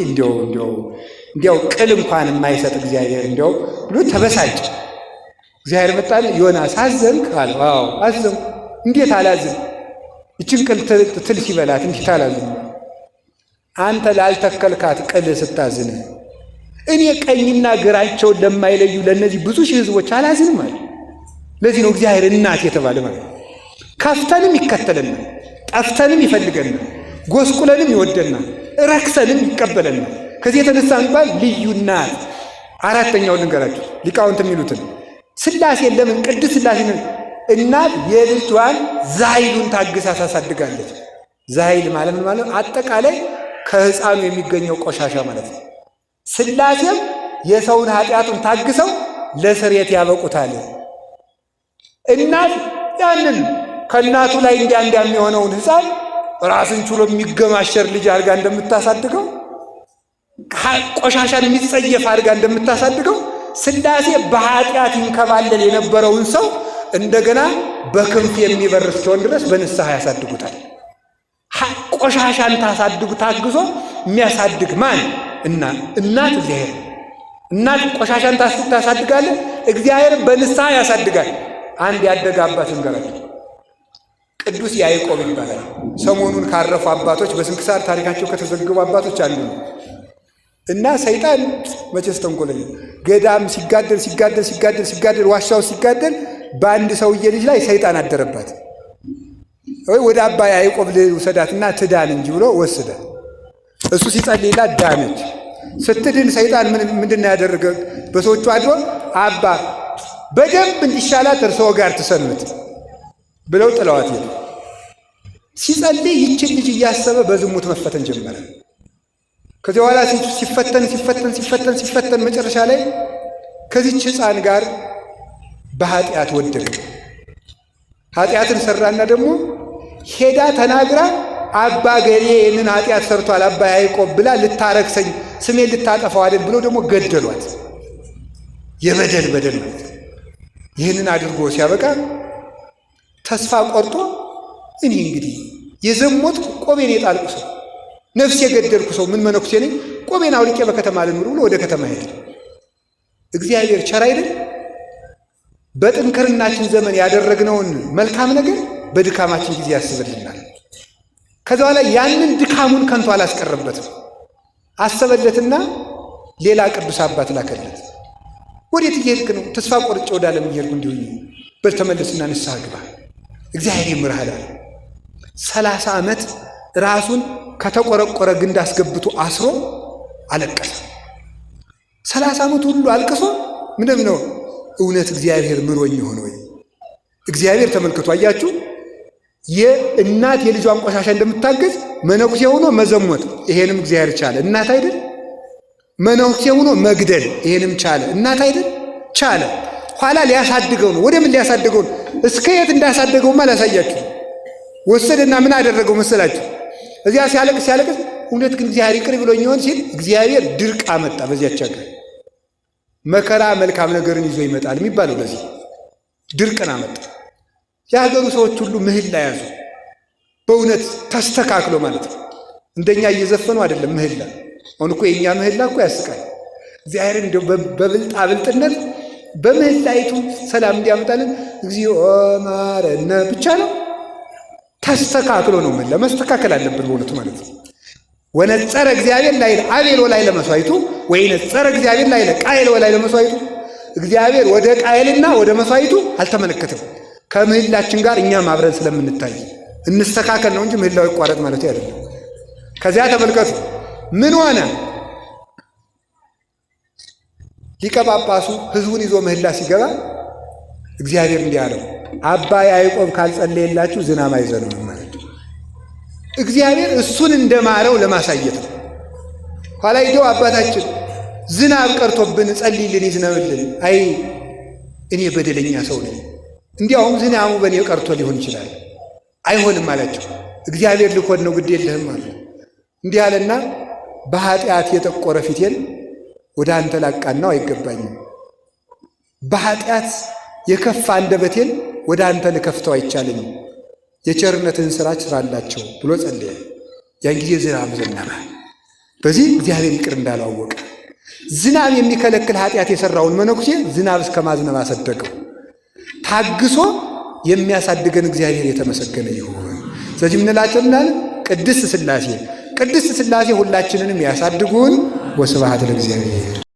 እንዲያው ቅል እንኳን የማይሰጥ እግዚአብሔር እንዲያው ብሎ ተበሳጭ። እግዚአብሔር መጣል ዮናስ አዘንክ አለው። አዎ አዘንኩ። እንዴት አላዝን? ይችን ቅል ትል ሲበላት እንዴት አላዝን? አንተ ላልተከልካት ቅል ስታዝን እኔ ቀኝና ግራቸውን ለማይለዩ ለእነዚህ ብዙ ሺህ ሕዝቦች አላዝንም አለ። ለዚህ ነው እግዚአብሔር እናት የተባለ ማለት ነው። ከፍተንም ይከተለናል፣ ጠፍተንም ይፈልገናል፣ ጎስቁለንም ይወደናል፣ ረክሰንም ይቀበለናል። ከዚህ የተነሳ እንኳን ልዩ እናት። አራተኛውን ልንገራችሁ ሊቃውንት የሚሉትን ሥላሴን ለምን ቅድስት ሥላሴን እናት የልጇን ዛይሉን ታግሳ ታሳድጋለች። ዛይል ማለት ምን ማለት? አጠቃላይ ከሕፃኑ የሚገኘው ቆሻሻ ማለት ነው። ሥላሴም የሰውን ኃጢአቱን ታግሰው ለስርየት ያበቁታል። እናት ያንን ከእናቱ ላይ እንዲያ የሚሆነውን ሕፃን ራስን ችሎ የሚገማሸር ልጅ አድርጋ እንደምታሳድገው ቆሻሻን የሚጸየፍ አድርጋ እንደምታሳድገው ሥላሴ በኃጢአት ይንከባለል የነበረውን ሰው እንደገና በክንፍ የሚበር እስኪሆን ድረስ በንስሐ ያሳድጉታል። ቆሻሻን ታግሶ የሚያሳድግ ማን? እናት እግዚአብሔር። እናት ቆሻሻን ታሳድጋለ፣ እግዚአብሔር በንስሐ ያሳድጋል። አንድ ያደገ አባት እንገራለን፣ ቅዱስ ያዕቆብ ይባላል። ሰሞኑን ካረፉ አባቶች በስንክሳር ታሪካቸው ከተዘገቡ አባቶች አሉ እና ሰይጣን መቼስ ተንኮለኛ ገዳም ሲጋደል ዋሻው ሲጋደል በአንድ ሰውዬ ልጅ ላይ ሰይጣን አደረባት። ወደ አባ ያዕቆብ ልውሰዳትና ትዳን እንጂ ብሎ ወሰደ። እሱ ሲጸልይላት ዳነች። ስትድን ሰይጣን ምንድን ነው ያደረገ? በሰዎቹ አድሮ አባ በደንብ እንዲሻላት እርስዎ ጋር ትሰንብት፣ ብለው ጥለዋት ሄዱ። ሲጸልይ ይችን ልጅ እያሰበ በዝሙት መፈተን ጀመረ። ከዚህ በኋላ ሲፈተን መጨረሻ ላይ ከዚች ሕፃን ጋር በኃጢአት ወደቀ። ኃጢአትን ሰራና ደግሞ ሄዳ ተናግራ አባ ገሌ ይህንን ኃጢአት ሰርቷል አባ ያዕቆብ ብላ ልታረክሰኝ ስሜን ልታጠፋው አይደል ብሎ ደግሞ ገደሏት። የበደል ማለት ይህንን አድርጎ ሲያበቃ ተስፋ ቆርጦ እኔ እንግዲህ የዘሞት ቆቤን የጣልኩ ሰው ነፍስ የገደልኩ ሰው ምን መነኩሴ ነኝ? ቆቤን አውልቄ በከተማ ልኑር ብሎ ወደ ከተማ ሄደ። እግዚአብሔር ቸር አይደል? በጥንክርናችን ዘመን ያደረግነውን መልካም ነገር በድካማችን ጊዜ ያስብልናል። ከዛ በኋላ ያንን ድካሙን ከንቱ አላስቀረበትም። አሰበለትና ሌላ ቅዱስ አባት ላከለት። ወዴት እየሄድክ ነው? ተስፋ ቆርጬ ወደ ዓለም እየሄድኩ እንዲሁኝ በል ተመለስና ንስሐ ግባ እግዚአብሔር ይምርሃል አለ። 30 ዓመት ራሱን ከተቆረቆረ ግንድ አስገብቶ አስሮ አለቀሰ። 30 ዓመት ሁሉ አልቅሶ ምንም ነው እውነት እግዚአብሔር ምሮኝ ሆነ ወይ? እግዚአብሔር ተመልክቶ አያችሁ፣ የእናት የልጇን ቆሻሻ እንደምታገዝ መነኩሴ ሆኖ መዘሞት ይሄንም እግዚአብሔር ቻለ። እናት አይደል? መነኩሴ ሆኖ መግደል ይሄንም ቻለ። እናት አይደል? ቻለ። ኋላ ሊያሳድገው ነው። ወደ ምን ሊያሳድገው ነው? እስከ የት እንዳሳደገውማ ላሳያችሁ። ወሰደና ምን አደረገው መሰላችሁ? እዚያ ሲያለቅስ እውነት ግን እግዚአብሔር ይቅር ብሎኝ ይሆን ሲል እግዚአብሔር ድርቅ አመጣ። በዚያች ሀገር መከራ መልካም ነገርን ይዞ ይመጣል የሚባለው ለዚህ ድርቅን አመጣ። የሀገሩ ሰዎች ሁሉ ምህላ ያዙ። በእውነት ተስተካክሎ ማለት ነው። እንደኛ እየዘፈኑ አይደለም ምህላ። አሁን እኮ የኛ ምህላ እኮ ያስቃል። እግዚአብሔር እንደው በብልጣብልጥነት በምህላይቱ ሰላም እንዲያመጣልን እግዚኦ ማረነ ብቻ ነው። ተስተካክሎ ነው ምህላ መስተካከል አለብን በእውነቱ ማለት ነው። ወነጸረ እግዚአብሔር ላይለ አቤል ወላይለ መስዋዕቱ ወይነጸረ እግዚአብሔር ላይለ ቃየል ወላይለ መስዋዕቱ። እግዚአብሔር ወደ ቃየልና ወደ መስዋዕቱ አልተመለከተም። ከምህላችን ጋር እኛም አብረን ስለምንታይ እንስተካከል ነው እንጂ ምህላው ይቋረጥ ማለት አይደለም። ከዚያ ተመልከቱ ምን ሆነ? ሊቀ ጳጳሱ ሕዝቡን ይዞ ምህላ ሲገባ እግዚአብሔር እንዲህ አለው፣ አባ ያዕቆብ ካልጸለየላችሁ ዝናብ አይዘንብም ማለት ነው። እግዚአብሔር እሱን እንደማረው ለማሳየት ነው። ኋላ ሂደው አባታችን ዝናብ ቀርቶብን ጸልይልን ይዝነብልን። አይ እኔ በደለኛ ሰው ነኝ፣ እንዲያውም ዝናቡ በእኔ ቀርቶ ሊሆን ይችላል። አይሆንም አላቸው። እግዚአብሔር ልኮን ነው ግድ የለህም አለ። እንዲህ አለና በኃጢአት የጠቆረ ፊቴን ወደ አንተ ላቃናው አይገባኝም፣ በኃጢአት የከፋ አንደበቴን ወደ አንተ ልከፍተው አይቻለኝም፣ የቸርነትን ሥራ ስራላቸው ብሎ ጸለየ። ያን ጊዜ ዝናብ ዘነበ። በዚህ እግዚአብሔር ይቅር እንዳላወቀ ዝናብ የሚከለክል ኃጢአት የሰራውን መነኩሴ ዝናብ እስከ ማዝነብ አሰደቀው። ታግሶ የሚያሳድገን እግዚአብሔር የተመሰገነ ይሁን። ስለዚህ ምንላቸው ምናል ቅድስት ሥላሴ ሁላችንንም ያሳድጉን። ወስብሐት ለእግዚአብሔር።